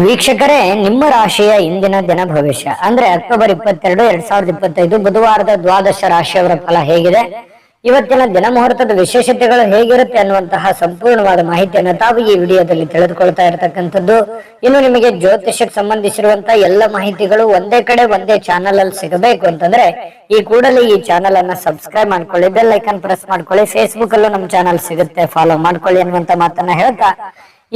ವೀಕ್ಷಕರೇ, ನಿಮ್ಮ ರಾಶಿಯ ಇಂದಿನ ದಿನ ಭವಿಷ್ಯ ಅಂದ್ರೆ ಅಕ್ಟೋಬರ್ 22, 2025 ಬುಧವಾರದ ದ್ವಾದಶ ರಾಶಿಯವರ ಫಲ ಹೇಗಿದೆ, ಇವತ್ತಿನ ದಿನ ಮುಹೂರ್ತದ ವಿಶೇಷತೆಗಳು ಹೇಗಿರುತ್ತೆ ಅನ್ನುವಂತಹ ಸಂಪೂರ್ಣವಾದ ಮಾಹಿತಿಯನ್ನು ತಾವು ಈ ವಿಡಿಯೋದಲ್ಲಿ ತಿಳಿದುಕೊಳ್ತಾ ಇರತಕ್ಕಂಥದ್ದು. ಇನ್ನು ನಿಮಗೆ ಜ್ಯೋತಿಷಕ್ಕೆ ಸಂಬಂಧಿಸಿರುವಂತಹ ಎಲ್ಲ ಮಾಹಿತಿಗಳು ಒಂದೇ ಕಡೆ ಒಂದೇ ಚಾನಲ್ ಅಲ್ಲಿ ಸಿಗಬೇಕು ಅಂತಂದ್ರೆ ಈ ಕೂಡಲೇ ಈ ಚಾನಲ್ ಅನ್ನ ಸಬ್ಸ್ಕ್ರೈಬ್ ಮಾಡ್ಕೊಳ್ಳಿ, ಬೆಲ್ ಐಕಾನ್ ಪ್ರೆಸ್ ಮಾಡ್ಕೊಳ್ಳಿ. ಫೇಸ್ಬುಕ್ ಅಲ್ಲೂ ನಮ್ಮ ಚಾನಲ್ ಸಿಗುತ್ತೆ, ಫಾಲೋ ಮಾಡ್ಕೊಳ್ಳಿ ಅನ್ನುವಂತ ಮಾತನ್ನ ಹೇಳ್ತಾ,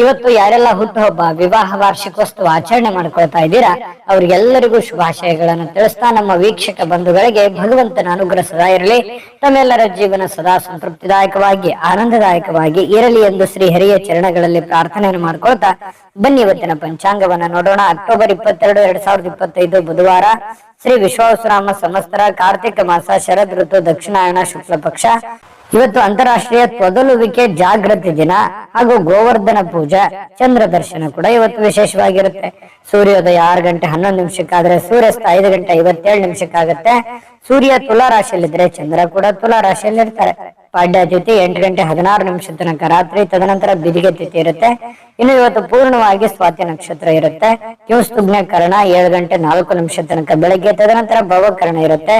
ಇವತ್ತು ಯಾರೆಲ್ಲ ಹುಟ್ಟುಹಬ್ಬ, ವಿವಾಹ ವಾರ್ಷಿಕೋತ್ಸವ ಆಚರಣೆ ಮಾಡ್ಕೊಳ್ತಾ ಇದ್ದೀರಾ ಅವ್ರಿಗೆಲ್ಲರಿಗೂ ಶುಭಾಶಯಗಳನ್ನು ತಿಳಿಸ್ತಾ, ನಮ್ಮ ವೀಕ್ಷಕ ಬಂಧುಗಳಿಗೆ ಭಗವಂತನ ಅನುಗ್ರಹ ಸದಾ ಇರಲಿ, ತಮ್ಮೆಲ್ಲರ ಜೀವನ ಸದಾ ಸಂತೃಪ್ತಿದಾಯಕವಾಗಿ ಆನಂದದಾಯಕವಾಗಿ ಇರಲಿ ಎಂದು ಶ್ರೀ ಹರಿಯ ಚರಣಗಳಲ್ಲಿ ಪ್ರಾರ್ಥನೆಯನ್ನು ಮಾಡ್ಕೊಳ್ತಾ ಬನ್ನಿ ಇವತ್ತಿನ ಪಂಚಾಂಗವನ್ನ ನೋಡೋಣ. ಅಕ್ಟೋಬರ್ 22, 2025 ಬುಧವಾರ, ಶ್ರೀ ವಿಶ್ವಾವಸುನಾಮ ಸಂವತ್ಸರ, ಕಾರ್ತಿಕ ಮಾಸ, ಶರದ್ ಋತು, ದಕ್ಷಿಣಾಯಣ, ಶುಕ್ಲ ಪಕ್ಷ. ಇವತ್ತು ಅಂತಾರಾಷ್ಟ್ರೀಯ ತೊದಲುವಿಕೆ ಜಾಗೃತಿ ದಿನ ಹಾಗೂ ಗೋವರ್ಧನ ಪೂಜಾ, ಚಂದ್ರ ದರ್ಶನ ಕೂಡ ಇವತ್ತು ವಿಶೇಷವಾಗಿರುತ್ತೆ. ಸೂರ್ಯೋದಯ 6 ಗಂಟೆ 11 ನಿಮಿಷಕ್ಕಾದ್ರೆ ಸೂರ್ಯಾಸ್ತ 5 ಗಂಟೆ 57 ನಿಮಿಷಕ್ಕಾಗತ್ತೆ. ಸೂರ್ಯ ತುಲಾ ರಾಶಿಯಲ್ಲಿದ್ರೆ ಚಂದ್ರ ಕೂಡ ತುಲಾ ರಾಶಿಯಲ್ಲಿ ಇರ್ತಾರೆ. ಪಾಡ್ಯ ತಿಥಿ 8 ಗಂಟೆ 16 ನಿಮಿಷ ತನಕ ರಾತ್ರಿ, ತದನಂತರ ಬಿದಿಗೆ ತಿಥಿ ಇರುತ್ತೆ. ಇನ್ನು ಇವತ್ತು ಪೂರ್ಣವಾಗಿ ಸ್ವಾತಿ ನಕ್ಷತ್ರ ಇರುತ್ತೆ. ಕಿಂಸ್ತುಗ್ನ ಕರ್ಣ 7 ಗಂಟೆ 4 ನಿಮಿಷ ತನಕ ಬೆಳಗ್ಗೆ, ತದನಂತರ ಭವಕರ್ಣ ಇರುತ್ತೆ.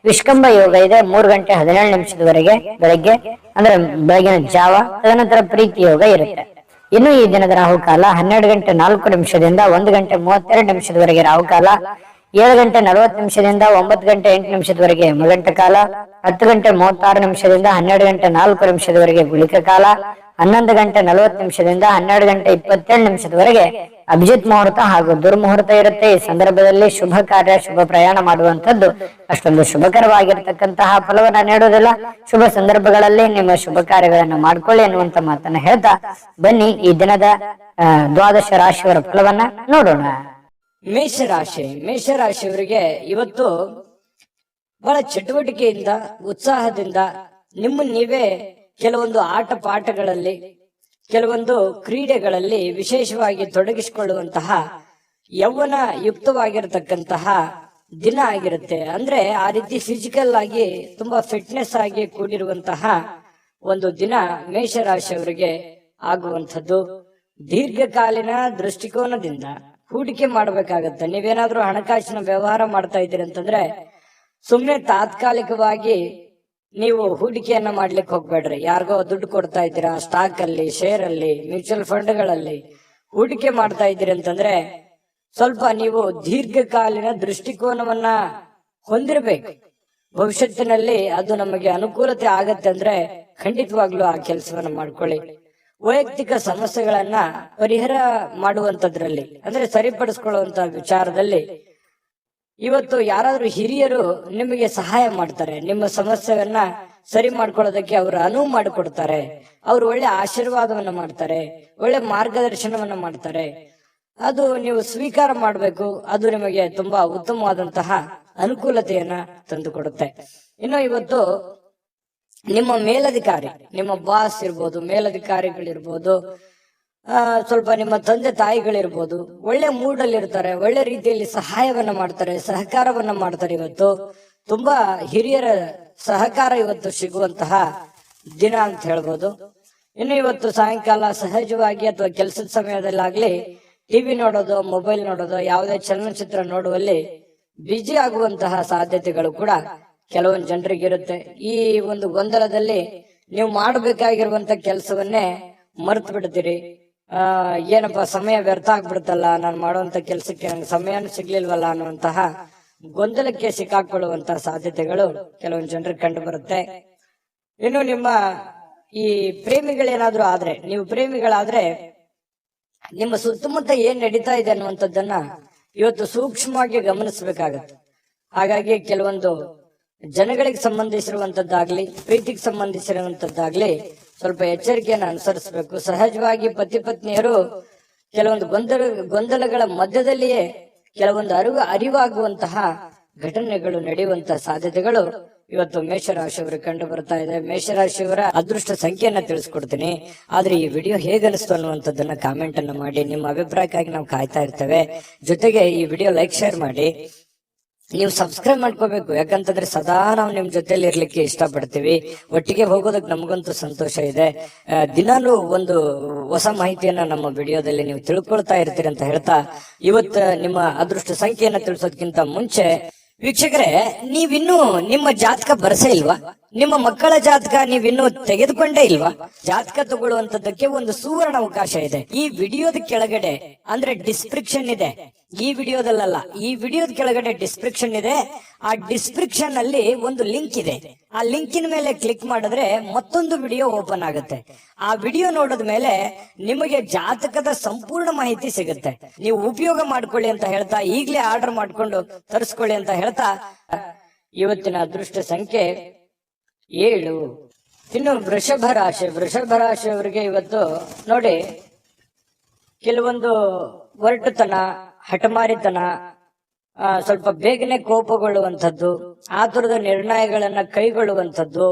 ವಿಷ್ಕಂಭ ಯೋಗ ಇದೆ 3 ಗಂಟೆ 17 ನಿಮಿಷದವರೆಗೆ ಬೆಳಗ್ಗೆ, ಅಂದ್ರೆ ಬೆಳಗಿನ ಜಾವ, ತದನಂತರ ಪ್ರೀತಿ ಯೋಗ ಇರುತ್ತೆ. ಇನ್ನು ಈ ದಿನದ ರಾಹುಕಾಲ 12 ಗಂಟೆ 4 ನಿಮಿಷದಿಂದ 1 ಗಂಟೆ 32 ನಿಮಿಷದವರೆಗೆ ರಾಹುಕಾಲ, 7 ಗಂಟೆ 40 ನಿಮಿಷದಿಂದ 9 ಗಂಟೆ 8 ನಿಮಿಷದವರೆಗೆ ಯಮಗಂಟ ಕಾಲ, 10 ಗಂಟೆ 36 ನಿಮಿಷದಿಂದ 12 ಗಂಟೆ 4 ನಿಮಿಷದವರೆಗೆ ಗುಳಿಕ ಕಾಲ, 11 ಗಂಟೆ 40 ನಿಮಿಷದಿಂದ 12 ಗಂಟೆ 27 ನಿಮಿಷದವರೆಗೆ ಅಭಿಜಿತ್ ಮುಹೂರ್ತ ಹಾಗೂ ದುರ್ಮುಹೂರ್ತ ಇರುತ್ತೆ. ಈ ಸಂದರ್ಭದಲ್ಲಿ ಶುಭ ಕಾರ್ಯ, ಶುಭ ಪ್ರಯಾಣ ಮಾಡುವಂತದ್ದು ಅಷ್ಟೊಂದು ಶುಭಕರವಾಗಿರ್ತಕ್ಕಂತಹ ಫಲವನ್ನ ನೀಡುವುದಿಲ್ಲ. ಶುಭ ಸಂದರ್ಭಗಳಲ್ಲಿ ನಿಮ್ಮ ಶುಭ ಕಾರ್ಯಗಳನ್ನ ಮಾಡ್ಕೊಳ್ಳಿ ಅನ್ನುವಂತ ಮಾತನ್ನ ಹೇಳ್ತಾ ಬನ್ನಿ ಈ ದಿನದ ದ್ವಾದಶ ರಾಶಿಯವರ ಫಲವನ್ನ ನೋಡೋಣ. ಮೇಷರಾಶಿಯವರಿಗೆ ಇವತ್ತು ಬಹಳ ಚಟುವಟಿಕೆಯಿಂದ, ಉತ್ಸಾಹದಿಂದ ನಿಮ್ಮ ನೀವೇ ಕೆಲವೊಂದು ಆಟ ಪಾಠಗಳಲ್ಲಿ, ಕೆಲವೊಂದು ಕ್ರೀಡೆಗಳಲ್ಲಿ ವಿಶೇಷವಾಗಿ ತೊಡಗಿಸಿಕೊಳ್ಳುವಂತಹ ಯೌವನ ಯುಕ್ತವಾಗಿರತಕ್ಕಂತಹ ದಿನ ಆಗಿರುತ್ತೆ. ಅಂದ್ರೆ ಆ ರೀತಿ ಫಿಸಿಕಲ್ ಆಗಿ ತುಂಬಾ ಫಿಟ್ನೆಸ್ ಆಗಿ ಕೂಡಿರುವಂತಹ ಒಂದು ದಿನ ಮೇಷರಾಶಿಯವರಿಗೆ ಆಗುವಂಥದ್ದು. ದೀರ್ಘಕಾಲೀನ ದೃಷ್ಟಿಕೋನದಿಂದ ಹೂಡಿಕೆ ಮಾಡಬೇಕಾಗತ್ತೆ. ನೀವೇನಾದ್ರೂ ಹಣಕಾಸಿನ ವ್ಯವಹಾರ ಮಾಡ್ತಾ ಇದ್ದೀರಿ ಅಂತಂದ್ರೆ ಸುಮ್ನೆ ತಾತ್ಕಾಲಿಕವಾಗಿ ನೀವು ಹೂಡಿಕೆಯನ್ನ ಮಾಡ್ಲಿಕ್ಕೆ ಹೋಗ್ಬೇಡ್ರಿ. ಯಾರಿಗೋ ದುಡ್ಡು ಕೊಡ್ತಾ ಇದ್ದೀರಾ, ಸ್ಟಾಕ್ ಅಲ್ಲಿ, ಶೇರ್ ಅಲ್ಲಿ, ಮ್ಯೂಚುವಲ್ ಫಂಡ್ಗಳಲ್ಲಿ ಹೂಡಿಕೆ ಮಾಡ್ತಾ ಇದ್ದೀರಿ ಅಂತಂದ್ರೆ ಸ್ವಲ್ಪ ನೀವು ದೀರ್ಘಕಾಲೀನ ದೃಷ್ಟಿಕೋನವನ್ನ ಹೊಂದಿರಬೇಕು. ಭವಿಷ್ಯತ್ತಿನಲ್ಲಿ ಅದು ನಮಗೆ ಅನುಕೂಲತೆ ಆಗತ್ತೆ ಅಂದ್ರೆ ಖಂಡಿತವಾಗ್ಲೂ ಆ ಕೆಲಸವನ್ನ ಮಾಡ್ಕೊಳ್ಳಿ. ವೈಯಕ್ತಿಕ ಸಮಸ್ಯೆಗಳನ್ನ ಪರಿಹಾರ ಮಾಡುವಂತದ್ರಲ್ಲಿ, ಅಂದ್ರೆ ಸರಿಪಡಿಸ್ಕೊಳ್ಳುವಂತ ವಿಚಾರದಲ್ಲಿ ಇವತ್ತು ಯಾರಾದ್ರೂ ಹಿರಿಯರು ನಿಮಗೆ ಸಹಾಯ ಮಾಡ್ತಾರೆ. ನಿಮ್ಮ ಸಮಸ್ಯೆಯನ್ನ ಸರಿ ಮಾಡ್ಕೊಳ್ಳೋದಕ್ಕೆ ಅವರು ಅನುವು ಮಾಡಿಕೊಡ್ತಾರೆ. ಅವರು ಒಳ್ಳೆ ಆಶೀರ್ವಾದವನ್ನ ಮಾಡ್ತಾರೆ, ಒಳ್ಳೆ ಮಾರ್ಗದರ್ಶನವನ್ನ ಮಾಡ್ತಾರೆ. ಅದು ನೀವು ಸ್ವೀಕಾರ ಮಾಡಬೇಕು. ಅದು ನಿಮಗೆ ತುಂಬಾ ಉತ್ತಮವಾದಂತಹ ಅನುಕೂಲತೆಯನ್ನ ತಂದುಕೊಡುತ್ತೆ. ಇನ್ನು ಇವತ್ತು ನಿಮ್ಮ ಮೇಲಧಿಕಾರಿ, ನಿಮ್ಮ ಬಾಸ್ ಇರ್ಬೋದು, ಮೇಲಧಿಕಾರಿಗಳಿರ್ಬೋದು, ಸ್ವಲ್ಪ ನಿಮ್ಮ ತಂದೆ ತಾಯಿಗಳಿರ್ಬೋದು, ಒಳ್ಳೆ ಮೂಡ್ ಅಲ್ಲಿ ಇರ್ತಾರೆ, ಒಳ್ಳೆ ರೀತಿಯಲ್ಲಿ ಸಹಾಯವನ್ನ ಮಾಡ್ತಾರೆ, ಸಹಕಾರವನ್ನ ಮಾಡ್ತಾರೆ. ಇವತ್ತು ತುಂಬಾ ಹಿರಿಯರ ಸಹಕಾರ ಇವತ್ತು ಸಿಗುವಂತಹ ದಿನ ಅಂತ ಹೇಳ್ಬೋದು. ಇನ್ನು ಇವತ್ತು ಸಾಯಂಕಾಲ ಸಹಜವಾಗಿ ಅಥವಾ ಕೆಲಸದ ಸಮಯದಲ್ಲಾಗ್ಲಿ ಟಿವಿ ನೋಡೋದು, ಮೊಬೈಲ್ ನೋಡೋದು, ಯಾವುದೇ ಚಲನಚಿತ್ರ ನೋಡುವಲ್ಲಿ ಬ್ಯುಸಿ ಆಗುವಂತಹ ಸಾಧ್ಯತೆಗಳು ಕೂಡ ಕೆಲವೊಂದು ಜನರಿಗಿರುತ್ತೆ. ಈ ಒಂದು ಗೊಂದಲದಲ್ಲಿ ನೀವು ಮಾಡಬೇಕಾಗಿರುವಂತ ಕೆಲಸವನ್ನೇ ಮರೆತು ಬಿಡ್ತೀರಿ. ಏನಪ್ಪಾ ಸಮಯ ವ್ಯರ್ಥ ಆಗ್ಬಿಡುತ್ತಲ್ಲ, ನಾನು ಮಾಡುವಂತ ಕೆಲಸಕ್ಕೆ ನಂಗೆ ಸಮಯನೂ ಸಿಗ್ಲಿಲ್ವಲ್ಲ ಅನ್ನುವಂತಹ ಗೊಂದಲಕ್ಕೆ ಸಿಕ್ಕಾಕೊಳ್ಳುವಂತಹ ಸಾಧ್ಯತೆಗಳು ಕೆಲವೊಂದು ಜನರಿಗೆ ಕಂಡು ಬರುತ್ತೆ. ಇನ್ನು ನಿಮ್ಮ ಈ ಪ್ರೇಮಿಗಳೇನಾದ್ರೂ ಆದ್ರೆ, ನೀವು ಪ್ರೇಮಿಗಳಾದ್ರೆ ನಿಮ್ಮ ಸುತ್ತಮುತ್ತ ಏನ್ ನಡೀತಾ ಇದೆ ಅನ್ನುವಂಥದ್ದನ್ನ ಇವತ್ತು ಸೂಕ್ಷ್ಮವಾಗಿ ಗಮನಿಸಬೇಕಾಗತ್ತೆ. ಹಾಗಾಗಿ ಕೆಲವೊಂದು ಜನಗಳಿಗೆ ಸಂಬಂಧಿಸಿರುವಂತದ್ದಾಗ್ಲಿ, ಪ್ರೀತಿಗೆ ಸಂಬಂಧಿಸಿರುವಂತದ್ದಾಗ್ಲಿ ಸ್ವಲ್ಪ ಎಚ್ಚರಿಕೆಯನ್ನು ಅನುಸರಿಸಬೇಕು. ಸಹಜವಾಗಿ ಪತಿ ಪತ್ನಿಯರು ಕೆಲವೊಂದು ಗೊಂದಲಗಳ ಮಧ್ಯದಲ್ಲಿಯೇ ಕೆಲವೊಂದು ಅರಿವಾಗುವಂತಹ ಘಟನೆಗಳು ನಡೆಯುವಂತಹ ಸಾಧ್ಯತೆಗಳು ಇವತ್ತು ಮೇಷರಾಶಿಯವರಿಗೆ ಕಂಡು ಬರ್ತಾ ಇದೆ. ಮೇಷರಾಶಿಯವರ ಅದೃಷ್ಟ ಸಂಖ್ಯೆಯನ್ನ ತಿಳಿಸ್ಕೊಡ್ತೀನಿ. ಆದ್ರೆ ಈ ವಿಡಿಯೋ ಹೇಗನಿಸ್ತು ಅನ್ನುವಂಥದ್ದನ್ನ ಕಾಮೆಂಟ್ ಅನ್ನ ಮಾಡಿ. ನಿಮ್ಮ ಅಭಿಪ್ರಾಯಕ್ಕಾಗಿ ನಾವು ಕಾಯ್ತಾ ಇರ್ತೇವೆ. ಜೊತೆಗೆ ಈ ವಿಡಿಯೋ ಲೈಕ್, ಶೇರ್ ಮಾಡಿ. ನೀವು ಸಬ್ಸ್ಕ್ರೈಬ್ ಮಾಡ್ಕೋಬೇಕು. ಯಾಕಂತಂದ್ರೆ ಸದಾ ನಾವು ನಿಮ್ ಜೊತೆಲಿ ಇರ್ಲಿಕ್ಕೆ ಇಷ್ಟಪಡ್ತೀವಿ. ಒಟ್ಟಿಗೆ ಹೋಗೋದಕ್ಕೆ ನಮಗಂತೂ ಸಂತೋಷ ಇದೆ. ದಿನಾಲೂ ಒಂದು ಹೊಸ ಮಾಹಿತಿಯನ್ನ ನಮ್ಮ ವಿಡಿಯೋದಲ್ಲಿ ನೀವು ತಿಳ್ಕೊಳ್ತಾ ಇರ್ತೀರಿ ಅಂತ ಹೇಳ್ತಾ, ಇವತ್ತು ನಿಮ್ಮ ಅದೃಷ್ಟ ಸಂಖ್ಯೆಯನ್ನ ತಿಳಿಸೋದಕ್ಕಿಂತ ಮುಂಚೆ ವೀಕ್ಷಕರೇ, ನೀವಿನ್ನೂ ನಿಮ್ಮ ಜಾತಕ ಬರಸೇ ಇಲ್ವಾ? ನಿಮ್ಮ ಮಕ್ಕಳ ಜಾತಕ ನೀವಿನ್ನೂ ತೆಗೆದುಕೊಂಡೇ ಇಲ್ವಾ? ಜಾತಕ ತಗೊಳ್ಳುವಂತದ್ದಕ್ಕೆ ಒಂದು ಸುವರ್ಣ ಅವಕಾಶ ಇದೆ. ಈ ವಿಡಿಯೋದ ಕೆಳಗಡೆ ಅಂದ್ರೆ ಡಿಸ್ಕ್ರಿಪ್ಷನ್ ಇದೆ. ಈ ವಿಡಿಯೋದಲ್ಲ, ಈ ವಿಡಿಯೋದ ಕೆಳಗಡೆ ಡಿಸ್ಕ್ರಿಪ್ಷನ್ ಇದೆ. ಆ ಡಿಸ್ಕ್ರಿಪ್ಷನ್ ಅಲ್ಲಿ ಒಂದು ಲಿಂಕ್ ಇದೆ. ಆ ಲಿಂಕಿನ ಮೇಲೆ ಕ್ಲಿಕ್ ಮಾಡಿದ್ರೆ ಮತ್ತೊಂದು ವಿಡಿಯೋ ಓಪನ್ ಆಗುತ್ತೆ. ಆ ವಿಡಿಯೋ ನೋಡಿದ ಮೇಲೆ ನಿಮಗೆ ಜಾತಕದ ಸಂಪೂರ್ಣ ಮಾಹಿತಿ ಸಿಗುತ್ತೆ. ನೀವು ಉಪಯೋಗ ಮಾಡ್ಕೊಳ್ಳಿ ಅಂತ ಹೇಳ್ತಾ, ಈಗಲೇ ಆರ್ಡರ್ ಮಾಡ್ಕೊಂಡು ತರಿಸ್ಕೊಳ್ಳಿ ಅಂತ ಹೇಳ್ತಾ, ಇವತ್ತಿನ ಅದೃಷ್ಟ ಸಂಖ್ಯೆ 7. ಇನ್ನು ವೃಷಭ ರಾಶಿಯವರಿಗೆ ಇವತ್ತು ನೋಡಿ, ಕೆಲವೊಂದು ಒರಟುತನ, ಹಠಮಾರಿತನ, ಸ್ವಲ್ಪ ಬೇಗನೆ ಕೋಪಗೊಳ್ಳುವಂಥದ್ದು, ಆತುರದ ನಿರ್ಣಯಗಳನ್ನ ಕೈಗೊಳ್ಳುವಂಥದ್ದು,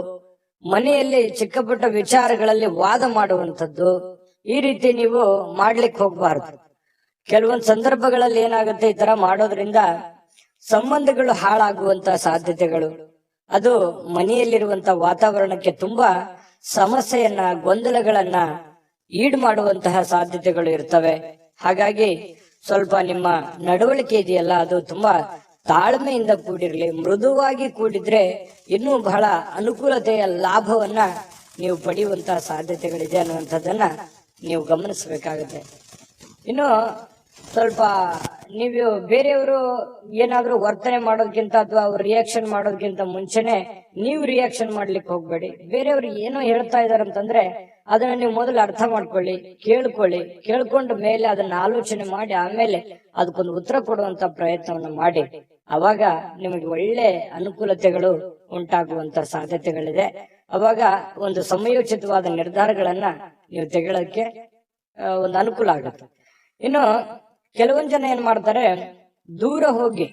ಮನೆಯಲ್ಲಿ ಚಿಕ್ಕ ಪುಟ್ಟ ವಿಚಾರಗಳಲ್ಲಿ ವಾದ ಮಾಡುವಂಥದ್ದು, ಈ ರೀತಿ ನೀವು ಮಾಡ್ಲಿಕ್ಕೆ ಹೋಗ್ಬಾರ್ದು. ಕೆಲವೊಂದು ಸಂದರ್ಭಗಳಲ್ಲಿ ಏನಾಗುತ್ತೆ, ಈ ತರ ಮಾಡೋದ್ರಿಂದ ಸಂಬಂಧಗಳು ಹಾಳಾಗುವಂತ ಸಾಧ್ಯತೆಗಳು, ಅದು ಮನೆಯಲ್ಲಿರುವಂತ ವಾತಾವರಣಕ್ಕೆ ತುಂಬಾ ಸಮಸ್ಯೆಯನ್ನ, ಗೊಂದಲಗಳನ್ನ ಈಡು ಮಾಡುವಂತಹ ಸಾಧ್ಯತೆಗಳು ಇರ್ತವೆ. ಹಾಗಾಗಿ ಸ್ವಲ್ಪ ನಿಮ್ಮ ನಡವಳಿಕೆ ಇದೆಯಲ್ಲ, ಅದು ತುಂಬಾ ತಾಳ್ಮೆಯಿಂದ ಕೂಡಿರ್ಲಿ. ಮೃದುವಾಗಿ ಕೂಡಿದ್ರೆ ಇನ್ನೂ ಬಹಳ ಅನುಕೂಲತೆಯ ಲಾಭವನ್ನ ನೀವು ಪಡೆಯುವಂತಹ ಸಾಧ್ಯತೆಗಳಿದೆ ಅನ್ನುವಂಥದ್ದನ್ನ ನೀವು ಗಮನಿಸಬೇಕಾಗುತ್ತೆ. ಇನ್ನು ಸ್ವಲ್ಪ ನೀವು ಬೇರೆಯವರು ಏನಾದ್ರೂ ವರ್ತನೆ ಮಾಡೋದಕ್ಕಿಂತ ಅಥವಾ ಅವ್ರು ರಿಯಾಕ್ಷನ್ ಮಾಡೋದಕ್ಕಿಂತ ಮುಂಚೆನೆ ನೀವು ರಿಯಾಕ್ಷನ್ ಮಾಡ್ಲಿಕ್ಕೆ ಹೋಗ್ಬೇಡಿ. ಬೇರೆಯವ್ರು ಏನೋ ಹೇಳ್ತಾ ಇದಾರೆ ಅಂತಂದ್ರೆ ಅದನ್ನ ನೀವು ಮೊದಲು ಅರ್ಥ ಮಾಡ್ಕೊಳ್ಳಿ, ಕೇಳ್ಕೊಂಡ ಮೇಲೆ ಅದನ್ನ ಆಲೋಚನೆ ಮಾಡಿ ಆಮೇಲೆ ಅದಕ್ಕೊಂದು ಉತ್ತರ ಕೊಡುವಂತ ಪ್ರಯತ್ನವನ್ನು ಮಾಡಿ. ಅವಾಗ ನಿಮಗೆ ಒಳ್ಳೆ ಅನುಕೂಲತೆಗಳು ಉಂಟಾಗುವಂತ ಸಾಧ್ಯತೆಗಳಿದೆ. ಅವಾಗ ಒಂದು ಸಮಯೋಚಿತವಾದ ನಿರ್ಧಾರಗಳನ್ನ ನೀವು ತೆಗೊಳ್ಳೋಕೆ ಒಂದು ಅನುಕೂಲ ಆಗುತ್ತೆ. ಇನ್ನು ಕೆಲವೊಂದ್ ಜನ ಏನ್ ಮಾಡ್ತಾರೆ, ದೂರ ಹೋಗಿ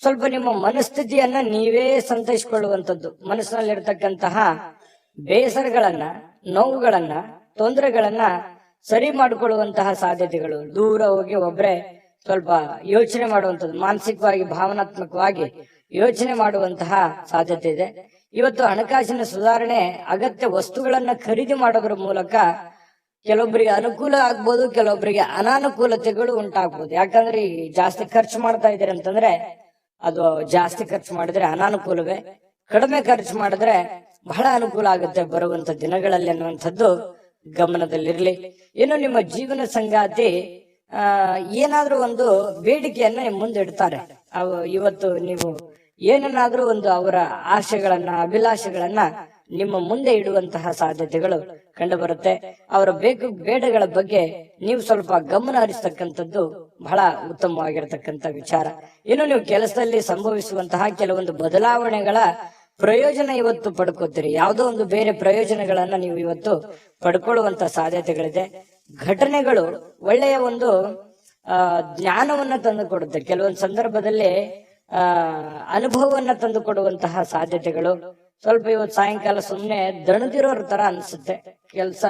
ಸ್ವಲ್ಪ ನಿಮ್ಮ ಮನಸ್ಥಿತಿಯನ್ನ ನೀವೇ ಸಂತೈಸಿಕೊಳ್ಳುವಂಥದ್ದು, ಮನಸ್ಸಿನಲ್ಲಿರ್ತಕ್ಕಂತಹ ಬೇಸರಗಳನ್ನ, ನೋವುಗಳನ್ನ, ತೊಂದರೆಗಳನ್ನ ಸರಿ ಮಾಡಿಕೊಳ್ಳುವಂತಹ ಸಾಧ್ಯತೆಗಳು. ದೂರ ಹೋಗಿ ಒಬ್ರೆ ಸ್ವಲ್ಪ ಯೋಚನೆ ಮಾಡುವಂಥದ್ದು, ಮಾನಸಿಕವಾಗಿ, ಭಾವನಾತ್ಮಕವಾಗಿ ಯೋಚನೆ ಮಾಡುವಂತಹ ಸಾಧ್ಯತೆ ಇದೆ. ಇವತ್ತು ಹಣಕಾಸಿನ ಸುಧಾರಣೆ, ಅಗತ್ಯ ವಸ್ತುಗಳನ್ನ ಖರೀದಿ ಮಾಡೋದ್ರ ಮೂಲಕ ಕೆಲವೊಬ್ಬರಿಗೆ ಅನುಕೂಲ ಆಗ್ಬೋದು, ಕೆಲವೊಬ್ಬರಿಗೆ ಅನಾನುಕೂಲತೆಗಳು ಉಂಟಾಗ್ಬೋದು. ಯಾಕಂದ್ರೆ ಈ ಜಾಸ್ತಿ ಖರ್ಚು ಮಾಡ್ತಾ ಇದ್ದೀರಿ ಅಂತಂದ್ರೆ ಅದು ಜಾಸ್ತಿ ಖರ್ಚು ಮಾಡಿದ್ರೆ ಅನಾನುಕೂಲವೇ, ಕಡಿಮೆ ಖರ್ಚು ಮಾಡಿದ್ರೆ ಬಹಳ ಅನುಕೂಲ ಆಗುತ್ತೆ ಬರುವಂತ ದಿನಗಳಲ್ಲಿ ಅನ್ನುವಂಥದ್ದು ಗಮನದಲ್ಲಿರ್ಲಿ. ಇನ್ನು ನಿಮ್ಮ ಜೀವನ ಸಂಗಾತಿ ಏನಾದ್ರೂ ಒಂದು ಬೇಡಿಕೆಯನ್ನ ಮುಂದಿಡ್ತಾರೆ. ಇವತ್ತು ನೀವು ಏನನ್ನಾದ್ರೂ ಒಂದು ಅವರ ಆಶೆಗಳನ್ನ, ಅಭಿಲಾಷೆಗಳನ್ನ ನಿಮ್ಮ ಮುಂದೆ ಇಡುವಂತಹ ಸಾಧ್ಯತೆಗಳು ಕಂಡು ಬರುತ್ತೆ. ಅವರ ಬೇಡಗಳ ಬಗ್ಗೆ ನೀವು ಸ್ವಲ್ಪ ಗಮನ ಹರಿಸ್ತಕ್ಕಂಥದ್ದು ಬಹಳ ಉತ್ತಮವಾಗಿರತಕ್ಕಂತ ವಿಚಾರ. ಇನ್ನು ನೀವು ಕೆಲಸದಲ್ಲಿ ಸಂಭವಿಸುವಂತಹ ಕೆಲವೊಂದು ಬದಲಾವಣೆಗಳ ಪ್ರಯೋಜನ ಇವತ್ತು ಪಡ್ಕೋತೀರಿ. ಯಾವುದೋ ಒಂದು ಬೇರೆ ಪ್ರಯೋಜನಗಳನ್ನ ನೀವು ಇವತ್ತು ಪಡ್ಕೊಳ್ಳುವಂತ ಸಾಧ್ಯತೆಗಳಿದೆ. ಘಟನೆಗಳು ಒಳ್ಳೆಯ ಒಂದು ಜ್ಞಾನವನ್ನ ತಂದು ಕೊಡುತ್ತೆ. ಕೆಲವೊಂದು ಸಂದರ್ಭದಲ್ಲಿ ಅನುಭವವನ್ನ ತಂದು ಕೊಡುವಂತಹ ಸಾಧ್ಯತೆಗಳು. ಸ್ವಲ್ಪ ಇವತ್ತು ಸಾಯಂಕಾಲ ಸುಮ್ನೆ ದಣದಿರೋರ್ ತರ ಅನ್ಸುತ್ತೆ, ಕೆಲಸ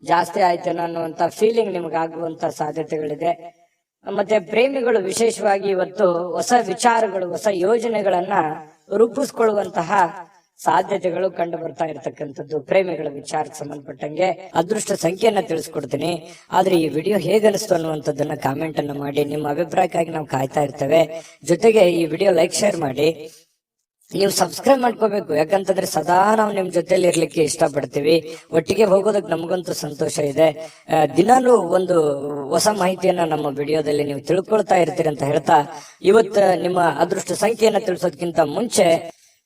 ಜಾಸ್ತಿ ಆಯ್ತೇನೋ ಅನ್ನುವಂತ ಫೀಲಿಂಗ್ ನಿಮ್ಗೆ ಆಗುವಂತ ಸಾಧ್ಯತೆಗಳಿದೆ. ಮತ್ತೆ ಪ್ರೇಮಿಗಳು ವಿಶೇಷವಾಗಿ ಇವತ್ತು ಹೊಸ ವಿಚಾರಗಳು, ಹೊಸ ಯೋಜನೆಗಳನ್ನ ರೂಪಿಸ್ಕೊಳ್ಳುವಂತಹ ಸಾಧ್ಯತೆಗಳು ಕಂಡು ಬರ್ತಾ ಇರತಕ್ಕಂಥದ್ದು. ಪ್ರೇಮಿಗಳ ವಿಚಾರಕ್ಕೆ ಸಂಬಂಧಪಟ್ಟಂಗೆ ಅದೃಷ್ಟ ಸಂಖ್ಯೆಯನ್ನ ತಿಳಿಸ್ಕೊಡ್ತೀನಿ. ಆದ್ರೆ ಈ ವಿಡಿಯೋ ಹೇಗನಿಸ್ತು ಅನ್ನುವಂಥದ್ದನ್ನ ಕಾಮೆಂಟ್ ಅನ್ನ ಮಾಡಿ. ನಿಮ್ಮ ಅಭಿಪ್ರಾಯಕ್ಕಾಗಿ ನಾವು ಕಾಯ್ತಾ ಇರ್ತೇವೆ. ಜೊತೆಗೆ ಈ ವಿಡಿಯೋ ಲೈಕ್, ಶೇರ್ ಮಾಡಿ. ನೀವು ಸಬ್ಸ್ಕ್ರೈಬ್ ಮಾಡ್ಕೋಬೇಕು. ಯಾಕಂತಂದ್ರೆ ಸದಾ ನಾವು ನಿಮ್ ಜೊತೆಲಿ ಇರ್ಲಿಕ್ಕೆ ಇಷ್ಟಪಡ್ತೀವಿ. ಒಟ್ಟಿಗೆ ಹೋಗೋದಕ್ಕೆ ನಮಗಂತೂ ಸಂತೋಷ ಇದೆ. ದಿನಾಲೂ ಒಂದು ಹೊಸ ಮಾಹಿತಿಯನ್ನ ನಮ್ಮ ವಿಡಿಯೋದಲ್ಲಿ ನೀವು ತಿಳ್ಕೊಳ್ತಾ ಇರ್ತೀರಿ ಅಂತ ಹೇಳ್ತಾ, ಇವತ್ತು ನಿಮ್ಮ ಅದೃಷ್ಟ ಸಂಖ್ಯೆಯನ್ನ ತಿಳಿಸೋದಕ್ಕಿಂತ ಮುಂಚೆ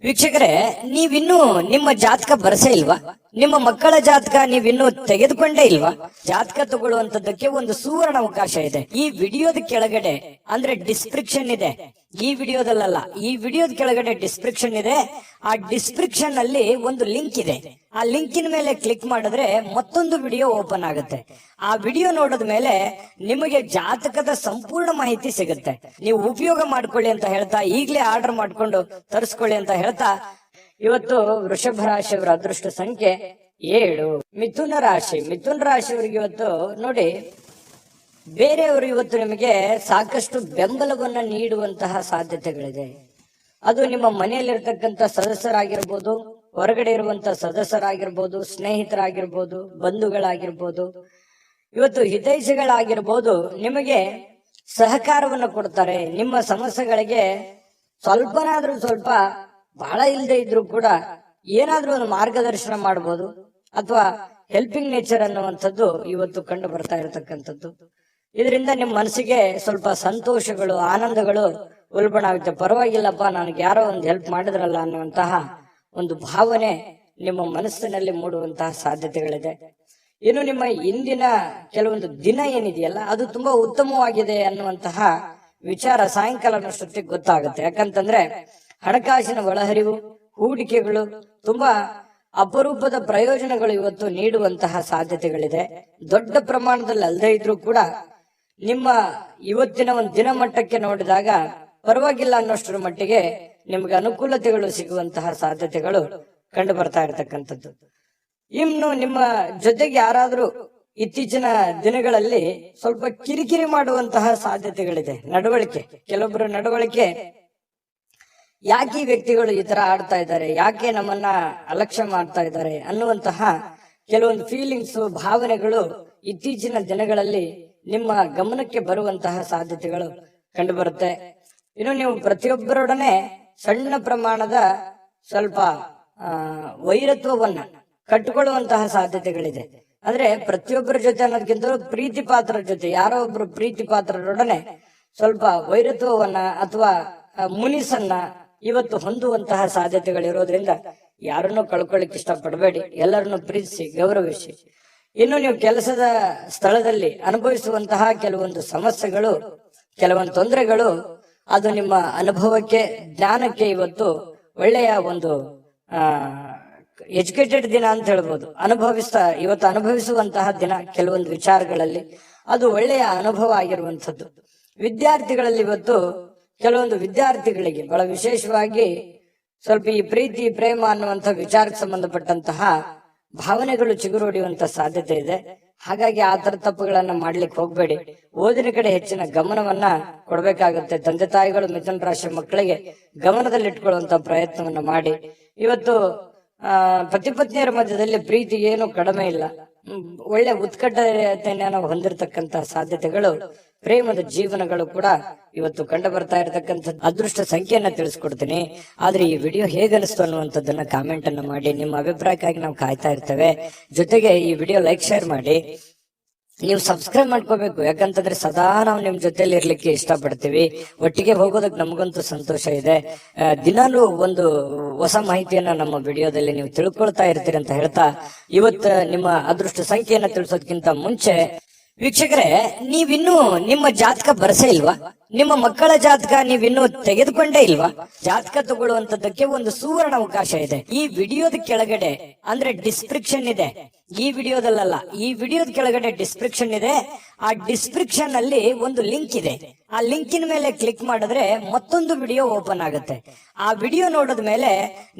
ವೀಕ್ಷಕರೇ, ನೀವಿನ್ನೂ ನಿಮ್ಮ ಜಾತಕ ಬರಸೇ ಇಲ್ವಾ? ನಿಮ್ಮ ಮಕ್ಕಳ ಜಾತಕ ನೀವಿನ್ನೂ ತೆಗೆದುಕೊಂಡೇ ಇಲ್ವಾ? ಜಾತಕ ತಗೊಳ್ಳುವಂತದ್ದಕ್ಕೆ ಒಂದು ಸುವರ್ಣ ಅವಕಾಶ ಇದೆ. ಈ ವಿಡಿಯೋದ ಕೆಳಗಡೆ ಅಂದ್ರೆ ಡಿಸ್ಕ್ರಿಪ್ಷನ್ ಇದೆ. ಈ ವಿಡಿಯೋದಲ್ಲ, ಈ ವಿಡಿಯೋದ ಕೆಳಗಡೆ ಡಿಸ್ಕ್ರಿಪ್ಷನ್ ಇದೆ. ಆ ಡಿಸ್ಕ್ರಿಪ್ಷನ್ ಅಲ್ಲಿ ಒಂದು ಲಿಂಕ್ ಇದೆ. ಆ ಲಿಂಕಿನ ಮೇಲೆ ಕ್ಲಿಕ್ ಮಾಡಿದ್ರೆ ಮತ್ತೊಂದು ವಿಡಿಯೋ ಓಪನ್ ಆಗುತ್ತೆ. ಆ ವಿಡಿಯೋ ನೋಡಿದ ಮೇಲೆ ನಿಮಗೆ ಜಾತಕದ ಸಂಪೂರ್ಣ ಮಾಹಿತಿ ಸಿಗುತ್ತೆ. ನೀವು ಉಪಯೋಗ ಮಾಡ್ಕೊಳ್ಳಿ ಅಂತ ಹೇಳ್ತಾ, ಈಗಲೇ ಆರ್ಡರ್ ಮಾಡ್ಕೊಂಡು ತರಿಸ್ಕೊಳ್ಳಿ ಅಂತ ಹೇಳ್ತಾ, ಇವತ್ತು ವೃಷಭ ರಾಶಿಯವರ ಅದೃಷ್ಟ ಸಂಖ್ಯೆ 7. ಮಿಥುನ ರಾಶಿಯವರಿಗೆ ಇವತ್ತು ನೋಡಿ, ಬೇರೆಯವರು ಇವತ್ತು ನಿಮಗೆ ಸಾಕಷ್ಟು ಬೆಂಬಲವನ್ನ ನೀಡುವಂತಹ ಸಾಧ್ಯತೆಗಳಿದೆ. ಅದು ನಿಮ್ಮ ಮನೆಯಲ್ಲಿರ್ತಕ್ಕಂಥ ಸದಸ್ಯರಾಗಿರ್ಬೋದು, ಹೊರಗಡೆ ಇರುವಂತ ಸದಸ್ಯರಾಗಿರ್ಬೋದು, ಸ್ನೇಹಿತರಾಗಿರ್ಬೋದು, ಬಂಧುಗಳಾಗಿರ್ಬೋದು, ಇವತ್ತು ಹಿತೈಷಿಗಳಾಗಿರ್ಬೋದು, ನಿಮಗೆ ಸಹಕಾರವನ್ನು ಕೊಡ್ತಾರೆ. ನಿಮ್ಮ ಸಮಸ್ಯೆಗಳಿಗೆ ಸ್ವಲ್ಪನಾದ್ರೂ ಸ್ವಲ್ಪ, ಬಹಳ ಇಲ್ಲದೆ ಇದ್ರೂ ಕೂಡ ಏನಾದ್ರೂ ಒಂದು ಮಾರ್ಗದರ್ಶನ ಮಾಡಬಹುದು, ಅಥವಾ ಹೆಲ್ಪಿಂಗ್ ನೇಚರ್ ಅನ್ನುವಂಥದ್ದು ಇವತ್ತು ಕಂಡು ಬರ್ತಾ ಇರತಕ್ಕಂಥದ್ದು. ಇದರಿಂದ ನಿಮ್ಮ ಮನಸ್ಸಿಗೆ ಸ್ವಲ್ಪ ಸಂತೋಷಗಳು, ಆನಂದಗಳು ಉಲ್ಬಣ ಆಗುತ್ತೆ. ಪರವಾಗಿಲ್ಲಪ್ಪ, ನನಗೆ ಯಾರೋ ಒಂದು ಹೆಲ್ಪ್ ಮಾಡಿದ್ರಲ್ಲ ಅನ್ನುವಂತಹ ಒಂದು ಭಾವನೆ ನಿಮ್ಮ ಮನಸ್ಸಿನಲ್ಲಿ ಮೂಡುವಂತಹ ಸಾಧ್ಯತೆಗಳಿದೆ. ಇನ್ನು ನಿಮ್ಮ ಇಂದಿನ ಕೆಲವೊಂದು ದಿನ ಏನಿದೆಯಲ್ಲ, ಅದು ತುಂಬಾ ಉತ್ತಮವಾಗಿದೆ ಅನ್ನುವಂತಹ ವಿಚಾರ ಸಾಯಂಕಾಲನಷ್ಟೊತ್ತಿಗೆ ಗೊತ್ತಾಗುತ್ತೆ. ಯಾಕಂತಂದ್ರೆ ಹಣಕಾಸಿನ ಒಳಹರಿವು, ಹೂಡಿಕೆಗಳು ತುಂಬಾ ಅಪರೂಪದ ಪ್ರಯೋಜನಗಳು ಇವತ್ತು ನೀಡುವಂತಹ ಸಾಧ್ಯತೆಗಳಿದೆ. ದೊಡ್ಡ ಪ್ರಮಾಣದಲ್ಲಿ ಅಲ್ಲದೆ ಇದ್ರೂ ಕೂಡ ನಿಮ್ಮ ಇವತ್ತಿನ ಒಂದು ದಿನಮಟ್ಟಕ್ಕೆ ನೋಡಿದಾಗ ಪರವಾಗಿಲ್ಲ ಅನ್ನೋಷ್ಟರ ಮಟ್ಟಿಗೆ ನಿಮ್ಗೆ ಅನುಕೂಲತೆಗಳು ಸಿಗುವಂತಹ ಸಾಧ್ಯತೆಗಳು ಕಂಡು ಬರ್ತಾ ಇರತಕ್ಕಂಥದ್ದು. ಇನ್ನು ನಿಮ್ಮ ಜೊತೆಗೆ ಯಾರಾದ್ರೂ ಇತ್ತೀಚಿನ ದಿನಗಳಲ್ಲಿ ಸ್ವಲ್ಪ ಕಿರಿಕಿರಿ ಮಾಡುವಂತಹ ಸಾಧ್ಯತೆಗಳಿದೆ. ನಡವಳಿಕೆ, ಕೆಲವೊಬ್ಬರ ನಡವಳಿಕೆ, ಯಾಕೆ ಈ ವ್ಯಕ್ತಿಗಳು ಈ ತರ ಆಡ್ತಾ ಇದ್ದಾರೆ, ಯಾಕೆ ನಮ್ಮನ್ನ ಅಲಕ್ಷ್ಯ ಮಾಡ್ತಾ ಇದ್ದಾರೆ ಅನ್ನುವಂತಹ ಕೆಲವೊಂದು ಫೀಲಿಂಗ್ಸ್, ಭಾವನೆಗಳು ಇತ್ತೀಚಿನ ದಿನಗಳಲ್ಲಿ ನಿಮ್ಮ ಗಮನಕ್ಕೆ ಬರುವಂತಹ ಸಾಧ್ಯತೆಗಳು ಕಂಡು ಬರುತ್ತೆ. ಇನ್ನು ನೀವು ಪ್ರತಿಯೊಬ್ಬರೊಡನೆ ಸಣ್ಣ ಪ್ರಮಾಣದ ಸ್ವಲ್ಪ ವೈರತ್ವವನ್ನ ಕಟ್ಟಿಕೊಳ್ಳುವಂತಹ ಸಾಧ್ಯತೆಗಳಿದೆ. ಅಂದ್ರೆ ಪ್ರತಿಯೊಬ್ಬರ ಜೊತೆ ಅನ್ನೋದಕ್ಕಿಂತ ಪ್ರೀತಿ ಪಾತ್ರರ ಜೊತೆ, ಯಾರೋ ಒಬ್ರು ಪ್ರೀತಿ ಪಾತ್ರರೊಡನೆ ಸ್ವಲ್ಪ ವೈರತ್ವವನ್ನ ಅಥವಾ ಮುನಿಸನ್ನ ಇವತ್ತು ಹೊಂದುವಂತಹ ಸಾಧ್ಯತೆಗಳಿರೋದ್ರಿಂದ ಯಾರನ್ನು ಕಳ್ಕೊಳ್ಳಿಕ್ಕೆ ಇಷ್ಟಪಡಬೇಡಿ, ಎಲ್ಲರನ್ನು ಪ್ರೀತಿಸಿ, ಗೌರವಿಸಿ. ಇನ್ನು ನೀವು ಕೆಲಸದ ಸ್ಥಳದಲ್ಲಿ ಅನುಭವಿಸುವಂತಹ ಕೆಲವೊಂದು ಸಮಸ್ಯೆಗಳು, ಕೆಲವೊಂದು ತೊಂದರೆಗಳು, ಅದು ನಿಮ್ಮ ಅನುಭವಕ್ಕೆ, ಜ್ಞಾನಕ್ಕೆ ಇವತ್ತು ಒಳ್ಳೆಯ ಒಂದು ಎಜುಕೇಟೆಡ್ ದಿನ ಅಂತ ಹೇಳ್ಬೋದು. ಇವತ್ತು ಅನುಭವಿಸುವಂತಹ ದಿನ ಕೆಲವೊಂದು ವಿಚಾರಗಳಲ್ಲಿ ಅದು ಒಳ್ಳೆಯ ಅನುಭವ ಆಗಿರುವಂಥದ್ದು. ವಿದ್ಯಾರ್ಥಿಗಳಲ್ಲಿ ಇವತ್ತು ಕೆಲವೊಂದು ವಿದ್ಯಾರ್ಥಿಗಳಿಗೆ ಬಹಳ ವಿಶೇಷವಾಗಿ ಸ್ವಲ್ಪ ಈ ಪ್ರೀತಿ, ಪ್ರೇಮ ಅನ್ನುವಂಥ ವಿಚಾರಕ್ಕೆ ಸಂಬಂಧಪಟ್ಟಂತಹ ಭಾವನೆಗಳು ಚಿಗುರೊಡೆಯುವಂತ ಸಾಧ್ಯತೆ ಇದೆ. ಹಾಗಾಗಿ ಆ ತರ ತಪ್ಪುಗಳನ್ನ ಮಾಡ್ಲಿಕ್ಕೆ ಹೋಗ್ಬೇಡಿ. ಓದಿನ ಕಡೆ ಹೆಚ್ಚಿನ ಗಮನವನ್ನ ಕೊಡ್ಬೇಕಾಗುತ್ತೆ. ತಂದೆ ತಾಯಿಗಳು ಮಿಥುನ ರಾಶಿ ಮಕ್ಕಳಿಗೆ ಗಮನದಲ್ಲಿಟ್ಕೊಳ್ಳುವಂತ ಪ್ರಯತ್ನವನ್ನ ಮಾಡಿ. ಇವತ್ತು ಪತಿ ಪತ್ನಿಯರ ಮಧ್ಯದಲ್ಲಿ ಪ್ರೀತಿ ಏನು ಕಡಿಮೆ ಇಲ್ಲ, ಒಳ್ಳೆ ಉತ್ಕಟತೆಯನ್ನು ಹೊಂದಿರತಕ್ಕಂತ ಸಾಧ್ಯತೆಗಳು, ಪ್ರೇಮದ ಜೀವನಗಳು ಕೂಡ ಇವತ್ತು ಕಂಡು ಬರ್ತಾ ಇರತಕ್ಕಂಥದ್ದು. ಅದೃಷ್ಟ ಸಂಖ್ಯೆಯನ್ನ ತಿಳಿಸ್ಕೊಡ್ತೀನಿ. ಆದ್ರೆ ಈ ವಿಡಿಯೋ ಹೇಗನಿಸ್ತು ಅನ್ನುವಂಥದ್ದನ್ನ ಕಾಮೆಂಟ್ ಅನ್ನ ಮಾಡಿ. ನಿಮ್ಮ ಅಭಿಪ್ರಾಯಕ್ಕಾಗಿ ನಾವು ಕಾಯ್ತಾ ಇರ್ತೇವೆ. ಜೊತೆಗೆ ಈ ವಿಡಿಯೋ ಲೈಕ್, ಶೇರ್ ಮಾಡಿ. ನೀವು ಸಬ್ಸ್ಕ್ರೈಬ್ ಮಾಡ್ಕೋಬೇಕು. ಯಾಕಂತಂದ್ರೆ ಸದಾ ನಾವು ನಿಮ್ ಜೊತೆಲಿ ಇರ್ಲಿಕ್ಕೆ ಇಷ್ಟಪಡ್ತೀವಿ. ಒಟ್ಟಿಗೆ ಹೋಗೋದಕ್ಕೆ ನಮಗಂತೂ ಸಂತೋಷ ಇದೆ. ದಿನಾಲೂ ಒಂದು ಹೊಸ ಮಾಹಿತಿಯನ್ನ ನಮ್ಮ ವಿಡಿಯೋದಲ್ಲಿ ನೀವು ತಿಳ್ಕೊಳ್ತಾ ಇರ್ತೀರಿ ಅಂತ ಹೇಳ್ತಾ, ಇವತ್ತು ನಿಮ್ಮ ಅದೃಷ್ಟ ಸಂಖ್ಯೆಯನ್ನ ತಿಳಿಸೋದಕ್ಕಿಂತ ಮುಂಚೆ ವೀಕ್ಷಕರೇ, ನೀವಿನ್ನೂ ನಿಮ್ಮ ಜಾತಕ ಬರಸೇ ಇಲ್ವಾ? ನಿಮ್ಮ ಮಕ್ಕಳ ಜಾತಕ ನೀವಿನ್ನೂ ತೆಗೆದುಕೊಂಡೇ ಇಲ್ವಾ? ಜಾತಕ ತಗೊಳ್ಳುವಂತದ್ದಕ್ಕೆ ಒಂದು ಸುವರ್ಣ ಅವಕಾಶ ಇದೆ. ಈ ವಿಡಿಯೋದ ಕೆಳಗಡೆ ಅಂದ್ರೆ ಡಿಸ್ಕ್ರಿಪ್ಷನ್ ಇದೆ. ಈ ವಿಡಿಯೋದಲ್ಲ, ಈ ವಿಡಿಯೋದ ಕೆಳಗಡೆ ಡಿಸ್ಕ್ರಿಪ್ಷನ್ ಇದೆ. ಆ ಡಿಸ್ಕ್ರಿಪ್ಷನ್ ಅಲ್ಲಿ ಒಂದು ಲಿಂಕ್ ಇದೆ. ಆ ಲಿಂಕಿನ ಮೇಲೆ ಕ್ಲಿಕ್ ಮಾಡಿದ್ರೆ ಮತ್ತೊಂದು ವಿಡಿಯೋ ಓಪನ್ ಆಗುತ್ತೆ. ಆ ವಿಡಿಯೋ ನೋಡಿದ ಮೇಲೆ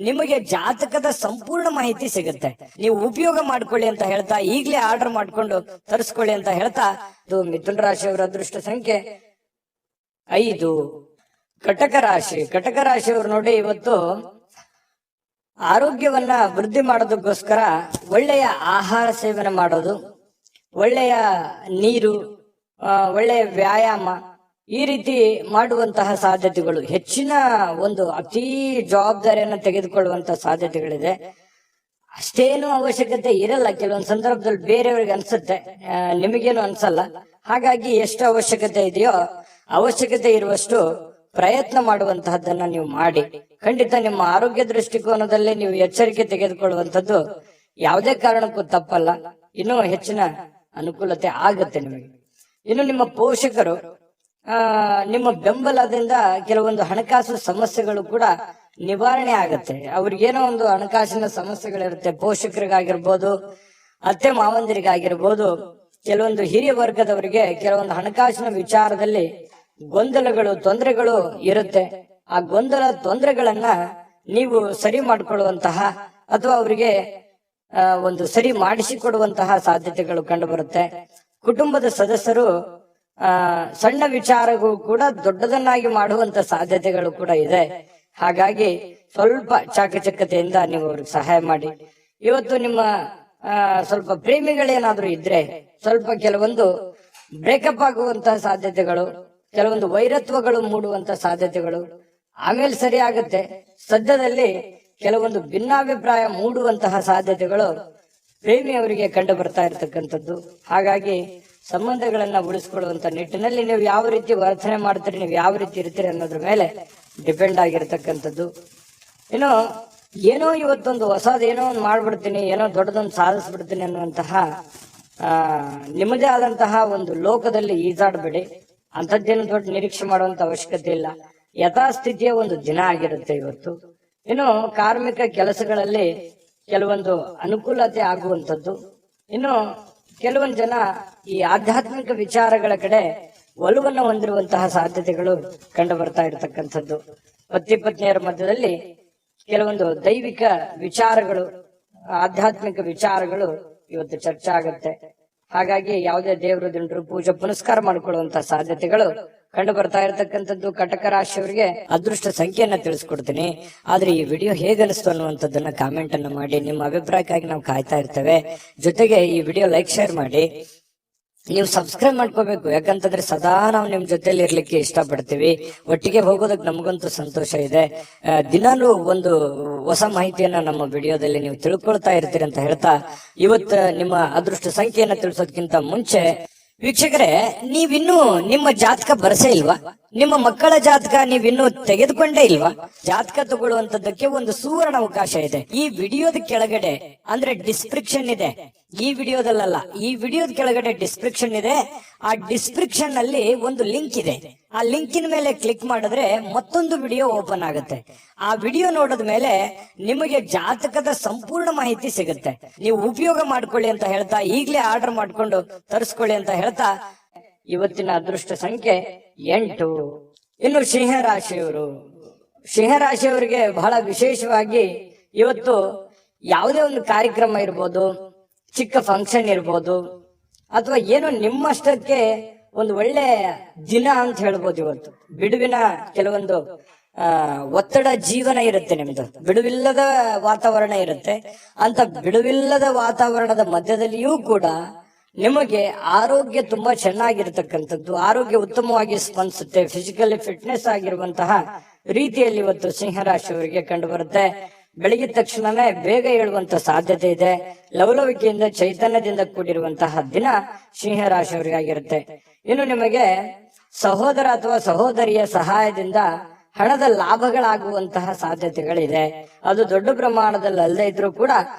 ನಿಮಗೆ ಜಾತಕದ ಸಂಪೂರ್ಣ ಮಾಹಿತಿ ಸಿಗುತ್ತೆ. ನೀವು ಉಪಯೋಗ ಮಾಡ್ಕೊಳ್ಳಿ ಅಂತ ಹೇಳ್ತಾ, ಈಗಲೇ ಆರ್ಡರ್ ಮಾಡ್ಕೊಂಡು ತರಿಸ್ಕೊಳ್ಳಿ ಅಂತ ಹೇಳ್ತಾ, ಇದು ಮಿಥುನ ರಾಶಿಯವರ ಅದೃಷ್ಟ ಸಂಖ್ಯೆ 5. ಕಟಕ ರಾಶಿ. ಕಟಕ ರಾಶಿಯವರು ನೋಡಿ, ಇವತ್ತು ಆರೋಗ್ಯವನ್ನ ವೃದ್ಧಿ ಮಾಡೋದಕ್ಕೋಸ್ಕರ ಒಳ್ಳೆಯ ಆಹಾರ ಸೇವನೆ ಮಾಡೋದು, ಒಳ್ಳೆಯ ನೀರು, ಒಳ್ಳೆಯ ವ್ಯಾಯಾಮ, ಈ ರೀತಿ ಮಾಡುವಂತಹ ಸಾಧ್ಯತೆಗಳು, ಹೆಚ್ಚಿನ ಒಂದು ಅತಿ ಜವಾಬ್ದಾರಿಯನ್ನು ತೆಗೆದುಕೊಳ್ಳುವಂತಹ ಸಾಧ್ಯತೆಗಳಿದೆ. ಅಷ್ಟೇನು ಅವಶ್ಯಕತೆ ಇರಲ್ಲ. ಕೆಲವೊಂದು ಸಂದರ್ಭದಲ್ಲಿ ಬೇರೆಯವ್ರಿಗೆ ಅನ್ಸುತ್ತೆ, ನಿಮಗೇನು ಅನ್ಸಲ್ಲ. ಹಾಗಾಗಿ ಎಷ್ಟು ಅವಶ್ಯಕತೆ ಇದೆಯೋ ಅವಶ್ಯಕತೆ ಇರುವಷ್ಟು ಪ್ರಯತ್ನ ಮಾಡುವಂತಹದ್ದನ್ನ ನೀವು ಮಾಡಿ. ಖಂಡಿತ ನಿಮ್ಮ ಆರೋಗ್ಯ ದೃಷ್ಟಿಕೋನದಲ್ಲಿ ನೀವು ಎಚ್ಚರಿಕೆ ತೆಗೆದುಕೊಳ್ಳುವಂಥದ್ದು ಯಾವುದೇ ಕಾರಣಕ್ಕೂ ತಪ್ಪಲ್ಲ. ಇನ್ನೂ ಹೆಚ್ಚಿನ ಅನುಕೂಲತೆ ಆಗುತ್ತೆ ನಿಮಗೆ. ಇನ್ನು ನಿಮ್ಮ ಪೋಷಕರು ನಿಮ್ಮ ಬೆಂಬಲದಿಂದ ಕೆಲವೊಂದು ಹಣಕಾಸು ಸಮಸ್ಯೆಗಳು ಕೂಡ ನಿವಾರಣೆ ಆಗತ್ತೆ. ಅವ್ರಿಗೇನೋ ಒಂದು ಹಣಕಾಸಿನ ಸಮಸ್ಯೆಗಳಿರುತ್ತೆ. ಪೋಷಕರಿಗಾಗಿರ್ಬೋದು, ಅತ್ತೆ ಮಾವಂದಿರಿಗಾಗಿರ್ಬೋದು, ಕೆಲವೊಂದು ಹಿರಿಯ ವರ್ಗದವರಿಗೆ ಕೆಲವೊಂದು ಹಣಕಾಸಿನ ವಿಚಾರದಲ್ಲಿ ಗೊಂದಲಗಳು, ತೊಂದರೆಗಳು ಇರುತ್ತೆ. ಆ ಗೊಂದಲ, ತೊಂದರೆಗಳನ್ನ ನೀವು ಸರಿ ಮಾಡಿಕೊಳ್ಳುವಂತಹ ಅಥವಾ ಅವರಿಗೆ ಒಂದು ಸರಿ ಮಾಡಿಸಿಕೊಡುವಂತಹ ಸಾಧ್ಯತೆಗಳು ಕಂಡು ಬರುತ್ತೆ. ಕುಟುಂಬದ ಸದಸ್ಯರು ಸಣ್ಣ ವಿಚಾರಗಳು ಕೂಡ ದೊಡ್ಡದನ್ನಾಗಿ ಮಾಡುವಂತ ಸಾಧ್ಯತೆಗಳು ಕೂಡ ಇದೆ. ಹಾಗಾಗಿ ಸ್ವಲ್ಪ ಚಾಕಚಕ್ಯತೆಯಿಂದ ನೀವು ಅವ್ರಿಗೆ ಸಹಾಯ ಮಾಡಿ. ಇವತ್ತು ನಿಮ್ಮ ಸ್ವಲ್ಪ ಪ್ರೇಮಿಗಳೇನಾದ್ರೂ ಇದ್ರೆ ಸ್ವಲ್ಪ ಕೆಲವೊಂದು ಬ್ರೇಕಪ್ ಆಗುವಂತಹ ಸಾಧ್ಯತೆಗಳು, ಕೆಲವೊಂದು ವೈರತ್ವಗಳು ಮೂಡುವಂತಹ ಸಾಧ್ಯತೆಗಳು, ಆಮೇಲೆ ಸರಿ ಆಗುತ್ತೆ. ಸದ್ಯದಲ್ಲಿ ಕೆಲವೊಂದು ಭಿನ್ನಾಭಿಪ್ರಾಯ ಮೂಡುವಂತಹ ಸಾಧ್ಯತೆಗಳು ಪ್ರೇಮಿಯವರಿಗೆ ಕಂಡು ಬರ್ತಾ ಇರತಕ್ಕಂಥದ್ದು. ಹಾಗಾಗಿ ಸಂಬಂಧಗಳನ್ನ ಉಳಿಸ್ಕೊಳ್ಳುವಂತ ನಿಟ್ಟಿನಲ್ಲಿ ನೀವು ಯಾವ ರೀತಿ ವರ್ತನೆ ಮಾಡ್ತೀರಿ, ನೀವು ಯಾವ ರೀತಿ ಇರ್ತೀರಿ ಅನ್ನೋದ್ರ ಮೇಲೆ ಡಿಪೆಂಡ್ ಆಗಿರ್ತಕ್ಕಂಥದ್ದು. ಇನ್ನು ಏನೋ ಇವತ್ತೊಂದು ಹೊಸದೇನೋ ಒಂದು ಮಾಡ್ಬಿಡ್ತೀನಿ, ಏನೋ ದೊಡ್ಡದೊಂದು ಸಾಧಿಸ್ಬಿಡ್ತೀನಿ ಅನ್ನುವಂತಹ ನಿಮ್ಮದೇ ಆದಂತಹ ಒಂದು ಲೋಕದಲ್ಲಿ ಈಜಾಡ್ಬೇಡಿ. ಅಂಥದ್ದೇನು ದೊಡ್ಡ ನಿರೀಕ್ಷೆ ಮಾಡುವಂತ ಅವಶ್ಯಕತೆ ಇಲ್ಲ. ಯಥಾಸ್ಥಿತಿಯ ಒಂದು ದಿನ ಆಗಿರುತ್ತೆ ಇವತ್ತು. ಇನ್ನು ಕಾರ್ಮಿಕ ಕೆಲಸಗಳಲ್ಲಿ ಕೆಲವೊಂದು ಅನುಕೂಲತೆ ಆಗುವಂಥದ್ದು. ಇನ್ನು ಕೆಲವೊಂದು ಜನ ಈ ಆಧ್ಯಾತ್ಮಿಕ ವಿಚಾರಗಳ ಕಡೆ ಒಲವನ್ನು ಹೊಂದಿರುವಂತಹ ಸಾಧ್ಯತೆಗಳು ಕಂಡು ಬರ್ತಾ ಇರತಕ್ಕಂಥದ್ದು. ಪತಿ ಪತ್ನಿಯರ ಮಧ್ಯದಲ್ಲಿ ಕೆಲವೊಂದು ದೈವಿಕ ವಿಚಾರಗಳು, ಆಧ್ಯಾತ್ಮಿಕ ವಿಚಾರಗಳು ಇವತ್ತು ಚರ್ಚೆ ಆಗುತ್ತೆ. ಹಾಗಾಗಿ ಯಾವುದೇ ದೇವರ ದಿಂಡರು ಪೂಜೆ ಪುನಸ್ಕಾರ ಮಾಡಿಕೊಳ್ಳುವಂತಹ ಸಾಧ್ಯತೆಗಳು ಕಂಡು ಬರ್ತಾ ಇರತಕ್ಕಂಥದ್ದು. ಕಟಕ ರಾಶಿಯವರಿಗೆ ಅದೃಷ್ಟ ಸಂಖ್ಯೆಯನ್ನ ತಿಳಿಸ್ಕೊಡ್ತೀನಿ. ಆದ್ರೆ ಈ ವಿಡಿಯೋ ಹೇಗನಿಸ್ತು ಅನ್ನುವಂಥದ್ದನ್ನ ಕಾಮೆಂಟ್ ಅನ್ನ ಮಾಡಿ. ನಿಮ್ಮ ಅಭಿಪ್ರಾಯಕ್ಕಾಗಿ ನಾವು ಕಾಯ್ತಾ ಇರ್ತೇವೆ. ಜೊತೆಗೆ ಈ ವಿಡಿಯೋ ಲೈಕ್ ಶೇರ್ ಮಾಡಿ. ನೀವು ಸಬ್ಸ್ಕ್ರೈಬ್ ಮಾಡ್ಕೋಬೇಕು, ಯಾಕಂತಂದ್ರೆ ಸದಾ ನಾವು ನಿಮ್ ಜೊತೆಲಿ ಇರ್ಲಿಕ್ಕೆ ಇಷ್ಟಪಡ್ತೀವಿ. ಒಟ್ಟಿಗೆ ಹೋಗೋದಕ್ಕೆ ನಮಗಂತೂ ಸಂತೋಷ ಇದೆ. ದಿನಾಲೂ ಒಂದು ಹೊಸ ಮಾಹಿತಿಯನ್ನ ನಮ್ಮ ವಿಡಿಯೋದಲ್ಲಿ ನೀವು ತಿಳ್ಕೊಳ್ತಾ ಇರ್ತೀರಿ ಅಂತ ಹೇಳ್ತಾ, ಇವತ್ತು ನಿಮ್ಮ ಅದೃಷ್ಟ ಸಂಖ್ಯೆಯನ್ನ ತಿಳಿಸೋದಕ್ಕಿಂತ ಮುಂಚೆ ವೀಕ್ಷಕರೇ, ನೀವಿನ್ನೂ ನಿಮ್ಮ ಜಾತಕ ಬರಸೇ ಇಲ್ವಾ? ನಿಮ್ಮ ಮಕ್ಕಳ ಜಾತಕ ನೀವಿನ್ನೂ ತೆಗೆದುಕೊಂಡೇ ಇಲ್ವಾ? ಜಾತಕ ತಗೊಳ್ಳುವಂತದ್ದಕ್ಕೆ ಒಂದು ಸುವರ್ಣ ಅವಕಾಶ ಇದೆ. ಈ ವಿಡಿಯೋದ ಕೆಳಗಡೆ ಅಂದ್ರೆ ಡಿಸ್ಕ್ರಿಪ್ಷನ್ ಇದೆ. ಈ ವಿಡಿಯೋದಲ್ಲ, ಈ ವಿಡಿಯೋದ ಕೆಳಗಡೆ ಡಿಸ್ಕ್ರಿಪ್ಷನ್ ಇದೆ. ಆ ಡಿಸ್ಕ್ರಿಪ್ಷನ್ ನಲ್ಲಿ ಒಂದು ಲಿಂಕ್ ಇದೆ. ಆ ಲಿಂಕಿನ ಮೇಲೆ ಕ್ಲಿಕ್ ಮಾಡಿದ್ರೆ ಮತ್ತೊಂದು ವಿಡಿಯೋ ಓಪನ್ ಆಗುತ್ತೆ. ಆ ವಿಡಿಯೋ ನೋಡಿದ ಮೇಲೆ ನಿಮಗೆ ಜಾತಕದ ಸಂಪೂರ್ಣ ಮಾಹಿತಿ ಸಿಗುತ್ತೆ. ನೀವು ಉಪಯೋಗ ಮಾಡ್ಕೊಳ್ಳಿ ಅಂತ ಹೇಳ್ತಾ, ಈಗಲೇ ಆರ್ಡರ್ ಮಾಡ್ಕೊಂಡು ತರಿಸ್ಕೊಳ್ಳಿ ಅಂತ ಹೇಳ್ತಾ, ಇವತ್ತಿನ ಅದೃಷ್ಟ ಸಂಖ್ಯೆ 8. ಇನ್ನು ಸಿಂಹರಾಶಿಯವರಿಗೆ ಬಹಳ ವಿಶೇಷವಾಗಿ ಇವತ್ತು ಯಾವುದೇ ಒಂದು ಕಾರ್ಯಕ್ರಮ ಇರ್ಬೋದು, ಚಿಕ್ಕ ಫಂಕ್ಷನ್ ಇರ್ಬೋದು, ಅಥವಾ ಏನೋ ನಿಮ್ಮಷ್ಟಕ್ಕೆ ಒಂದು ಒಳ್ಳೆ ದಿನ ಅಂತ ಹೇಳ್ಬೋದು. ಇವತ್ತು ಬಿಡುವಿನ ಕೆಲವೊಂದು ಒತ್ತಡ ಜೀವನ ಇರುತ್ತೆ, ನಿಮ್ದು ಬಿಡುವಿಲ್ಲದ ವಾತಾವರಣ ಇರುತ್ತೆ. ಅಂತ ಬಿಡುವಿಲ್ಲದ ವಾತಾವರಣದ ಮಧ್ಯದಲ್ಲಿಯೂ ಕೂಡ ನಿಮಗೆ ಆರೋಗ್ಯ ತುಂಬಾ ಚೆನ್ನಾಗಿರ್ತಕ್ಕಂಥದ್ದು, ಆರೋಗ್ಯ ಉತ್ತಮವಾಗಿ ಸ್ಪಂದಿಸುತ್ತೆ. ಫಿಸಿಕಲಿ ಫಿಟ್ನೆಸ್ ಆಗಿರುವಂತಹ ರೀತಿಯಲ್ಲಿ ಇವತ್ತು ಸಿಂಹರಾಶಿಯವರಿಗೆ ಕಂಡು ಬರುತ್ತೆ. ಬೆಳಗಿದ ತಕ್ಷಣನೇ ಬೇಗ ಏಳುವಂತ ಸಾಧ್ಯತೆ ಇದೆ. ಲವಲವಿಕೆಯಿಂದ ಚೈತನ್ಯದಿಂದ ಕೂಡಿರುವಂತಹ ದಿನ ಸಿಂಹರಾಶಿಯವರಿಗಾಗಿರುತ್ತೆ. ಇನ್ನು ನಿಮಗೆ ಸಹೋದರ ಅಥವಾ ಸಹೋದರಿಯ ಸಹಾಯದಿಂದ ಹಣದ ಲಾಭಗಳಾಗುವಂತಹ ಸಾಧ್ಯತೆಗಳಿದೆ. ಅದು ದೊಡ್ಡ ಪ್ರಮಾಣದಲ್ಲಿ ಅಲ್ಲದೆ ಇದ್ರೂ ಕೂಡ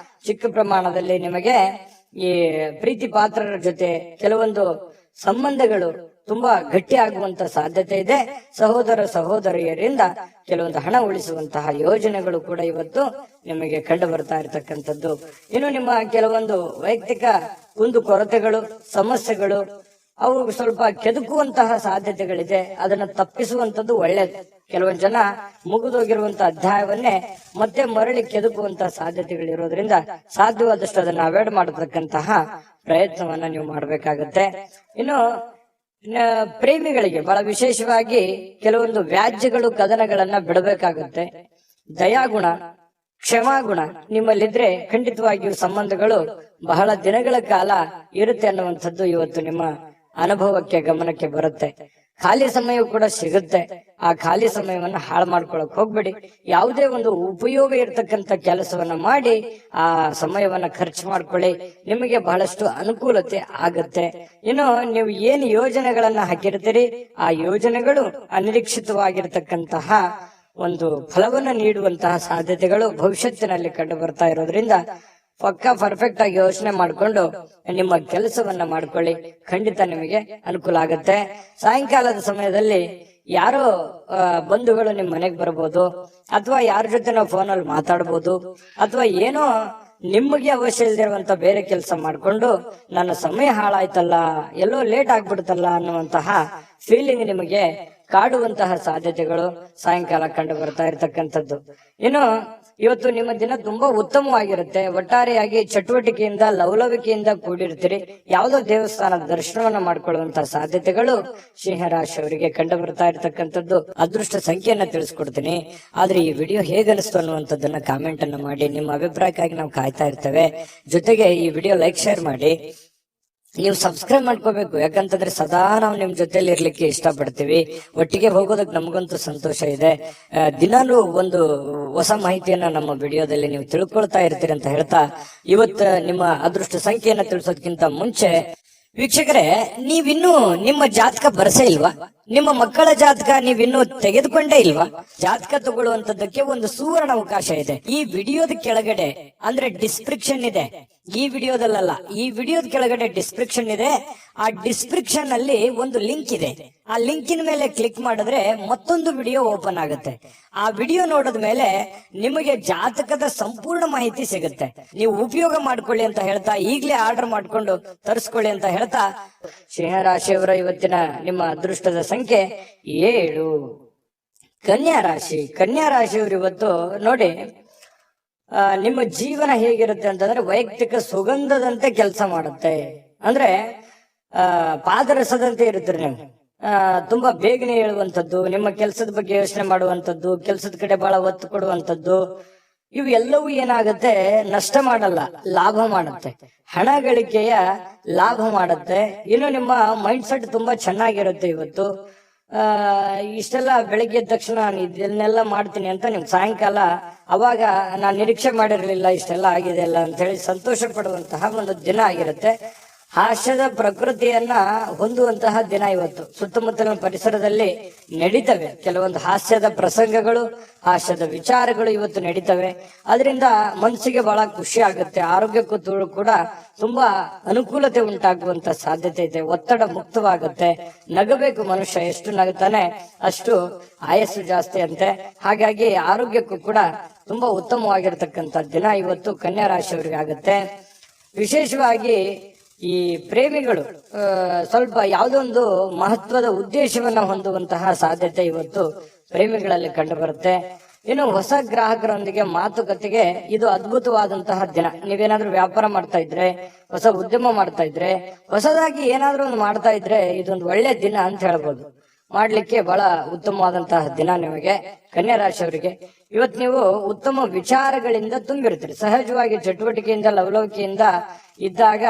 ಚಿಕ್ಕ ಪ್ರಮಾಣದಲ್ಲಿ ನಿಮಗೆ ಈ ಪ್ರೀತಿ ಪಾತ್ರರ ಜೊತೆ ಕೆಲವೊಂದು ಸಂಬಂಧಗಳು ತುಂಬಾ ಗಟ್ಟಿ ಆಗುವಂತ ಸಾಧ್ಯತೆ ಇದೆ. ಸಹೋದರ ಸಹೋದರಿಯರಿಂದ ಕೆಲವೊಂದು ಹಣ ಉಳಿಸುವಂತಹ ಯೋಜನೆಗಳು ಕೂಡ ಇವತ್ತು ನಿಮಗೆ ಕಂಡು ಬರ್ತಾ ಇರತಕ್ಕಂಥದ್ದು. ಇನ್ನು ನಿಮ್ಮ ಕೆಲವೊಂದು ವೈಯಕ್ತಿಕ ಕುಂದು ಕೊರತೆಗಳು, ಸಮಸ್ಯೆಗಳು ಅವು ಸ್ವಲ್ಪ ಕೆದಕುವಂತಹ ಸಾಧ್ಯತೆಗಳಿದೆ. ಅದನ್ನು ತಪ್ಪಿಸುವಂತದ್ದು ಒಳ್ಳೇದು. ಕೆಲವೊಂದು ಜನ ಮುಗಿದೋಗಿರುವಂತಹ ಅಧ್ಯಾಯವನ್ನೇ ಮತ್ತೆ ಮರಳಿ ಕೆದಕುವಂತಹ ಸಾಧ್ಯತೆಗಳಿರೋದ್ರಿಂದ ಸಾಧ್ಯವಾದಷ್ಟು ಅದನ್ನ ಅವಾಯ್ಡ್ ಮಾಡತಕ್ಕಂತಹ ಪ್ರಯತ್ನವನ್ನ ನೀವು ಮಾಡಬೇಕಾಗತ್ತೆ. ಇನ್ನು ಪ್ರೇಮಿಗಳಿಗೆ ಬಹಳ ವಿಶೇಷವಾಗಿ ಕೆಲವೊಂದು ವ್ಯಾಜ್ಯಗಳು, ಕದನಗಳನ್ನ ಬಿಡಬೇಕಾಗುತ್ತೆ. ದಯಾಗುಣ, ಕ್ಷಮಾಗುಣ ನಿಮ್ಮಲ್ಲಿದ್ರೆ ಖಂಡಿತವಾಗಿಯೂ ಸಂಬಂಧಗಳು ಬಹಳ ದಿನಗಳ ಕಾಲ ಇರುತ್ತೆ ಅನ್ನುವಂಥದ್ದು ಇವತ್ತು ನಿಮ್ಮ ಅನುಭವಕ್ಕೆ, ಗಮನಕ್ಕೆ ಬರುತ್ತೆ. ಖಾಲಿ ಸಮಯ ಕೂಡ ಸಿಗುತ್ತೆ. ಆ ಖಾಲಿ ಸಮಯವನ್ನ ಹಾಳು ಮಾಡ್ಕೊಳಕ್ ಹೋಗ್ಬೇಡಿ. ಯಾವುದೇ ಒಂದು ಉಪಯೋಗ ಇರತಕ್ಕಂತ ಕೆಲಸವನ್ನ ಮಾಡಿ ಆ ಸಮಯವನ್ನ ಖರ್ಚು ಮಾಡ್ಕೊಳ್ಳಿ. ನಿಮಗೆ ಬಹಳಷ್ಟು ಅನುಕೂಲತೆ ಆಗತ್ತೆ. ಇನ್ನು ನೀವು ಏನು ಯೋಜನೆಗಳನ್ನ ಹಾಕಿರ್ತೀರಿ, ಆ ಯೋಜನೆಗಳು ಅನಿರೀಕ್ಷಿತವಾಗಿರ್ತಕ್ಕಂತಹ ಒಂದು ಫಲವನ್ನ ನೀಡುವಂತಹ ಸಾಧ್ಯತೆಗಳು ಭವಿಷ್ಯತ್ತಿನಲ್ಲಿ ಕಂಡು ಬರ್ತಾ ಇರೋದ್ರಿಂದ ಪಕ್ಕಾ ಪರ್ಫೆಕ್ಟ್ ಆಗಿ ಯೋಚನೆ ಮಾಡಿಕೊಂಡು ನಿಮ್ಮ ಕೆಲಸವನ್ನ ಮಾಡ್ಕೊಳ್ಳಿ. ಖಂಡಿತ ನಿಮಗೆ ಅನುಕೂಲ ಆಗುತ್ತೆ. ಸಾಯಂಕಾಲದ ಸಮಯದಲ್ಲಿ ಯಾರೋ ಬಂಧುಗಳು ನಿಮ್ ಮನೆಗೆ ಬರ್ಬೋದು, ಅಥವಾ ಯಾರ ಜೊತೆ ನಾವು ಫೋನಲ್ಲಿ ಮಾತಾಡ್ಬೋದು, ಅಥವಾ ಏನೋ ನಿಮಗೆ ಅವಶ್ಯ ಇಲ್ದಿರುವಂತ ಬೇರೆ ಕೆಲಸ ಮಾಡ್ಕೊಂಡು ನನ್ನ ಸಮಯ ಹಾಳಾಯ್ತಲ್ಲ, ಎಲ್ಲೋ ಲೇಟ್ ಆಗ್ಬಿಡ್ತಲ್ಲ ಅನ್ನುವಂತಹ ಫೀಲಿಂಗ್ ನಿಮಗೆ ಕಾಡುವಂತಹ ಸಾಧ್ಯತೆಗಳು ಸಾಯಂಕಾಲ ಕಂಡು ಬರ್ತಾ ಇರತಕ್ಕಂಥದ್ದು. ಇನ್ನು ಇವತ್ತು ನಿಮ್ಮ ದಿನ ತುಂಬಾ ಉತ್ತಮವಾಗಿರುತ್ತೆ. ಒಟ್ಟಾರೆಯಾಗಿ ಚಟುವಟಿಕೆಯಿಂದ ಲವಲವಿಕೆಯಿಂದ ಕೂಡಿರ್ತೀರಿ. ಯಾವುದೋ ದೇವಸ್ಥಾನದ ದರ್ಶನವನ್ನ ಮಾಡ್ಕೊಳ್ಳುವಂತಹ ಸಾಧ್ಯತೆಗಳು ಸಿಂಹರಾಶಿಯವರಿಗೆ ಕಂಡು ಬರ್ತಾ ಇರತಕ್ಕಂಥದ್ದು. ಅದೃಷ್ಟ ಸಂಖ್ಯೆಯನ್ನ ತಿಳಿಸ್ಕೊಡ್ತೀನಿ. ಆದ್ರೆ ಈ ವಿಡಿಯೋ ಹೇಗನಿಸ್ತು ಅನ್ನುವಂಥದ್ದನ್ನ ಕಾಮೆಂಟ್ ಅನ್ನ ಮಾಡಿ. ನಿಮ್ಮ ಅಭಿಪ್ರಾಯಕ್ಕಾಗಿ ನಾವು ಕಾಯ್ತಾ ಇರ್ತೇವೆ. ಜೊತೆಗೆ ಈ ವಿಡಿಯೋ ಲೈಕ್ ಶೇರ್ ಮಾಡಿ. ನೀವು ಸಬ್ಸ್ಕ್ರೈಬ್ ಮಾಡ್ಕೋಬೇಕು, ಯಾಕಂತಂದ್ರೆ ಸದಾ ನಾವು ನಿಮ್ ಜೊತೆಲಿ ಇರ್ಲಿಕ್ಕೆ ಇಷ್ಟಪಡ್ತೀವಿ. ಒಟ್ಟಿಗೆ ಹೋಗೋದಕ್ಕೆ ನಮಗಂತೂ ಸಂತೋಷ ಇದೆ. ದಿನಾಲೂ ಒಂದು ಹೊಸ ಮಾಹಿತಿಯನ್ನ ನಮ್ಮ ವಿಡಿಯೋದಲ್ಲಿ ನೀವು ತಿಳ್ಕೊಳ್ತಾ ಇರ್ತೀರಿ ಅಂತ ಹೇಳ್ತಾ, ಇವತ್ತು ನಿಮ್ಮ ಅದೃಷ್ಟ ಸಂಖ್ಯೆಯನ್ನ ತಿಳಿಸೋದಕ್ಕಿಂತ ಮುಂಚೆ ವೀಕ್ಷಕರೇ, ನೀವಿನ್ನೂ ನಿಮ್ಮ ಜಾತಕ ಬರಸೇ ಇಲ್ವಾ? ನಿಮ್ಮ ಮಕ್ಕಳ ಜಾತಕ ನೀವಿನ್ನೂ ತೆಗೆದುಕೊಂಡೇ ಇಲ್ವಾ? ಜಾತಕ ತಗೊಳ್ಳುವಂತದ್ದಕ್ಕೆ ಒಂದು ಸುವರ್ಣ ಅವಕಾಶ ಇದೆ. ಈ ವಿಡಿಯೋದ ಕೆಳಗಡೆ ಅಂದ್ರೆ ಡಿಸ್ಕ್ರಿಪ್ಷನ್ ಇದೆ. ಈ ವಿಡಿಯೋದಲ್ಲ, ಈ ವಿಡಿಯೋದ ಕೆಳಗಡೆ ಡಿಸ್ಕ್ರಿಪ್ಷನ್ ಇದೆ. ಆ ಡಿಸ್ಕ್ರಿಪ್ಷನ್ ಅಲ್ಲಿ ಒಂದು ಲಿಂಕ್ ಇದೆ. ಆ ಲಿಂಕಿನ ಮೇಲೆ ಕ್ಲಿಕ್ ಮಾಡಿದ್ರೆ ಮತ್ತೊಂದು ವಿಡಿಯೋ ಓಪನ್ ಆಗುತ್ತೆ. ಆ ವಿಡಿಯೋ ನೋಡಿದ ಮೇಲೆ ನಿಮಗೆ ಜಾತಕದ ಸಂಪೂರ್ಣ ಮಾಹಿತಿ ಸಿಗುತ್ತೆ. ನೀವು ಉಪಯೋಗ ಮಾಡ್ಕೊಳ್ಳಿ ಅಂತ ಹೇಳ್ತಾ, ಈಗಲೇ ಆರ್ಡರ್ ಮಾಡ್ಕೊಂಡು ತರಿಸ್ಕೊಳ್ಳಿ ಅಂತ ಹೇಳ್ತಾ, ಸಿಂಹರಾಶಿಯವರ ಇವತ್ತಿನ ನಿಮ್ಮ ಅದೃಷ್ಟದ ಸಂಖ್ಯೆ 7. ಕನ್ಯಾ ರಾಶಿ. ಕನ್ಯಾ ರಾಶಿಯವರು ಇವತ್ತು ನೋಡಿ, ನಿಮ್ಮ ಜೀವನ ಹೇಗಿರುತ್ತೆ ಅಂತಂದ್ರೆ ವೈಯಕ್ತಿಕ ಸುಗಂಧದಂತೆ ಕೆಲಸ ಮಾಡುತ್ತೆ. ಅಂದ್ರೆ ಪಾದರಸದಂತೆ ಇರುತ್ತೆ. ನೀವು ತುಂಬಾ ಬೇಗನೆ ಹೇಳುವಂಥದ್ದು, ನಿಮ್ಮ ಕೆಲಸದ ಬಗ್ಗೆ ಯೋಚನೆ ಮಾಡುವಂಥದ್ದು, ಕೆಲಸದ ಕಡೆ ಬಹಳ ಒತ್ತು ಕೊಡುವಂಥದ್ದು, ಇವು ಎಲ್ಲವೂ ಏನಾಗುತ್ತೆ, ನಷ್ಟ ಮಾಡಲ್ಲ, ಲಾಭ ಮಾಡುತ್ತೆ. ಹಣ ಗಳಿಕೆಯ ಲಾಭ ಮಾಡುತ್ತೆ. ಇನ್ನು ನಿಮ್ಮ ಮೈಂಡ್ ಸೆಟ್ ತುಂಬಾ ಚೆನ್ನಾಗಿರುತ್ತೆ. ಇವತ್ತು ಇಷ್ಟೆಲ್ಲ ಬೆಳಿಗ್ಗೆ ಎದ್ದ ತಕ್ಷಣ ಇದನ್ನೆಲ್ಲ ಮಾಡ್ತೀನಿ ಅಂತ ನಿಮ್ ಸಾಯಂಕಾಲ ಅವಾಗ ನಾನು ನಿರೀಕ್ಷೆ ಮಾಡಿರ್ಲಿಲ್ಲ ಇಷ್ಟೆಲ್ಲ ಆಗಿದೆ ಅಲ್ಲ ಅಂತ ಹೇಳಿ ಸಂತೋಷ ಪಡುವಂತಹ ಒಂದು ದಿನ ಆಗಿರುತ್ತೆ. ಹಾಸ್ಯದ ಪ್ರಕೃತಿಯನ್ನ ಹೊಂದುವಂತಹ ದಿನ ಇವತ್ತು. ಸುತ್ತಮುತ್ತಲಿನ ಪರಿಸರದಲ್ಲಿ ನಡೀತವೆ ಕೆಲವೊಂದು ಹಾಸ್ಯದ ಪ್ರಸಂಗಗಳು, ಹಾಸ್ಯದ ವಿಚಾರಗಳು ಇವತ್ತು ನಡೀತವೆ. ಅದರಿಂದ ಮನಸ್ಸಿಗೆ ಬಹಳ ಖುಷಿ ಆಗುತ್ತೆ. ಆರೋಗ್ಯಕ್ಕೂ ಕೂಡ ತುಂಬಾ ಅನುಕೂಲತೆ ಉಂಟಾಗುವಂತ ಸಾಧ್ಯತೆ ಇದೆ. ಒತ್ತಡ ಮುಕ್ತವಾಗುತ್ತೆ. ನಗಬೇಕು ಮನುಷ್ಯ, ಎಷ್ಟು ನಗುತ್ತಾನೆ ಅಷ್ಟು ಆಯಸ್ಸು ಜಾಸ್ತಿ ಅಂತೆ. ಹಾಗಾಗಿ ಆರೋಗ್ಯಕ್ಕೂ ಕೂಡ ತುಂಬಾ ಉತ್ತಮವಾಗಿರ್ತಕ್ಕಂಥ ದಿನ ಇವತ್ತು ಕನ್ಯಾ ರಾಶಿಯವರಿಗೆ ಆಗುತ್ತೆ. ವಿಶೇಷವಾಗಿ ಈ ಪ್ರೇಮಿಗಳು ಸ್ವಲ್ಪ ಯಾವುದೊಂದು ಮಹತ್ವದ ಉದ್ದೇಶವನ್ನ ಹೊಂದುವಂತಹ ಸಾಧ್ಯತೆ ಇವತ್ತು ಪ್ರೇಮಿಗಳಲ್ಲಿ ಕಂಡು ಬರುತ್ತೆ. ಇನ್ನು ಹೊಸ ಗ್ರಾಹಕರೊಂದಿಗೆ ಮಾತುಕತೆಗೆ ಇದು ಅದ್ಭುತವಾದಂತಹ ದಿನ. ನೀವೇನಾದ್ರೂ ವ್ಯಾಪಾರ ಮಾಡ್ತಾ ಇದ್ರೆ, ಹೊಸ ಉದ್ಯಮ ಮಾಡ್ತಾ ಇದ್ರೆ, ಹೊಸದಾಗಿ ಏನಾದ್ರೂ ಒಂದು ಮಾಡ್ತಾ ಇದ್ರೆ ಇದೊಂದು ಒಳ್ಳೆ ದಿನ ಅಂತ ಹೇಳ್ಬೋದು. ಮಾಡ್ಲಿಕ್ಕೆ ಬಹಳ ಉತ್ತಮವಾದಂತಹ ದಿನ ನಿಮಗೆ ಕನ್ಯಾ ರಾಶಿಯವರಿಗೆ. ಇವತ್ತು ನೀವು ಉತ್ತಮ ವಿಚಾರಗಳಿಂದ ತುಂಬಿರ್ತೀರಿ. ಸಹಜವಾಗಿ ಚಟುವಟಿಕೆಯಿಂದ ಲವಲವಿಕೆಯಿಂದ ಇದ್ದಾಗ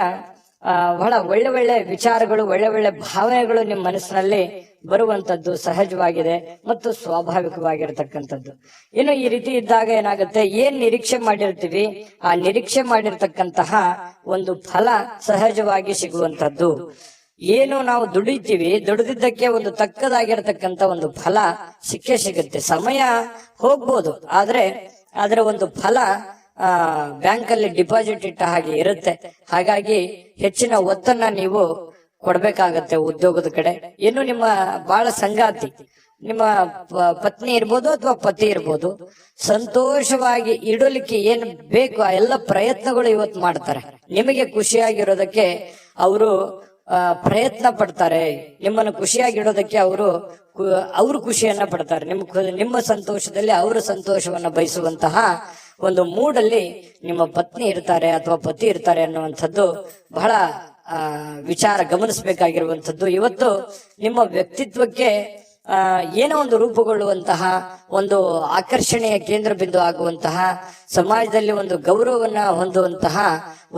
ಬಹಳ ಒಳ್ಳೆ ಒಳ್ಳೆ ವಿಚಾರಗಳು, ಒಳ್ಳೆ ಒಳ್ಳೆ ಭಾವನೆಗಳು ನಿಮ್ಮ ಮನಸ್ಸಿನಲ್ಲಿ ಬರುವಂತದ್ದು ಸಹಜವಾಗಿದೆ ಮತ್ತು ಸ್ವಾಭಾವಿಕವಾಗಿರ್ತಕ್ಕಂಥದ್ದು. ಇನ್ನು ಈ ರೀತಿ ಇದ್ದಾಗ ಏನಾಗುತ್ತೆ, ಏನ್ ನಿರೀಕ್ಷೆ ಮಾಡಿರ್ತೀವಿ ಆ ನಿರೀಕ್ಷೆ ಮಾಡಿರ್ತಕ್ಕಂತಹ ಒಂದು ಫಲ ಸಹಜವಾಗಿ ಸಿಗುವಂತದ್ದು. ಏನು ನಾವು ದುಡಿತೀವಿ, ದುಡಿದಿದ್ದಕ್ಕೆ ಒಂದು ತಕ್ಕದಾಗಿರ್ತಕ್ಕಂಥ ಒಂದು ಫಲ ಸಿಕ್ಕೇ ಸಿಗುತ್ತೆ. ಸಮಯ ಹೋಗ್ಬೋದು, ಆದ್ರೆ ಅದರ ಒಂದು ಫಲ ಬ್ಯಾಂಕ್ ಅಲ್ಲಿ ಡಿಪಾಸಿಟ್ ಇಟ್ಟ ಹಾಗೆ ಇರುತ್ತೆ. ಹಾಗಾಗಿ ಹೆಚ್ಚಿನ ಒತ್ತನ್ನ ನೀವು ಕೊಡ್ಬೇಕಾಗತ್ತೆ ಉದ್ಯೋಗದ ಕಡೆ. ಇನ್ನು ನಿಮ್ಮ ಬಹಳ ಸಂಗಾತಿ, ನಿಮ್ಮ ಪತ್ನಿ ಇರ್ಬೋದು ಅಥವಾ ಪತಿ ಇರ್ಬೋದು, ಸಂತೋಷವಾಗಿ ಇಡಲಿಕ್ಕೆ ಏನ್ ಬೇಕು ಆ ಎಲ್ಲ ಪ್ರಯತ್ನಗಳು ಇವತ್ತು ಮಾಡ್ತಾರೆ. ನಿಮಗೆ ಖುಷಿಯಾಗಿರೋದಕ್ಕೆ ಅವರು ಪ್ರಯತ್ನ ಪಡ್ತಾರೆ. ನಿಮ್ಮನ್ನು ಖುಷಿಯಾಗಿಡೋದಕ್ಕೆ ಅವರು ಖುಷಿಯನ್ನ ಪಡ್ತಾರೆ. ನಿಮ್ಮ ಸಂತೋಷದಲ್ಲಿ ಅವರ ಸಂತೋಷವನ್ನ ಬಯಸುವಂತಹ ಒಂದು ಮೂಡಲ್ಲಿ ನಿಮ್ಮ ಪತ್ನಿ ಇರ್ತಾರೆ ಅಥವಾ ಪತಿ ಇರ್ತಾರೆ ಅನ್ನುವಂಥದ್ದು ಬಹಳ ವಿಚಾರ ಗಮನಿಸಬೇಕಾಗಿರುವಂಥದ್ದು. ಇವತ್ತು ನಿಮ್ಮ ವ್ಯಕ್ತಿತ್ವಕ್ಕೆ ಏನೋ ಒಂದು ರೂಪುಗೊಳ್ಳುವಂತಹ, ಒಂದು ಆಕರ್ಷಣೆಯ ಕೇಂದ್ರ ಬಿಂದು ಆಗುವಂತಹ, ಸಮಾಜದಲ್ಲಿ ಒಂದು ಗೌರವವನ್ನ ಹೊಂದುವಂತಹ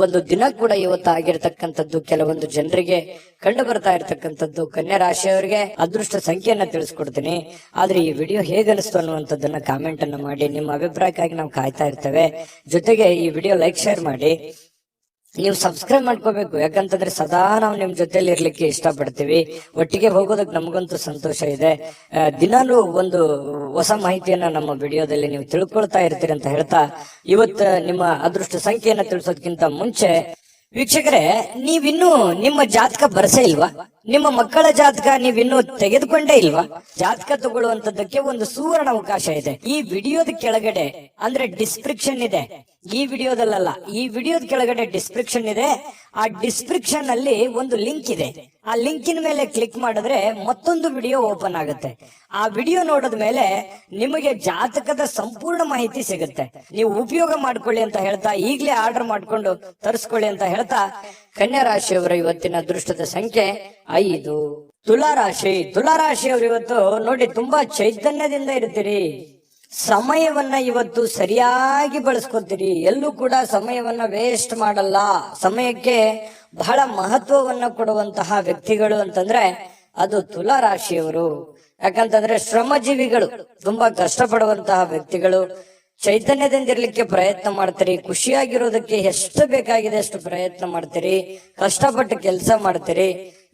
ಒಂದು ದಿನ ಕೂಡ ಇವತ್ತು ಆಗಿರ್ತಕ್ಕಂಥದ್ದು ಕೆಲವೊಂದು ಜನರಿಗೆ ಕಂಡು ಬರ್ತಾ ಇರ್ತಕ್ಕಂಥದ್ದು. ಕನ್ಯಾ ರಾಶಿಯವರಿಗೆ ಅದೃಷ್ಟ ಸಂಖ್ಯೆಯನ್ನ ತಿಳಿಸ್ಕೊಡ್ತೀನಿ. ಆದ್ರೆ ಈ ವಿಡಿಯೋ ಹೇಗನಿಸ್ತು ಅನ್ನುವಂಥದ್ದನ್ನ ಕಾಮೆಂಟ್ ಅನ್ನ ಮಾಡಿ. ನಿಮ್ಮ ಅಭಿಪ್ರಾಯಕ್ಕಾಗಿ ನಾವು ಕಾಯ್ತಾ ಇರ್ತೇವೆ. ಜೊತೆಗೆ ಈ ವಿಡಿಯೋ ಲೈಕ್ ಶೇರ್ ಮಾಡಿ. ನೀವು ಸಬ್ಸ್ಕ್ರೈಬ್ ಮಾಡ್ಕೋಬೇಕು, ಯಾಕಂತಂದ್ರೆ ಸದಾ ನಾವು ನಿಮ್ ಜೊತೆಲಿ ಇರ್ಲಿಕ್ಕೆ ಇಷ್ಟಪಡ್ತೀವಿ. ಒಟ್ಟಿಗೆ ಹೋಗೋದಕ್ಕೆ ನಮಗಂತೂ ಸಂತೋಷ ಇದೆ. ದಿನಾಲೂ ಒಂದು ಹೊಸ ಮಾಹಿತಿಯನ್ನ ನಮ್ಮ ವಿಡಿಯೋದಲ್ಲಿ ನೀವು ತಿಳ್ಕೊಳ್ತಾ ಇರ್ತೀರಿ ಅಂತ ಹೇಳ್ತಾ, ಇವತ್ತು ನಿಮ್ಮ ಅದೃಷ್ಟ ಸಂಖ್ಯೆಯನ್ನ ತಿಳಿಸೋದಕ್ಕಿಂತ ಮುಂಚೆ ವೀಕ್ಷಕರೇ, ನೀವಿನ್ನೂ ನಿಮ್ಮ ಜಾತಕ ಬರಸೇ ಇಲ್ವಾ? ನಿಮ್ಮ ಮಕ್ಕಳ ಜಾತಕ ನೀವಿನ್ನೂ ತೆಗೆದುಕೊಂಡೇ ಇಲ್ವಾ? ಜಾತಕ ತಗೊಳ್ಳುವಂತದ್ದಕ್ಕೆ ಒಂದು ಸುವರ್ಣ ಅವಕಾಶ ಇದೆ. ಈ ವಿಡಿಯೋದ ಕೆಳಗಡೆ ಅಂದ್ರೆ ಡಿಸ್ಕ್ರಿಪ್ಷನ್ ಇದೆ, ಈ ವಿಡಿಯೋದಲ್ಲ, ಈ ವಿಡಿಯೋದ ಕೆಳಗಡೆ ಡಿಸ್ಕ್ರಿಪ್ಷನ್ ಇದೆ. ಆ ಡಿಸ್ಕ್ರಿಪ್ಷನ್ ಅಲ್ಲಿ ಒಂದು ಲಿಂಕ್ ಇದೆ. ಆ ಲಿಂಕಿನ ಮೇಲೆ ಕ್ಲಿಕ್ ಮಾಡಿದ್ರೆ ಮತ್ತೊಂದು ವಿಡಿಯೋ ಓಪನ್ ಆಗುತ್ತೆ. ಆ ವಿಡಿಯೋ ನೋಡಿದ ಮೇಲೆ ನಿಮಗೆ ಜಾತಕದ ಸಂಪೂರ್ಣ ಮಾಹಿತಿ ಸಿಗುತ್ತೆ. ನೀವು ಉಪಯೋಗ ಮಾಡ್ಕೊಳ್ಳಿ ಅಂತ ಹೇಳ್ತಾ, ಈಗಲೇ ಆರ್ಡರ್ ಮಾಡ್ಕೊಂಡು ತರಿಸ್ಕೊಳ್ಳಿ ಅಂತ ಹೇಳ್ತಾ, ಕನ್ಯಾ ರಾಶಿಯವರ ಇವತ್ತಿನ ಅದೃಷ್ಟದ ಸಂಖ್ಯೆ 5. ತುಲಾರಾಶಿಯವರು ಇವತ್ತು ನೋಡಿ ತುಂಬಾ ಚೈತನ್ಯದಿಂದ ಇರ್ತೀರಿ. ಸಮಯವನ್ನ ಇವತ್ತು ಸರಿಯಾಗಿ ಬಳಸ್ಕೊತೀರಿ. ಎಲ್ಲೂ ಕೂಡ ಸಮಯವನ್ನ ವೇಸ್ಟ್ ಮಾಡಲ್ಲ. ಸಮಯಕ್ಕೆ ಬಹಳ ಮಹತ್ವವನ್ನ ಕೊಡುವಂತಹ ವ್ಯಕ್ತಿಗಳು ಅಂತಂದ್ರೆ ಅದು ತುಲಾರಾಶಿಯವರು. ಯಾಕಂತಂದ್ರೆ ಶ್ರಮಜೀವಿಗಳು, ತುಂಬಾ ಕಷ್ಟಪಡುವಂತಹ ವ್ಯಕ್ತಿಗಳು. ಚೈತನ್ಯದಿಂದಿರ್ಲಿಕ್ಕೆ ಪ್ರಯತ್ನ ಮಾಡ್ತೀರಿ. ಖುಷಿಯಾಗಿರೋದಕ್ಕೆ ಎಷ್ಟು ಬೇಕಾಗಿದೆ ಅಷ್ಟು ಪ್ರಯತ್ನ ಮಾಡ್ತೀರಿ. ಕಷ್ಟಪಟ್ಟು ಕೆಲಸ ಮಾಡ್ತೀರಿ.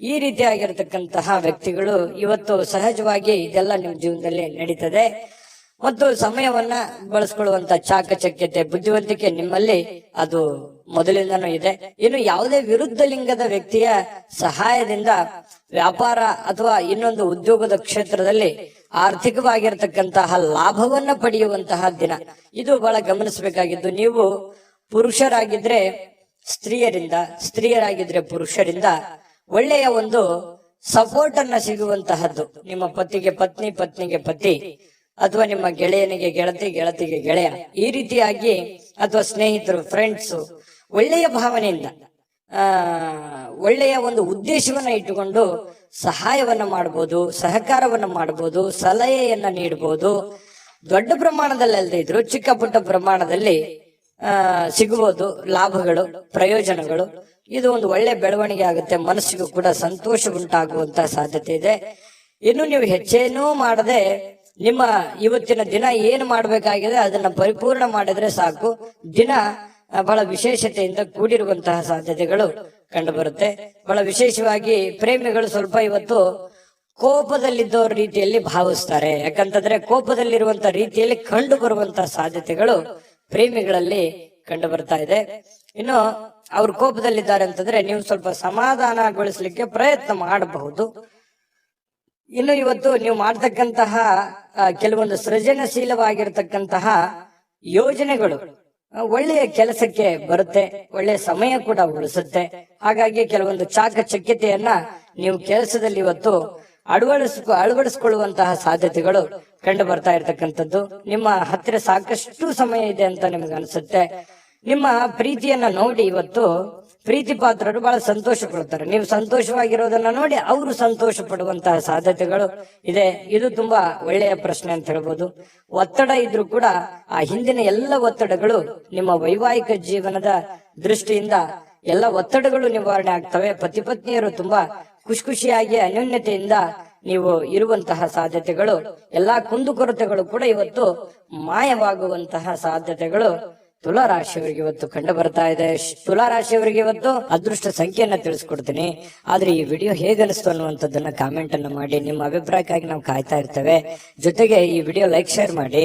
ಈ ರೀತಿಯಾಗಿರ್ತಕ್ಕಂತಹ ವ್ಯಕ್ತಿಗಳು ಇವತ್ತು ಸಹಜವಾಗಿ ಇದೆಲ್ಲ ನಿಮ್ಮ ಜೀವನದಲ್ಲಿ ನಡೀತದೆ. ಮತ್ತು ಸಮಯವನ್ನ ಬಳಸ್ಕೊಳ್ಳುವಂತ ಚಾಕಚಕ್ಯತೆ, ಬುದ್ಧಿವಂತಿಕೆ ನಿಮ್ಮಲ್ಲಿ ಅದು ಮೊದಲಿಂದನೂ ಇದೆ. ಇನ್ನು ಯಾವುದೇ ವಿರುದ್ಧ ಲಿಂಗದ ವ್ಯಕ್ತಿಯ ಸಹಾಯದಿಂದ ವ್ಯಾಪಾರ ಅಥವಾ ಇನ್ನೊಂದು ಉದ್ಯೋಗದ ಕ್ಷೇತ್ರದಲ್ಲಿ ಆರ್ಥಿಕವಾಗಿರ್ತಕ್ಕಂತಹ ಲಾಭವನ್ನ ಪಡೆಯುವಂತಹ ದಿನ ಇದು. ಬಹಳ ಗಮನಿಸಬೇಕಾಗಿದ್ದು, ನೀವು ಪುರುಷರಾಗಿದ್ರೆ ಸ್ತ್ರೀಯರಿಂದ, ಸ್ತ್ರೀಯರಾಗಿದ್ರೆ ಪುರುಷರಿಂದ ಒಳ್ಳೆಯ ಒಂದು ಸಪೋರ್ಟ್ ಅನ್ನ ಸಿಗುವಂತಹದ್ದು. ನಿಮ್ಮ ಪತಿಗೆ ಪತ್ನಿ, ಪತ್ನಿಗೆ ಪತಿ, ಅಥವಾ ನಿಮ್ಮ ಗೆಳೆಯನಿಗೆ ಗೆಳತಿ, ಗೆಳತಿಗೆ ಗೆಳೆಯ, ಈ ರೀತಿಯಾಗಿ, ಅಥವಾ ಸ್ನೇಹಿತರು, ಫ್ರೆಂಡ್ಸ್, ಒಳ್ಳೆಯ ಭಾವನೆಯಿಂದ ಒಳ್ಳೆಯ ಒಂದು ಉದ್ದೇಶವನ್ನ ಇಟ್ಟುಕೊಂಡು ಸಹಾಯವನ್ನ ಮಾಡಬಹುದು, ಸಹಕಾರವನ್ನ ಮಾಡಬಹುದು, ಸಲಹೆಯನ್ನ ನೀಡಬಹುದು. ದೊಡ್ಡ ಪ್ರಮಾಣದಲ್ಲಿ ಅಲ್ಲದೆ ಇದ್ರು ಚಿಕ್ಕ ಪುಟ್ಟ ಪ್ರಮಾಣದಲ್ಲಿ ಸಿಗಬಹುದು ಲಾಭಗಳು, ಪ್ರಯೋಜನಗಳು. ಇದು ಒಂದು ಒಳ್ಳೆ ಬೆಳವಣಿಗೆ ಆಗುತ್ತೆ. ಮನಸ್ಸಿಗೂ ಕೂಡ ಸಂತೋಷ ಉಂಟಾಗುವಂತಹ ಸಾಧ್ಯತೆ ಇದೆ. ಇನ್ನು ನೀವು ಹೆಚ್ಚೇನೂ ಮಾಡದೆ ನಿಮ್ಮ ಇವತ್ತಿನ ದಿನ ಏನು ಮಾಡಬೇಕಾಗಿದೆ ಅದನ್ನ ಪರಿಪೂರ್ಣ ಮಾಡಿದ್ರೆ ಸಾಕು. ದಿನ ಬಹಳ ವಿಶೇಷತೆಯಿಂದ ಕೂಡಿರುವಂತಹ ಸಾಧ್ಯತೆಗಳು ಕಂಡು ಬರುತ್ತೆ. ಬಹಳ ವಿಶೇಷವಾಗಿ ಪ್ರೇಮಿಗಳು ಸ್ವಲ್ಪ ಇವತ್ತು ಕೋಪದಲ್ಲಿದ್ದವ್ರ ರೀತಿಯಲ್ಲಿ ಭಾವಿಸ್ತಾರೆ. ಯಾಕಂತಂದ್ರೆ ಕೋಪದಲ್ಲಿರುವಂತ ರೀತಿಯಲ್ಲಿ ಕಂಡು ಬರುವಂತಹ ಸಾಧ್ಯತೆಗಳು ಪ್ರೇಮಿಗಳಲ್ಲಿ ಕಂಡು ಬರ್ತಾ ಇದೆ. ಇನ್ನು ಅವ್ರು ಕೋಪದಲ್ಲಿದ್ದಾರೆ ಅಂತಂದ್ರೆ ನೀವು ಸ್ವಲ್ಪ ಸಮಾಧಾನಗೊಳಿಸ್ಲಿಕ್ಕೆ ಪ್ರಯತ್ನ ಮಾಡಬಹುದು. ಇನ್ನು ಇವತ್ತು ನೀವು ಮಾಡ್ತಕ್ಕಂತಹ ಕೆಲವೊಂದು ಸೃಜನಶೀಲವಾಗಿರ್ತಕ್ಕಂತಹ ಯೋಜನೆಗಳು ಒಳ್ಳೆಯ ಕೆಲಸಕ್ಕೆ ಬರುತ್ತೆ, ಒಳ್ಳೆಯ ಸಮಯ ಕೂಡ ಉಳಿಸುತ್ತೆ. ಹಾಗಾಗಿ ಕೆಲವೊಂದು ಚಾಕಚಕ್ಯತೆಯನ್ನ ನೀವು ಕೆಲಸದಲ್ಲಿ ಇವತ್ತು ಅಳವಡಿಸಿಕೊಳ್ಳುವಂತಹ ಸಾಧ್ಯತೆಗಳು ಕಂಡು ಬರ್ತಾ ಇರ್ತಕ್ಕಂಥದ್ದು. ನಿಮ್ಮ ಹತ್ತಿರ ಸಾಕಷ್ಟು ಸಮಯ ಇದೆ ಅಂತ ನಿಮ್ಗೆ ಅನ್ಸುತ್ತೆ. ನಿಮ್ಮ ಪ್ರೀತಿಯನ್ನ ನೋಡಿ ಇವತ್ತು ಪ್ರೀತಿ ಪಾತ್ರರು ಬಹಳ ಸಂತೋಷ ಪಡ್ತಾರೆ. ನೀವು ಸಂತೋಷವಾಗಿರೋದನ್ನ ನೋಡಿ ಅವರು ಸಂತೋಷ ಪಡುವಂತಹ ಸಾಧ್ಯತೆಗಳು ಇದೆ. ಇದು ತುಂಬಾ ಒಳ್ಳೆಯ ಪ್ರಶ್ನೆ ಅಂತ ಹೇಳ್ಬೋದು. ಒತ್ತಡ ಇದ್ರೂ ಕೂಡ ಆ ಹಿಂದಿನ ಎಲ್ಲ ಒತ್ತಡಗಳು ನಿಮ್ಮ ವೈವಾಹಿಕ ಜೀವನದ ದೃಷ್ಟಿಯಿಂದ ಎಲ್ಲ ಒತ್ತಡಗಳು ನಿವಾರಣೆ ಆಗ್ತವೆ. ಪತಿ ಪತ್ನಿಯರು ತುಂಬಾ ಖುಷಿಯಾಗಿ ಅನ್ಯೋನ್ಯತೆಯಿಂದ ನೀವು ಇರುವಂತಹ ಸಾಧ್ಯತೆಗಳು, ಎಲ್ಲಾ ಕುಂದುಕೊರತೆಗಳು ಕೂಡ ಇವತ್ತು ಮಾಯವಾಗುವಂತಹ ಸಾಧ್ಯತೆಗಳು ತುಲಾರಾಶಿಯವರಿಗೆ ಇವತ್ತು ಕಂಡು ಬರ್ತಾ ಇದೆ. ತುಲಾರಾಶಿಯವರಿಗೆ ಇವತ್ತು ಅದೃಷ್ಟ ಸಂಖ್ಯೆಯನ್ನ ತಿಳಿಸ್ಕೊಡ್ತೀನಿ. ಆದ್ರೆ ಈ ವಿಡಿಯೋ ಹೇಗನಿಸ್ತು ಅನ್ನುವಂಥದ್ದನ್ನ ಕಾಮೆಂಟ್ ಅನ್ನ ಮಾಡಿ. ನಿಮ್ಮ ಅಭಿಪ್ರಾಯಕ್ಕಾಗಿ ನಾವು ಕಾಯ್ತಾ ಇರ್ತೇವೆ. ಜೊತೆಗೆ ಈ ವಿಡಿಯೋ ಲೈಕ್, ಶೇರ್ ಮಾಡಿ.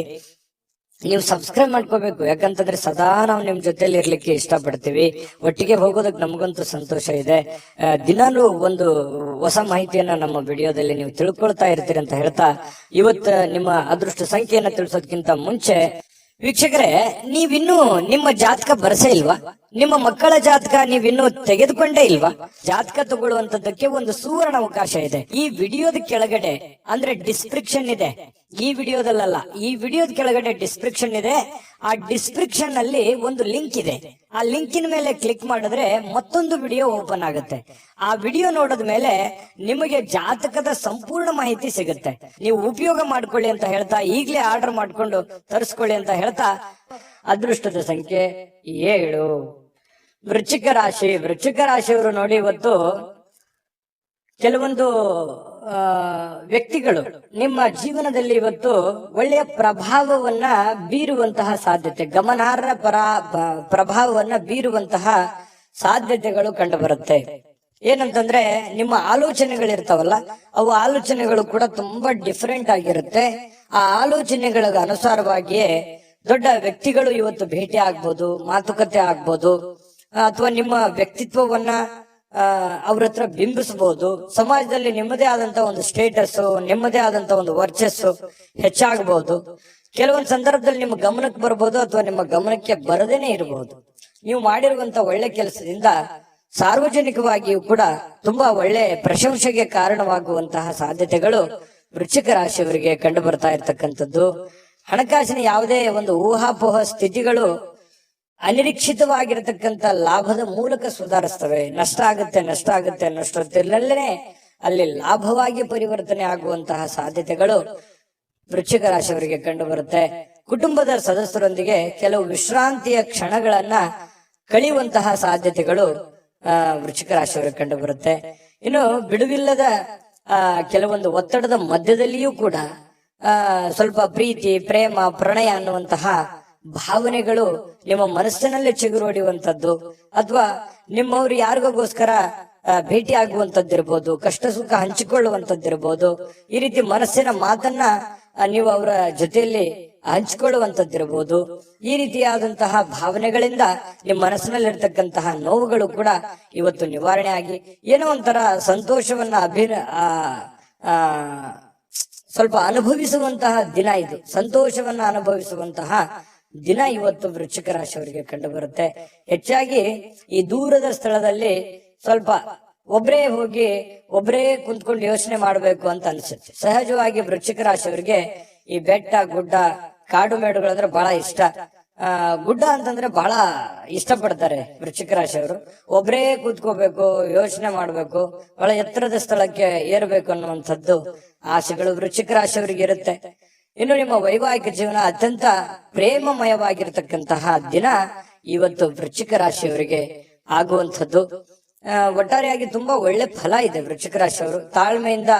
ನೀವು ಸಬ್ಸ್ಕ್ರೈಬ್ ಮಾಡ್ಕೋಬೇಕು. ಯಾಕಂತಂದ್ರೆ ಸದಾ ನಾವು ನಿಮ್ ಜೊತೆಲಿ ಇರ್ಲಿಕ್ಕೆ ಇಷ್ಟಪಡ್ತೀವಿ. ಒಟ್ಟಿಗೆ ಹೋಗೋದಕ್ಕೆ ನಮಗಂತೂ ಸಂತೋಷ ಇದೆ. ದಿನಾಲೂ ಒಂದು ಹೊಸ ಮಾಹಿತಿಯನ್ನ ನಮ್ಮ ವಿಡಿಯೋದಲ್ಲಿ ನೀವು ತಿಳ್ಕೊಳ್ತಾ ಇರ್ತೀರಿ ಅಂತ ಹೇಳ್ತಾ, ಇವತ್ತು ನಿಮ್ಮ ಅದೃಷ್ಟ ಸಂಖ್ಯೆಯನ್ನ ತಿಳಿಸೋದಕ್ಕಿಂತ ಮುಂಚೆ ವೀಕ್ಷಕರೇ, ನೀವಿನ್ನೂ ನಿಮ್ಮ ಜಾತಕ ಬರಸೇ ಇಲ್ವಾ? ನಿಮ್ಮ ಮಕ್ಕಳ ಜಾತಕ ನೀವಿನ್ನೂ ತೆಗೆದುಕೊಂಡೇ ಇಲ್ವಾ? ಜಾತಕ ತಗೊಳ್ಳುವಂತದ್ದಕ್ಕೆ ಒಂದು ಸುವರ್ಣ ಅವಕಾಶ ಇದೆ. ಈ ವಿಡಿಯೋದ ಕೆಳಗಡೆ ಅಂದ್ರೆ ಡಿಸ್ಕ್ರಿಪ್ಷನ್ ಇದೆ, ಈ ವಿಡಿಯೋದಲ್ಲ, ಈ ವಿಡಿಯೋದ ಕೆಳಗಡೆ ಡಿಸ್ಕ್ರಿಪ್ಷನ್ ಇದೆ. ಆ ಡಿಸ್ಕ್ರಿಪ್ಷನ್ ಅಲ್ಲಿ ಒಂದು ಲಿಂಕ್ ಇದೆ. ಆ ಲಿಂಕಿನ ಮೇಲೆ ಕ್ಲಿಕ್ ಮಾಡಿದ್ರೆ ಮತ್ತೊಂದು ವಿಡಿಯೋ ಓಪನ್ ಆಗುತ್ತೆ. ಆ ವಿಡಿಯೋ ನೋಡಿದ ಮೇಲೆ ನಿಮಗೆ ಜಾತಕದ ಸಂಪೂರ್ಣ ಮಾಹಿತಿ ಸಿಗುತ್ತೆ. ನೀವು ಉಪಯೋಗ ಮಾಡ್ಕೊಳ್ಳಿ ಅಂತ ಹೇಳ್ತಾ, ಈಗಲೇ ಆರ್ಡರ್ ಮಾಡ್ಕೊಂಡು ತರಿಸ್ಕೊಳ್ಳಿ ಅಂತ ಹೇಳ್ತಾ, ಅದೃಷ್ಟದ ಸಂಖ್ಯೆ 7. ವೃಶ್ಚಿಕ ರಾಶಿ. ವೃಶ್ಚಿಕ ರಾಶಿಯವರು ನೋಡಿ ಇವತ್ತು ಕೆಲವೊಂದು ವ್ಯಕ್ತಿಗಳು ನಿಮ್ಮ ಜೀವನದಲ್ಲಿ ಇವತ್ತು ಒಳ್ಳೆಯ ಪ್ರಭಾವವನ್ನ ಬೀರುವಂತಹ ಸಾಧ್ಯತೆ, ಗಮನಾರ್ಹ ಪ್ರಭಾವವನ್ನ ಬೀರುವಂತಹ ಸಾಧ್ಯತೆಗಳು ಕಂಡು ಬರುತ್ತೆ. ಏನಂತಂದ್ರೆ ನಿಮ್ಮ ಆಲೋಚನೆಗಳಿರ್ತಾವಲ್ಲ, ಅವು ಆಲೋಚನೆಗಳು ಕೂಡ ತುಂಬಾ ಡಿಫರೆಂಟ್ ಆಗಿರುತ್ತೆ. ಆ ಆಲೋಚನೆಗಳ ಅನುಸಾರವಾಗಿಯೇ ದೊಡ್ಡ ವ್ಯಕ್ತಿಗಳು ಇವತ್ತು ಭೇಟಿ ಆಗ್ಬೋದು, ಮಾತುಕತೆ ಆಗ್ಬೋದು, ಅಥವಾ ನಿಮ್ಮ ವ್ಯಕ್ತಿತ್ವವನ್ನ ಅವ್ರ ಹತ್ರ ಬಿಂಬಿಸಬಹುದು. ಸಮಾಜದಲ್ಲಿ ನಿಮ್ಮದೇ ಆದಂತ ಒಂದು ಸ್ಟೇಟಸ್, ನಿಮ್ಮದೇ ಆದಂತ ಒಂದು ವರ್ಚಸ್ಸು ಹೆಚ್ಚಾಗಬಹುದು. ಕೆಲವೊಂದು ಸಂದರ್ಭದಲ್ಲಿ ನಿಮ್ಮ ಗಮನಕ್ಕೆ ಬರಬಹುದು ಅಥವಾ ನಿಮ್ಮ ಗಮನಕ್ಕೆ ಬರದೇನೆ ಇರಬಹುದು. ನೀವು ಮಾಡಿರುವಂತ ಒಳ್ಳೆ ಕೆಲಸದಿಂದ ಸಾರ್ವಜನಿಕವಾಗಿಯೂ ಕೂಡ ತುಂಬಾ ಒಳ್ಳೆ ಪ್ರಶಂಸೆಗೆ ಕಾರಣವಾಗುವಂತಹ ಸಾಧ್ಯತೆಗಳು ವೃಶ್ಚಿಕ ರಾಶಿಯವರಿಗೆ ಕಂಡು ಬರ್ತಾ ಇರ್ತಕ್ಕಂಥದ್ದು. ಹಣಕಾಸಿನ ಯಾವುದೇ ಒಂದು ಊಹಾಪೋಹ ಸ್ಥಿತಿಗಳು ಅನಿರೀಕ್ಷಿತವಾಗಿರತಕ್ಕಂತ ಲಾಭದ ಮೂಲಕ ಸುಧಾರಿಸ್ತವೆ. ನಷ್ಟ ಆಗುತ್ತೆ ಅನ್ನೋಷ್ಟೊತ್ತಿನಲ್ಲೇ ಅಲ್ಲಿ ಲಾಭವಾಗಿ ಪರಿವರ್ತನೆ ಆಗುವಂತಹ ಸಾಧ್ಯತೆಗಳು ವೃಶ್ಚಿಕ ರಾಶಿಯವರಿಗೆ ಕಂಡು ಬರುತ್ತೆ. ಕುಟುಂಬದ ಸದಸ್ಯರೊಂದಿಗೆ ಕೆಲವು ವಿಶ್ರಾಂತಿಯ ಕ್ಷಣಗಳನ್ನ ಕಳೆಯುವಂತಹ ಸಾಧ್ಯತೆಗಳು ವೃಶ್ಚಿಕ ರಾಶಿಯವರಿಗೆ ಕಂಡು ಬರುತ್ತೆ. ಇನ್ನು ಬಿಡುವಿಲ್ಲದ ಕೆಲವೊಂದು ಒತ್ತಡದ ಮಧ್ಯದಲ್ಲಿಯೂ ಕೂಡ ಸ್ವಲ್ಪ ಪ್ರೀತಿ, ಪ್ರೇಮ, ಪ್ರಣಯ ಅನ್ನುವಂತಹ ಭಾವನೆಗಳು ನಿಮ್ಮ ಮನಸ್ಸಿನಲ್ಲೇ ಚಿಗುರೊಡೆಯುವಂಥದ್ದು ಅಥವಾ ನಿಮ್ಮವ್ರು ಯಾರಿಗೋಸ್ಕರ ಭೇಟಿ ಆಗುವಂತದ್ದಿರ್ಬೋದು, ಕಷ್ಟ ಸುಖ ಹಂಚಿಕೊಳ್ಳುವಂತದ್ದಿರ್ಬೋದು. ಈ ರೀತಿ ಮನಸ್ಸಿನ ಮಾತನ್ನ ನೀವು ಅವರ ಜೊತೆಯಲ್ಲಿ ಹಂಚಿಕೊಳ್ಳುವಂತದ್ದಿರ್ಬೋದು. ಈ ರೀತಿಯಾದಂತಹ ಭಾವನೆಗಳಿಂದ ನಿಮ್ಮ ಮನಸ್ಸಿನಲ್ಲಿರ್ತಕ್ಕಂತಹ ನೋವುಗಳು ಕೂಡ ಇವತ್ತು ನಿವಾರಣೆ ಆಗಿ ಏನೋ ಒಂಥರ ಸಂತೋಷವನ್ನ ಸ್ವಲ್ಪ ಅನುಭವಿಸುವಂತಹ ದಿನ ಇದು. ಸಂತೋಷವನ್ನ ಅನುಭವಿಸುವಂತಹ ದಿನ ಇವತ್ತು ವೃಶ್ಚಿಕ ರಾಶಿಯವರಿಗೆ ಕಂಡು ಬರುತ್ತೆ. ಹೆಚ್ಚಾಗಿ ಈ ದೂರದ ಸ್ಥಳದಲ್ಲಿ ಸ್ವಲ್ಪ ಒಬ್ಬರೇ ಹೋಗಿ ಒಬ್ಬರೇ ಕುಂತ್ಕೊಂಡು ಯೋಚನೆ ಮಾಡ್ಬೇಕು ಅಂತ ಅನ್ಸುತ್ತೆ. ಸಹಜವಾಗಿ ವೃಶ್ಚಿಕ ರಾಶಿಯವರಿಗೆ ಈ ಬೆಟ್ಟ, ಗುಡ್ಡ, ಕಾಡು ಮೇಡುಗಳಂದ್ರೆ ಬಹಳ ಇಷ್ಟ. ಗುಡ್ಡ ಅಂತಂದ್ರೆ ಬಹಳ ಇಷ್ಟಪಡ್ತಾರೆ ವೃಶ್ಚಿಕ ರಾಶಿಯವರು. ಒಬ್ಬರೇ ಕೂತ್ಕೋಬೇಕು, ಯೋಚನೆ ಮಾಡ್ಬೇಕು, ಬಹಳ ಎತ್ತರದ ಸ್ಥಳಕ್ಕೆ ಏರ್ಬೇಕು ಅನ್ನುವಂಥದ್ದು ಆಸೆಗಳು ವೃಶ್ಚಿಕ ರಾಶಿಯವರಿಗೆ ಇರುತ್ತೆ. ಇನ್ನು ನಿಮ್ಮ ವೈವಾಹಿಕ ಜೀವನ ಅತ್ಯಂತ ಪ್ರೇಮಮಯವಾಗಿರ್ತಕ್ಕಂತಹ ದಿನ ಇವತ್ತು ವೃಶ್ಚಿಕ ರಾಶಿಯವರಿಗೆ ಆಗುವಂಥದ್ದು. ಒಟ್ಟಾರೆಯಾಗಿ ತುಂಬಾ ಒಳ್ಳೆ ಫಲ ಇದೆ. ವೃಶ್ಚಿಕ ರಾಶಿಯವರು ತಾಳ್ಮೆಯಿಂದ,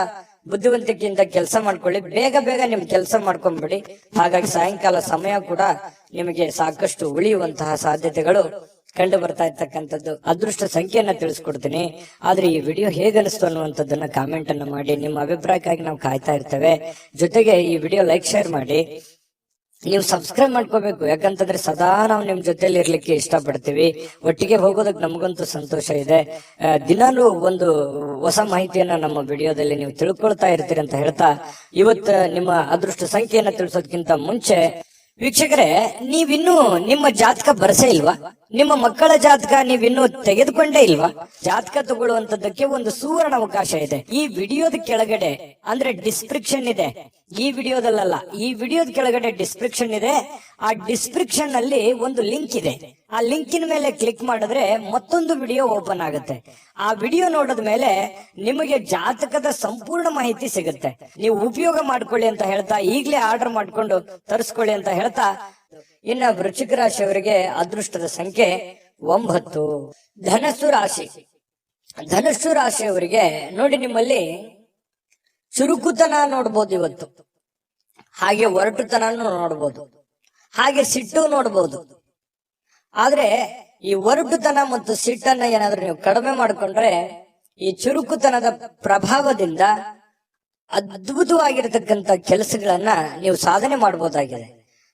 ಬುದ್ಧಿವಂತಿಕೆಯಿಂದ ಕೆಲಸ ಮಾಡ್ಕೊಳ್ಳಿ. ಬೇಗ ಬೇಗ ನಿಮ್ ಕೆಲಸ ಮಾಡ್ಕೊಂಡ್ಬಿಡಿ. ಹಾಗಾಗಿ ಸಾಯಂಕಾಲ ಸಮಯ ಕೂಡ ನಿಮಗೆ ಸಾಕಷ್ಟು ಉಳಿಯುವಂತಹ ಸಾಧ್ಯತೆಗಳು ಕಂಡು ಬರ್ತಾ ಇರ್ತಕ್ಕಂಥದ್ದು. ಅದೃಷ್ಟ ಸಂಖ್ಯೆಯನ್ನ ತಿಳಿಸ್ಕೊಡ್ತೀನಿ. ಆದ್ರೆ ಈ ವಿಡಿಯೋ ಹೇಗನಿಸ್ತು ಅನ್ನುವಂಥದ್ದನ್ನ ಕಾಮೆಂಟ್ ಅನ್ನ ಮಾಡಿ. ನಿಮ್ಮ ಅಭಿಪ್ರಾಯಕ್ಕಾಗಿ ನಾವು ಕಾಯ್ತಾ ಇರ್ತೇವೆ. ಜೊತೆಗೆ ಈ ವಿಡಿಯೋ ಲೈಕ್, ಶೇರ್ ಮಾಡಿ. ನೀವು ಸಬ್ಸ್ಕ್ರೈಬ್ ಮಾಡ್ಕೋಬೇಕು. ಯಾಕಂತಂದ್ರೆ ಸದಾ ನಾವು ನಿಮ್ ಜೊತೆಲಿ ಇರ್ಲಿಕ್ಕೆ ಇಷ್ಟಪಡ್ತೀವಿ. ಒಟ್ಟಿಗೆ ಹೋಗೋದಕ್ಕೆ ನಮಗಂತೂ ಸಂತೋಷ ಇದೆ. ದಿನಾಲೂ ಒಂದು ಹೊಸ ಮಾಹಿತಿಯನ್ನ ನಮ್ಮ ವಿಡಿಯೋದಲ್ಲಿ ನೀವು ತಿಳ್ಕೊಳ್ತಾ ಇರ್ತೀರಿ ಅಂತ ಹೇಳ್ತಾ, ಇವತ್ತು ನಿಮ್ಮ ಅದೃಷ್ಟ ಸಂಖ್ಯೆಯನ್ನ ತಿಳಿಸೋದಕ್ಕಿಂತ ಮುಂಚೆ ವೀಕ್ಷಕರೇ, ನೀವಿನ್ನೂ ನಿಮ್ಮ ಜಾತಕ ಬರಸೇ ಇಲ್ವಾ? ನಿಮ್ಮ ಮಕ್ಕಳ ಜಾತಕ ನೀವಿನ್ನೂ ತೆಗೆದುಕೊಂಡೇ ಇಲ್ವಾ? ಜಾತಕ ತಗೊಳ್ಳುವಂತದ್ದಕ್ಕೆ ಒಂದು ಸುವರ್ಣ ಅವಕಾಶ ಇದೆ. ಈ ವಿಡಿಯೋದ ಕೆಳಗಡೆ ಅಂದ್ರೆ ಡಿಸ್ಕ್ರಿಪ್ಷನ್ ಇದೆ. ಈ ವಿಡಿಯೋದಲ್ಲ, ಈ ವಿಡಿಯೋದ ಕೆಳಗಡೆ ಡಿಸ್ಕ್ರಿಪ್ಷನ್ ಇದೆ. ಆ ಡಿಸ್ಕ್ರಿಪ್ಷನ್ ಅಲ್ಲಿ ಒಂದು ಲಿಂಕ್ ಇದೆ. ಆ ಲಿಂಕಿನ ಮೇಲೆ ಕ್ಲಿಕ್ ಮಾಡಿದ್ರೆ ಮತ್ತೊಂದು ವಿಡಿಯೋ ಓಪನ್ ಆಗುತ್ತೆ. ಆ ವಿಡಿಯೋ ನೋಡಿದ ಮೇಲೆ ನಿಮಗೆ ಜಾತಕದ ಸಂಪೂರ್ಣ ಮಾಹಿತಿ ಸಿಗುತ್ತೆ. ನೀವು ಉಪಯೋಗ ಮಾಡ್ಕೊಳ್ಳಿ ಅಂತ ಹೇಳ್ತಾ, ಈಗಲೇ ಆರ್ಡರ್ ಮಾಡ್ಕೊಂಡು ತರಿಸ್ಕೊಳ್ಳಿ ಅಂತ ಹೇಳ್ತಾ, ಇನ್ನ ವೃಶ್ಚಿಕ ರಾಶಿಯವರಿಗೆ ಅದೃಷ್ಟದ ಸಂಖ್ಯೆ 9. ಧನಸ್ಸು ರಾಶಿ. ಧನಸ್ಸು ರಾಶಿಯವರಿಗೆ ನೋಡಿ, ನಿಮ್ಮಲ್ಲಿ ಚುರುಕುತನ ನೋಡ್ಬೋದು ಇವತ್ತು, ಹಾಗೆ ಒರಟುತನನು ನೋಡ್ಬೋದು, ಹಾಗೆ ಸಿಟ್ಟು ನೋಡ್ಬೋದು. ಆದ್ರೆ ಈ ಒರಟುತನ ಮತ್ತು ಸಿಟ್ಟನ್ನ ಏನಾದ್ರೂ ನೀವು ಕಡಿಮೆ ಮಾಡ್ಕೊಂಡ್ರೆ ಈ ಚುರುಕುತನದ ಪ್ರಭಾವದಿಂದ ಅದ್ಭುತವಾಗಿರತಕ್ಕಂತ ಕೆಲಸಗಳನ್ನ ನೀವು ಸಾಧನೆ ಮಾಡಬಹುದಾಗಿದೆ.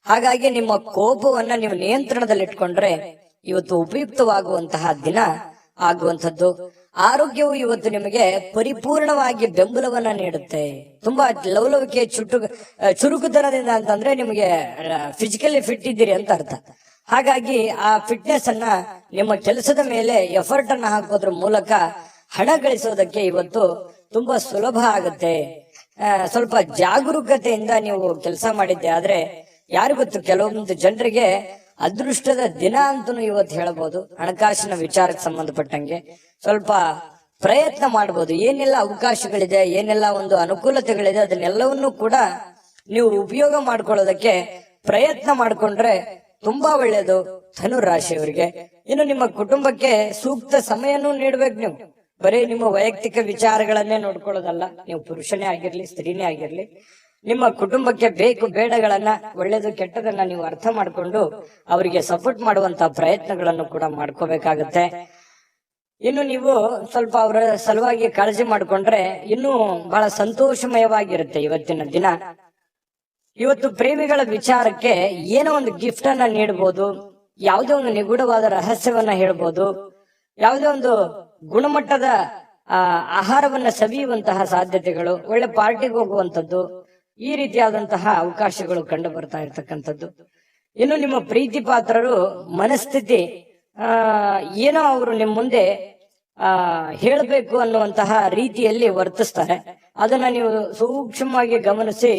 ಹಾಗಾಗಿ ನಿಮ್ಮ ಕೋಪವನ್ನ ನೀವು ನಿಯಂತ್ರಣದಲ್ಲಿಟ್ಕೊಂಡ್ರೆ ಇವತ್ತು ಉಪಯುಕ್ತವಾಗುವಂತಹ ದಿನ ಆಗುವಂಥದ್ದು. ಆರೋಗ್ಯವು ಇವತ್ತು ನಿಮಗೆ ಪರಿಪೂರ್ಣವಾಗಿ ಬೆಂಬಲವನ್ನ ನೀಡುತ್ತೆ. ತುಂಬಾ ಲವಲವಿಕೆ, ಚುರುಕುತನದಿಂದ ಅಂತಂದ್ರೆ ನಿಮಗೆ ಫಿಸಿಕಲಿ ಫಿಟ್ ಇದ್ದೀರಿ ಅಂತ ಅರ್ಥ. ಹಾಗಾಗಿ ಆ ಫಿಟ್ನೆಸ್ ಅನ್ನ ನಿಮ್ಮ ಕೆಲಸದ ಮೇಲೆ ಎಫರ್ಟ್ ಅನ್ನ ಹಾಕೋದ್ರ ಮೂಲಕ ಹಣ ಗಳಿಸೋದಕ್ಕೆ ಇವತ್ತು ತುಂಬಾ ಸುಲಭ ಆಗುತ್ತೆ. ಸ್ವಲ್ಪ ಜಾಗರೂಕತೆಯಿಂದ ನೀವು ಕೆಲಸ ಮಾಡಿದ್ದೆ ಆದ್ರೆ ಯಾರು ಗೊತ್ತು, ಕೆಲವೊಂದು ಜನರಿಗೆ ಅದೃಷ್ಟದ ದಿನ ಅಂತನೂ ಇವತ್ತು ಹೇಳಬಹುದು. ಹಣಕಾಸಿನ ವಿಚಾರಕ್ಕೆ ಸಂಬಂಧಪಟ್ಟಂಗೆ ಸ್ವಲ್ಪ ಪ್ರಯತ್ನ ಮಾಡಬಹುದು. ಏನೆಲ್ಲ ಅವಕಾಶಗಳಿದೆ, ಏನೆಲ್ಲ ಒಂದು ಅನುಕೂಲತೆಗಳಿದೆ, ಅದನ್ನೆಲ್ಲವನ್ನೂ ಕೂಡ ನೀವು ಉಪಯೋಗ ಮಾಡ್ಕೊಳ್ಳೋದಕ್ಕೆ ಪ್ರಯತ್ನ ಮಾಡ್ಕೊಂಡ್ರೆ ತುಂಬಾ ಒಳ್ಳೇದು ಧನು ರಾಶಿಯವರಿಗೆ. ಇನ್ನು ನಿಮ್ಮ ಕುಟುಂಬಕ್ಕೆ ಸೂಕ್ತ ಸಮಯನೂ ನೀಡ್ಬೇಕು. ನೀವು ಬರೀ ನಿಮ್ಮ ವೈಯಕ್ತಿಕ ವಿಚಾರಗಳನ್ನೇ ನೋಡ್ಕೊಳ್ಳೋದಲ್ಲ. ನೀವು ಪುರುಷನೇ ಆಗಿರ್ಲಿ, ಸ್ತ್ರೀನೇ ಆಗಿರ್ಲಿ, ನಿಮ್ಮ ಕುಟುಂಬಕ್ಕೆ ಬೇಕು ಬೇಡಗಳನ್ನ, ಒಳ್ಳೇದು ಕೆಟ್ಟದನ್ನ ನೀವು ಅರ್ಥ ಮಾಡ್ಕೊಂಡು ಅವರಿಗೆ ಸಪೋರ್ಟ್ ಮಾಡುವಂತಹ ಪ್ರಯತ್ನಗಳನ್ನು ಕೂಡ ಮಾಡ್ಕೋಬೇಕಾಗತ್ತೆ. ಇನ್ನು ನೀವು ಸ್ವಲ್ಪ ಅವರ ಸಲುವಾಗಿ ಕಾಳಜಿ ಮಾಡ್ಕೊಂಡ್ರೆ ಇನ್ನೂ ಬಹಳ ಸಂತೋಷಮಯವಾಗಿರುತ್ತೆ ಇವತ್ತಿನ ದಿನ. ಇವತ್ತು ಪ್ರೇಮಿಗಳ ವಿಚಾರಕ್ಕೆ ಏನೋ ಒಂದು ಗಿಫ್ಟ್ ಅನ್ನ ನೀಡಬಹುದು, ಯಾವುದೇ ಒಂದು ನಿಗೂಢವಾದ ರಹಸ್ಯವನ್ನ ಹೇಳ್ಬೋದು, ಯಾವುದೇ ಒಂದು ಗುಣಮಟ್ಟದ ಆಹಾರವನ್ನ ಸವಿಯುವಂತಹ ಸಾಧ್ಯತೆಗಳು, ಒಳ್ಳೆ ಪಾರ್ಟಿಗೆ ಹೋಗುವಂಥದ್ದು, ಈ ರೀತಿಯಾದಂತಹ ಅವಕಾಶಗಳು ಕಂಡು ಬರ್ತಾ ಇರ್ತಕ್ಕಂಥದ್ದು. ಇನ್ನು ನಿಮ್ಮ ಪ್ರೀತಿ ಪಾತ್ರರು ಮನಸ್ಥಿತಿ ಏನೋ ಅವರು ನಿಮ್ಮ ಮುಂದೆ ಹೇಳಬೇಕು ಅನ್ನುವಂತಹ ರೀತಿಯಲ್ಲಿ ವರ್ತಿಸ್ತಾರೆ. ಅದನ್ನ ನೀವು ಸೂಕ್ಷ್ಮವಾಗಿ ಗಮನಿಸಿ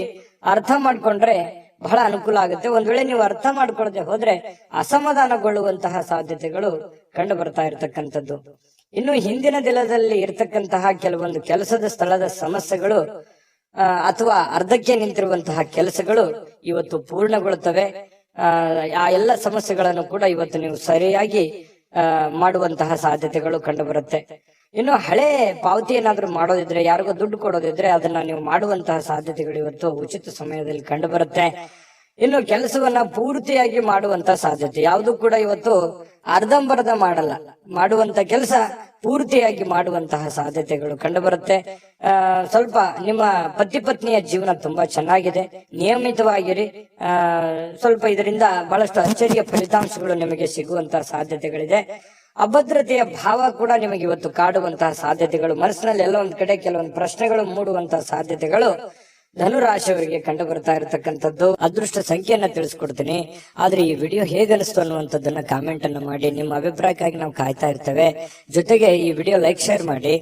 ಅರ್ಥ ಮಾಡ್ಕೊಂಡ್ರೆ ಬಹಳ ಅನುಕೂಲ ಆಗುತ್ತೆ. ಒಂದ್ ವೇಳೆ ನೀವು ಅರ್ಥ ಮಾಡ್ಕೊಳ್ಳದೆ ಹೋದ್ರೆ ಅಸಮಾಧಾನಗೊಳ್ಳುವಂತಹ ಸಾಧ್ಯತೆಗಳು ಕಂಡು ಬರ್ತಾ ಇರತಕ್ಕಂಥದ್ದು. ಇನ್ನು ಹಿಂದಿನ ದಿನದಲ್ಲಿ ಇರತಕ್ಕಂತಹ ಕೆಲವೊಂದು ಕೆಲಸದ ಸ್ಥಳದ ಸಮಸ್ಯೆಗಳು ಅಥವಾ ಅರ್ಧಕ್ಕೆ ನಿಂತಿರುವಂತಹ ಕೆಲಸಗಳು ಇವತ್ತು ಪೂರ್ಣಗೊಳ್ಳುತ್ತವೆ. ಆ ಎಲ್ಲ ಸಮಸ್ಯೆಗಳನ್ನು ಕೂಡ ಇವತ್ತು ನೀವು ಸರಿಯಾಗಿ ಮಾಡುವಂತಹ ಸಾಧ್ಯತೆಗಳು ಕಂಡು ಬರುತ್ತೆ. ಇನ್ನು ಹಳೆ ಪಾವತಿ ಏನಾದ್ರೂ ಮಾಡೋದಿದ್ರೆ, ಯಾರಿಗೋ ದುಡ್ಡು ಕೊಡೋದಿದ್ರೆ ಅದನ್ನ ನೀವು ಮಾಡುವಂತಹ ಸಾಧ್ಯತೆಗಳು ಇವತ್ತು ಉಚಿತ ಸಮಯದಲ್ಲಿ ಕಂಡು ಬರುತ್ತೆ. ಇನ್ನು ಕೆಲಸವನ್ನ ಪೂರ್ತಿಯಾಗಿ ಮಾಡುವಂತ ಸಾಧ್ಯತೆ, ಯಾವುದು ಕೂಡ ಇವತ್ತು ಅರ್ಧಂಬರ್ಧ ಮಾಡಲ್ಲ, ಮಾಡುವಂತ ಕೆಲಸ ಪೂರ್ತಿಯಾಗಿ ಮಾಡುವಂತಹ ಸಾಧ್ಯತೆಗಳು ಕಂಡು ಬರುತ್ತೆ. ಸ್ವಲ್ಪ ನಿಮ್ಮ ಪತಿ ಪತ್ನಿಯ ಜೀವನ ತುಂಬಾ ಚೆನ್ನಾಗಿದೆ, ನಿಯಮಿತವಾಗಿರಿ. ಸ್ವಲ್ಪ ಇದರಿಂದ ಬಹಳಷ್ಟು ಅಚ್ಚರಿಯ ಫಲಿತಾಂಶಗಳು ನಿಮಗೆ ಸಿಗುವಂತಹ ಸಾಧ್ಯತೆಗಳಿದೆ. ಅಭದ್ರತೆಯ ಭಾವ ಕೂಡ ನಿಮಗೆ ಇವತ್ತು ಕಾಡುವಂತಹ ಸಾಧ್ಯತೆಗಳು, ಮನಸ್ಸಿನಲ್ಲಿ ಎಲ್ಲ ಒಂದ್ ಕಡೆ ಕೆಲವೊಂದು ಪ್ರಶ್ನೆಗಳು ಮೂಡುವಂತಹ ಸಾಧ್ಯತೆಗಳು ಧನುರಾಶಿಯವರಿಗೆ ಕಂಡು ಬರ್ತಾ ಇರತಕ್ಕಂಥದ್ದು. ಅದೃಷ್ಟ ಸಂಖ್ಯೆಯನ್ನ ತಿಳಿಸ್ಕೊಡ್ತೀನಿ, ಆದ್ರೆ ಈ ವಿಡಿಯೋ ಹೇಗನಿಸ್ತು ಅನ್ನುವಂಥದ್ದನ್ನ ಕಾಮೆಂಟ್ ಅನ್ನ ಮಾಡಿ. ನಿಮ್ಮ ಅಭಿಪ್ರಾಯಕ್ಕಾಗಿ ನಾವು ಕಾಯ್ತಾ ಇರ್ತೇವೆ. ಜೊತೆಗೆ ಈ ವಿಡಿಯೋ ಲೈಕ್ ಶೇರ್ ಮಾಡಿ.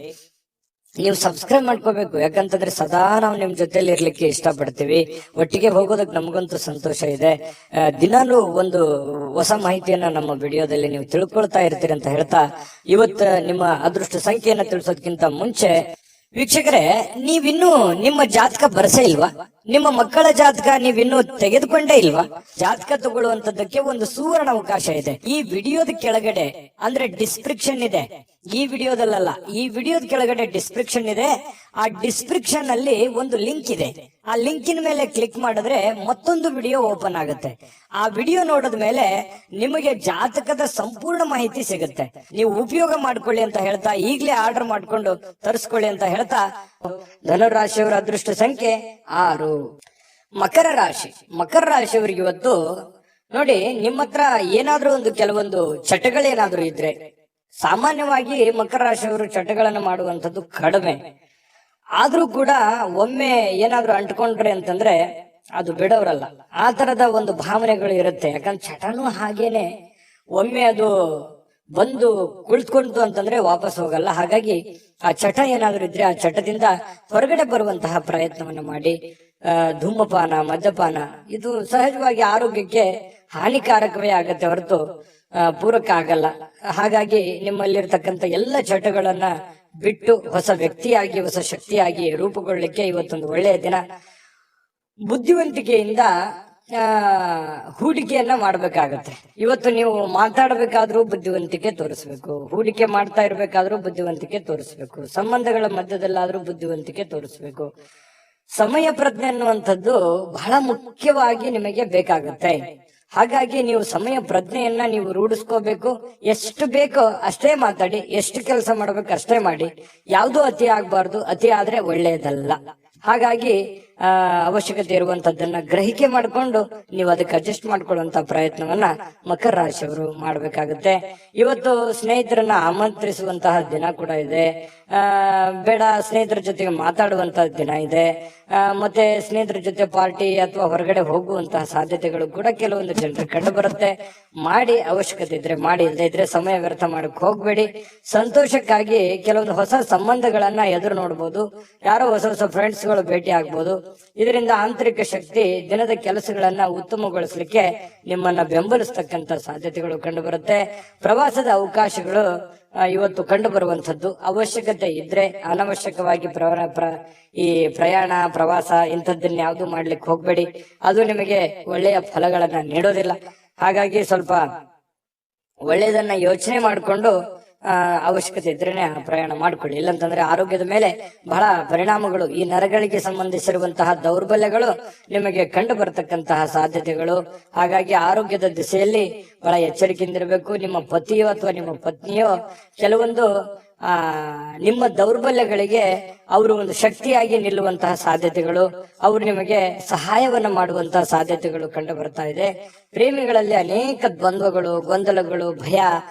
ನೀವು ಸಬ್ಸ್ಕ್ರೈಬ್ ಮಾಡ್ಕೋಬೇಕು, ಯಾಕಂತಂದ್ರೆ ಸದಾ ನಾವು ನಿಮ್ ಜೊತೆಲಿ ಇರ್ಲಿಕ್ಕೆ ಇಷ್ಟಪಡ್ತೀವಿ. ಒಟ್ಟಿಗೆ ಹೋಗೋದಕ್ಕೆ ನಮಗಂತೂ ಸಂತೋಷ ಇದೆ. ದಿನಾಲೂ ಒಂದು ಹೊಸ ಮಾಹಿತಿಯನ್ನ ನಮ್ಮ ವಿಡಿಯೋದಲ್ಲಿ ನೀವು ತಿಳ್ಕೊಳ್ತಾ ಇರ್ತೀರಿ ಅಂತ ಹೇಳ್ತಾ, ಇವತ್ತು ನಿಮ್ಮ ಅದೃಷ್ಟ ಸಂಖ್ಯೆಯನ್ನ ತಿಳಿಸೋದಕ್ಕಿಂತ ಮುಂಚೆ ವೀಕ್ಷಕರೇ, ನೀವಿನ್ನೂ ನಿಮ್ಮ ಜಾತಕ ಬರಸೇ ಇಲ್ವಾ? ನಿಮ್ಮ ಮಕ್ಕಳ ಜಾತಕ ನೀವಿನ್ನೂ ತೆಗೆದುಕೊಂಡೇ ಇಲ್ವಾ? ಜಾತಕ ತಗೊಳ್ಳುವಂತದ್ದಕ್ಕೆ ಒಂದು ಸುವರ್ಣ ಅವಕಾಶ ಇದೆ. ಈ ವಿಡಿಯೋದ ಕೆಳಗಡೆ ಅಂದ್ರೆ ಡಿಸ್ಕ್ರಿಪ್ಷನ್ ಇದೆ, ಈ ವಿಡಿಯೋದಲ್ಲ, ಈ ವಿಡಿಯೋದ ಕೆಳಗಡೆ ಡಿಸ್ಕ್ರಿಪ್ಷನ್ ಇದೆ. ಆ ಡಿಸ್ಕ್ರಿಪ್ಷನ್ ಅಲ್ಲಿ ಒಂದು ಲಿಂಕ್ ಇದೆ. ಆ ಲಿಂಕಿನ ಮೇಲೆ ಕ್ಲಿಕ್ ಮಾಡಿದ್ರೆ ಮತ್ತೊಂದು ವಿಡಿಯೋ ಓಪನ್ ಆಗುತ್ತೆ. ಆ ವಿಡಿಯೋ ನೋಡಿದ ಮೇಲೆ ನಿಮಗೆ ಜಾತಕದ ಸಂಪೂರ್ಣ ಮಾಹಿತಿ ಸಿಗುತ್ತೆ. ನೀವು ಉಪಯೋಗ ಮಾಡ್ಕೊಳ್ಳಿ ಅಂತ ಹೇಳ್ತಾ, ಈಗಲೇ ಆರ್ಡರ್ ಮಾಡ್ಕೊಂಡು ತರಿಸ್ಕೊಳ್ಳಿ ಅಂತ ಹೇಳ್ತಾ, ಧನುರಾಶಿಯವರ ಅದೃಷ್ಟ ಸಂಖ್ಯೆ 6. ಮಕರ ರಾಶಿ. ಮಕರ ರಾಶಿಯವರಿಗೆ ಇವತ್ತು ನೋಡಿ, ನಿಮ್ಮ ಹತ್ರ ಏನಾದ್ರೂ ಒಂದು ಕೆಲವೊಂದು ಚಟಗಳೇನಾದ್ರೂ ಇದ್ರೆ, ಸಾಮಾನ್ಯವಾಗಿ ಮಕರ ರಾಶಿಯವರು ಚಟಗಳನ್ನು ಮಾಡುವಂಥದ್ದು ಕಡಿಮೆ. ಆದ್ರೂ ಕೂಡ ಒಮ್ಮೆ ಏನಾದ್ರೂ ಅಂಟ್ಕೊಂಡ್ರೆ ಅಂತಂದ್ರೆ ಅದು ಬಿಡೋರಲ್ಲ. ಆ ತರದ ಒಂದು ಭಾವನೆಗಳು ಇರುತ್ತೆ. ಯಾಕಂದ್ರೆ ಚಟನೂ ಹಾಗೇನೆ, ಒಮ್ಮೆ ಅದು ಬಂದು ಕುಳಿತುಕೊಂತು ಅಂತಂದ್ರೆ ವಾಪಸ್ ಹೋಗಲ್ಲ. ಹಾಗಾಗಿ ಆ ಚಟ ಏನಾದ್ರೂ ಇದ್ರೆ ಆ ಚಟದಿಂದ ಹೊರಗಡೆ ಬರುವಂತಹ ಪ್ರಯತ್ನವನ್ನ ಮಾಡಿ. ಧೂಮಪಾನ, ಮದ್ಯಪಾನ ಇದು ಸಹಜವಾಗಿ ಆರೋಗ್ಯಕ್ಕೆ ಹಾನಿಕಾರಕವೇ ಆಗತ್ತೆ ಹೊರತು ಪೂರಕ ಆಗಲ್ಲ. ಹಾಗಾಗಿ ನಿಮ್ಮಲ್ಲಿರ್ತಕ್ಕಂಥ ಎಲ್ಲ ಚಟಗಳನ್ನ ಬಿಟ್ಟು ಹೊಸ ವ್ಯಕ್ತಿಯಾಗಿ, ಹೊಸ ಶಕ್ತಿಯಾಗಿ ರೂಪುಗೊಳ್ಳಲಿಕ್ಕೆ ಇವತ್ತೊಂದು ಒಳ್ಳೆಯ ದಿನ. ಬುದ್ಧಿವಂತಿಕೆಯಿಂದ ಹೂಡಿಕೆಯನ್ನ ಮಾಡ್ಬೇಕಾಗತ್ತೆ. ಇವತ್ತು ನೀವು ಮಾತಾಡಬೇಕಾದ್ರೂ ಬುದ್ಧಿವಂತಿಕೆ ತೋರಿಸ್ಬೇಕು, ಹೂಡಿಕೆ ಮಾಡ್ತಾ ಇರ್ಬೇಕಾದ್ರೂ ಬುದ್ಧಿವಂತಿಕೆ ತೋರಿಸ್ಬೇಕು, ಸಂಬಂಧಗಳ ಮಧ್ಯದಲ್ಲಾದ್ರೂ ಬುದ್ಧಿವಂತಿಕೆ ತೋರಿಸ್ಬೇಕು. ಸಮಯ ಪ್ರಜ್ಞೆ ಅನ್ನುವಂಥದ್ದು ಬಹಳ ಮುಖ್ಯವಾಗಿ ನಿಮಗೆ ಬೇಕಾಗುತ್ತೆ. ಹಾಗಾಗಿ ನೀವು ಸಮಯ ಪ್ರಜ್ಞೆಯನ್ನ ನೀವು ರೂಢಿಸ್ಕೋಬೇಕು. ಎಷ್ಟು ಬೇಕೋ ಅಷ್ಟೇ ಮಾತಾಡಿ, ಎಷ್ಟು ಕೆಲಸ ಮಾಡ್ಬೇಕು ಅಷ್ಟೇ ಮಾಡಿ. ಯಾವುದೂ ಅತಿ ಆಗ್ಬಾರ್ದು, ಅತಿ ಆದ್ರೆ ಒಳ್ಳೆಯದಲ್ಲ. ಹಾಗಾಗಿ ಅವಶ್ಯಕತೆ ಇರುವಂತದ್ದನ್ನ ಗ್ರಹಿಕೆ ಮಾಡಿಕೊಂಡು ನೀವು ಅದಕ್ಕೆ ಅಡ್ಜಸ್ಟ್ ಮಾಡ್ಕೊಳ್ಳುವಂತ ಪ್ರಯತ್ನವನ್ನ ಮಕರ ರಾಶಿಯವರು ಮಾಡ್ಬೇಕಾಗುತ್ತೆ. ಇವತ್ತು ಸ್ನೇಹಿತರನ್ನ ಆಮಂತ್ರಿಸುವಂತಹ ದಿನ ಕೂಡ ಇದೆ. ಬೇಡ, ಸ್ನೇಹಿತರ ಜೊತೆಗೆ ಮಾತಾಡುವಂತಹ ದಿನ ಇದೆ. ಮತ್ತೆ ಸ್ನೇಹಿತರ ಜೊತೆ ಪಾರ್ಟಿ ಅಥವಾ ಹೊರಗಡೆ ಹೋಗುವಂತಹ ಸಾಧ್ಯತೆಗಳು ಕೂಡ ಕೆಲವೊಂದು ಜನರಿಗೆ ಕಂಡು ಬರುತ್ತೆ. ಮಾಡಿ, ಅವಶ್ಯಕತೆ ಇದ್ರೆ ಮಾಡಿ, ಇಲ್ಲದೆ ಇದ್ರೆ ಸಮಯ ವ್ಯರ್ಥ ಮಾಡಕ್ ಹೋಗ್ಬೇಡಿ. ಸಂತೋಷಕ್ಕಾಗಿ ಕೆಲವೊಂದು ಹೊಸ ಸಂಬಂಧಗಳನ್ನ ಎದುರು ನೋಡ್ಬೋದು. ಯಾರೋ ಹೊಸ ಹೊಸ ಫ್ರೆಂಡ್ಸ್ ಗಳು ಭೇಟಿ ಆಗ್ಬೋದು. ಇದರಿಂದ ಆಂತರಿಕ ಶಕ್ತಿ ದಿನದ ಕೆಲಸಗಳನ್ನ ಉತ್ತಮಗೊಳಿಸಲಿಕ್ಕೆ ನಿಮ್ಮನ್ನ ಬೆಂಬಲಿಸ್ತಕ್ಕಂತ ಸಾಧ್ಯತೆಗಳು ಕಂಡು ಬರುತ್ತೆ. ಪ್ರವಾಸದ ಅವಕಾಶಗಳು ಇವತ್ತು ಕಂಡು ಬರುವಂತದ್ದು. ಅವಶ್ಯಕತೆ ಇದ್ರೆ ಅನವಶ್ಯಕವಾಗಿ ಈ ಪ್ರಯಾಣ, ಪ್ರವಾಸ ಇಂಥದ್ದನ್ನ ಯಾವ್ದು ಮಾಡ್ಲಿಕ್ಕೆ ಹೋಗ್ಬೇಡಿ. ಅದು ನಿಮಗೆ ಒಳ್ಳೆಯ ಫಲಗಳನ್ನ ನೀಡೋದಿಲ್ಲ. ಹಾಗಾಗಿ ಸ್ವಲ್ಪ ಒಳ್ಳೆಯದನ್ನ ಯೋಚನೆ ಮಾಡಿಕೊಂಡು ಅವಶ್ಯಕತೆ ಇದ್ರೇನೆ ಪ್ರಯಾಣ ಮಾಡ್ಕೊಳ್ಳಿ. ಇಲ್ಲಂತಂದ್ರೆ ಆರೋಗ್ಯದ ಮೇಲೆ ಬಹಳ ಪರಿಣಾಮಗಳು, ಈ ನರಗಳಿಗೆ ಸಂಬಂಧಿಸಿರುವಂತಹ ದೌರ್ಬಲ್ಯಗಳು ನಿಮಗೆ ಕಂಡು ಬರತಕ್ಕಂತಹ ಸಾಧ್ಯತೆಗಳು. ಹಾಗಾಗಿ ಆರೋಗ್ಯದ ದಿಸೆಯಲ್ಲಿ ಬಹಳ ಎಚ್ಚರಿಕೆಯಿಂದಿರಬೇಕು. ನಿಮ್ಮ ಪತಿಯೋ ಅಥವಾ ನಿಮ್ಮ ಪತ್ನಿಯೋ ಕೆಲವೊಂದು ನಿಮ್ಮ ದೌರ್ಬಲ್ಯಗಳಿಗೆ ಅವರು ಒಂದು ಶಕ್ತಿಯಾಗಿ ನಿಲ್ಲುವಂತಹ ಸಾಧ್ಯತೆಗಳು, ಅವರು ನಿಮಗೆ ಸಹಾಯವನ್ನ ಮಾಡುವಂತಹ ಸಾಧ್ಯತೆಗಳು ಕಂಡು ಬರ್ತಾ ಇದೆ. ಪ್ರೇಮಿಗಳಲ್ಲಿ ಅನೇಕ ದ್ವಂದ್ವಗಳು, ಗೊಂದಲಗಳು, ಭಯ,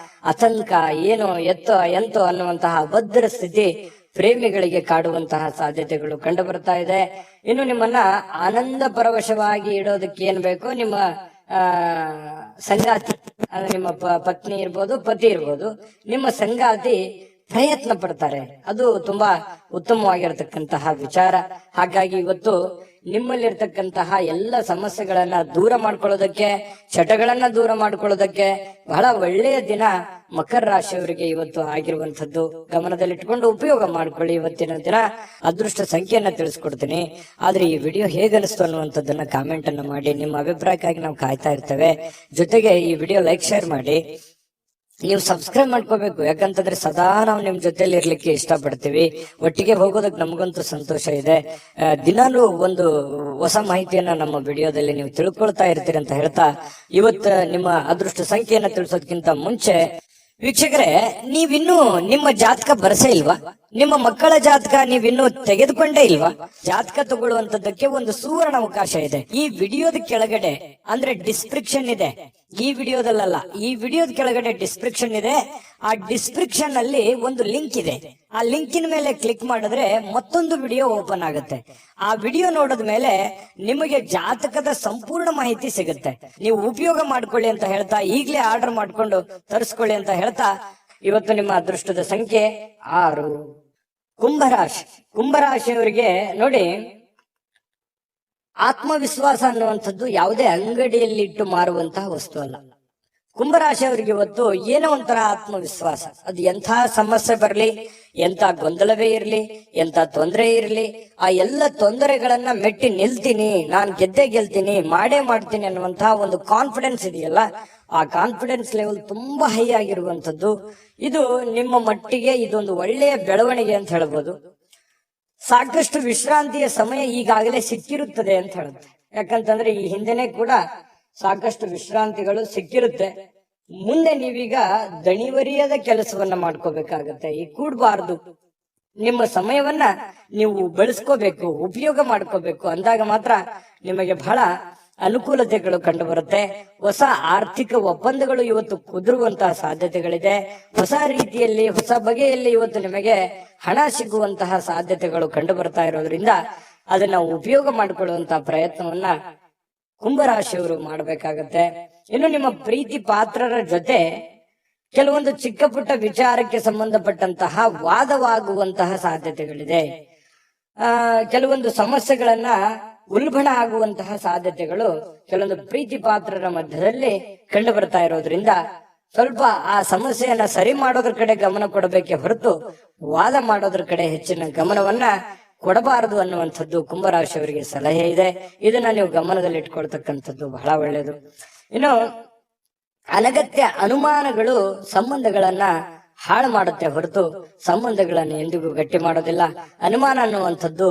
ಆತಂಕ, ಏನೋ ಎಂತೋ ಅನ್ನುವಂತಹ ಅಭದ್ರ ಸ್ಥಿತಿ ಪ್ರೇಮಿಗಳಿಗೆ ಕಾಡುವಂತಹ ಸಾಧ್ಯತೆಗಳು ಕಂಡು ಬರ್ತಾ ಇದೆ. ಇನ್ನು ನಿಮ್ಮನ್ನ ಆನಂದ ಪರವಶವಾಗಿ ಇಡೋದಕ್ಕೆ ಏನ್ ಬೇಕೋ ನಿಮ್ಮ ಸಂಗಾತಿ, ನಿಮ್ಮ ಪತ್ನಿ ಇರ್ಬೋದು, ಪತಿ ಇರ್ಬೋದು, ನಿಮ್ಮ ಸಂಗಾತಿ ಪ್ರಯತ್ನ ಪಡ್ತಾರೆ. ಅದು ತುಂಬಾ ಉತ್ತಮವಾಗಿರತಕ್ಕಂತಹ ವಿಚಾರ. ಹಾಗಾಗಿ ಇವತ್ತು ನಿಮ್ಮಲ್ಲಿರ್ತಕ್ಕಂತಹ ಎಲ್ಲ ಸಮಸ್ಯೆಗಳನ್ನ ದೂರ ಮಾಡ್ಕೊಳ್ಳೋದಕ್ಕೆ, ಚಟಗಳನ್ನ ದೂರ ಮಾಡ್ಕೊಳ್ಳೋದಕ್ಕೆ ಬಹಳ ಒಳ್ಳೆಯ ದಿನ ಮಕರ ರಾಶಿಯವರಿಗೆ ಇವತ್ತು ಆಗಿರುವಂತದ್ದು. ಗಮನದಲ್ಲಿಟ್ಕೊಂಡು ಉಪಯೋಗ ಮಾಡ್ಕೊಳ್ಳಿ. ಇವತ್ತಿನ ದಿನ ಅದೃಷ್ಟ ಸಂಖ್ಯೆಯನ್ನ ತಿಳಿಸ್ಕೊಡ್ತೀನಿ. ಆದ್ರೆ ಈ ವಿಡಿಯೋ ಹೇಗನಿಸ್ತು ಅನ್ನುವಂಥದ್ದನ್ನ ಕಾಮೆಂಟ್ ಅನ್ನ ಮಾಡಿ. ನಿಮ್ಮ ಅಭಿಪ್ರಾಯಕ್ಕಾಗಿ ನಾವು ಕಾಯ್ತಾ ಇರ್ತೇವೆ. ಜೊತೆಗೆ ಈ ವಿಡಿಯೋ ಲೈಕ್, ಶೇರ್ ಮಾಡಿ. ನೀವು ಸಬ್ಸ್ಕ್ರೈಬ್ ಮಾಡ್ಕೋಬೇಕು. ಯಾಕಂತಂದ್ರೆ ಸದಾ ನಾವು ನಿಮ್ ಜೊತೆಲಿ ಇರ್ಲಿಕ್ಕೆ ಇಷ್ಟಪಡ್ತೀವಿ. ಒಟ್ಟಿಗೆ ಹೋಗೋದಕ್ಕೆ ನಮಗಂತೂ ಸಂತೋಷ ಇದೆ. ದಿನಾಲೂ ಒಂದು ಹೊಸ ಮಾಹಿತಿಯನ್ನ ನಮ್ಮ ವಿಡಿಯೋದಲ್ಲಿ ನೀವು ತಿಳ್ಕೊಳ್ತಾ ಇರ್ತೀರಿ ಅಂತ ಹೇಳ್ತಾ, ಇವತ್ತು ನಿಮ್ಮ ಅದೃಷ್ಟ ಸಂಖ್ಯೆಯನ್ನ ತಿಳಿಸೋದಕ್ಕಿಂತ ಮುಂಚೆ ವೀಕ್ಷಕರೇ, ನೀವಿನ್ನೂ ನಿಮ್ಮ ಜಾತಕ ಬರಸೇ ಇಲ್ವಾ? ನಿಮ್ಮ ಮಕ್ಕಳ ಜಾತಕ ನೀವಿನ್ನೂ ತೆಗೆದುಕೊಂಡೇ ಇಲ್ವಾ? ಜಾತಕ ತಗೊಳ್ಳುವಂತದ್ದಕ್ಕೆ ಒಂದು ಸುವರ್ಣ ಅವಕಾಶ ಇದೆ. ಈ ವಿಡಿಯೋದ ಕೆಳಗಡೆ ಅಂದ್ರೆ ಡಿಸ್ಕ್ರಿಪ್ಷನ್ ಇದೆ. ಈ ವಿಡಿಯೋದಲ್ಲ, ಈ ವಿಡಿಯೋದ ಕೆಳಗಡೆ ಡಿಸ್ಕ್ರಿಪ್ಷನ್ ಇದೆ. ಆ ಡಿಸ್ಕ್ರಿಪ್ಷನ್ ಅಲ್ಲಿ ಒಂದು ಲಿಂಕ್ ಇದೆ. ಆ ಲಿಂಕಿನ ಮೇಲೆ ಕ್ಲಿಕ್ ಮಾಡಿದ್ರೆ ಮತ್ತೊಂದು ವಿಡಿಯೋ ಓಪನ್ ಆಗುತ್ತೆ. ಆ ವಿಡಿಯೋ ನೋಡಿದ ಮೇಲೆ ನಿಮಗೆ ಜಾತಕದ ಸಂಪೂರ್ಣ ಮಾಹಿತಿ ಸಿಗುತ್ತೆ. ನೀವು ಉಪಯೋಗ ಮಾಡ್ಕೊಳ್ಳಿ ಅಂತ ಹೇಳ್ತಾ, ಈಗಲೇ ಆರ್ಡರ್ ಮಾಡ್ಕೊಂಡು ತರಿಸ್ಕೊಳ್ಳಿ ಅಂತ ಹೇಳ್ತಾ, ಇವತ್ತು ನಿಮ್ಮ ಅದೃಷ್ಟದ ಸಂಖ್ಯೆ 6. ಕುಂಭರಾಶಿ. ಕುಂಭರಾಶಿಯವರಿಗೆ ನೋಡಿ, ಆತ್ಮವಿಶ್ವಾಸ ಅನ್ನುವಂಥದ್ದು ಯಾವುದೇ ಅಂಗಡಿಯಲ್ಲಿ ಇಟ್ಟು ಮಾರುವಂತಹ ವಸ್ತು ಅಲ್ಲ. ಕುಂಭರಾಶಿಯವರಿಗೆ ಇವತ್ತು ಏನೋ ಒಂಥರ ಆತ್ಮವಿಶ್ವಾಸ. ಅದು ಎಂಥ ಸಮಸ್ಯೆ ಬರಲಿ, ಎಂಥ ಗೊಂದಲವೇ ಇರಲಿ, ಎಂಥ ತೊಂದರೆ ಇರಲಿ, ಆ ಎಲ್ಲ ತೊಂದರೆಗಳನ್ನ ಮೆಟ್ಟಿ ನಿಲ್ತೀನಿ, ನಾನು ಗೆದ್ದೇ ಗೆಲ್ತೀನಿ, ಮಾಡೇ ಮಾಡ್ತೀನಿ ಅನ್ನುವಂತಹ ಒಂದು ಕಾನ್ಫಿಡೆನ್ಸ್ ಇದೆಯಲ್ಲ, ಆ ಕಾನ್ಫಿಡೆನ್ಸ್ ಲೆವೆಲ್ ತುಂಬಾ ಹೈ ಆಗಿರುವಂತದ್ದು. ಇದು ನಿಮ್ಮ ಮಟ್ಟಿಗೆ ಇದೊಂದು ಒಳ್ಳೆಯ ಬೆಳವಣಿಗೆ ಅಂತ ಹೇಳ್ಬೋದು. ಸಾಕಷ್ಟು ವಿಶ್ರಾಂತಿಯ ಸಮಯ ಈಗಾಗಲೇ ಸಿಕ್ಕಿರುತ್ತದೆ ಅಂತ ಹೇಳುತ್ತೆ. ಯಾಕಂತಂದ್ರೆ ಈ ಹಿಂದೆನೆ ಕೂಡ ಸಾಕಷ್ಟು ವಿಶ್ರಾಂತಿಗಳು ಸಿಕ್ಕಿರುತ್ತೆ. ಮುಂದೆ ನೀವೀಗ ದಣಿವರಿಯದ ಕೆಲಸವನ್ನ ಮಾಡ್ಕೋಬೇಕಾಗತ್ತೆ. ಈ ಕೂಡಬಾರ್ದು. ನಿಮ್ಮ ಸಮಯವನ್ನ ನೀವು ಬೆಳೆಸ್ಕೋಬೇಕು, ಉಪಯೋಗ ಮಾಡ್ಕೋಬೇಕು. ಅಂದಾಗ ಮಾತ್ರ ನಿಮಗೆ ಬಹಳ ಅನುಕೂಲತೆಗಳು ಕಂಡು ಬರುತ್ತೆ. ಹೊಸ ಆರ್ಥಿಕ ಒಪ್ಪಂದಗಳು ಇವತ್ತು ಕುದುರುವಂತಹ ಸಾಧ್ಯತೆಗಳಿದೆ. ಹೊಸ ರೀತಿಯಲ್ಲಿ, ಹೊಸ ಬಗೆಯಲ್ಲಿ ಇವತ್ತು ನಿಮಗೆ ಹಣ ಸಿಗುವಂತಹ ಸಾಧ್ಯತೆಗಳು ಕಂಡು ಬರ್ತಾ ಇರೋದ್ರಿಂದ ಅದನ್ನ ಉಪಯೋಗ ಮಾಡಿಕೊಳ್ಳುವಂತಹ ಪ್ರಯತ್ನವನ್ನ ಕುಂಭರಾಶಿಯವರು ಮಾಡಬೇಕಾಗತ್ತೆ. ಇನ್ನು ನಿಮ್ಮ ಪ್ರೀತಿ ಪಾತ್ರರ ಜೊತೆ ಕೆಲವೊಂದು ಚಿಕ್ಕ ಪುಟ್ಟ ವಿಚಾರಕ್ಕೆ ಸಂಬಂಧಪಟ್ಟಂತಹ ವಾದವಾಗುವಂತಹ ಸಾಧ್ಯತೆಗಳಿದೆ. ಕೆಲವೊಂದು ಸಮಸ್ಯೆಗಳನ್ನ ಉಲ್ಬಣ ಆಗುವಂತಹ ಸಾಧ್ಯತೆಗಳು ಕೆಲವೊಂದು ಪ್ರೀತಿ ಪಾತ್ರರ ಮಧ್ಯದಲ್ಲಿ ಕಂಡು ಬರ್ತಾ ಇರೋದ್ರಿಂದ ಸ್ವಲ್ಪ ಆ ಸಮಸ್ಯೆಯನ್ನ ಸರಿ ಮಾಡೋದ್ರ ಕಡೆ ಗಮನ ಕೊಡಬೇಕೆ ಹೊರತು ವಾದ ಮಾಡೋದ್ರ ಕಡೆ ಹೆಚ್ಚಿನ ಗಮನವನ್ನ ಕೊಡಬಾರದು ಅನ್ನುವಂಥದ್ದು ಕುಂಭರಾಶಿಯವರಿಗೆ ಸಲಹೆ ಇದೆ. ಇದನ್ನ ನೀವು ಗಮನದಲ್ಲಿ ಇಟ್ಕೊಳ್ತಕ್ಕಂಥದ್ದು ಬಹಳ ಒಳ್ಳೆಯದು. ಇನ್ನು ಅನಗತ್ಯ ಅನುಮಾನಗಳು ಸಂಬಂಧಗಳನ್ನ ಹಾಳು ಮಾಡುತ್ತೆ ಹೊರತು ಸಂಬಂಧಗಳನ್ನು ಎಂದಿಗೂ ಗಟ್ಟಿ ಮಾಡೋದಿಲ್ಲ. ಅನುಮಾನ ಅನ್ನುವಂಥದ್ದು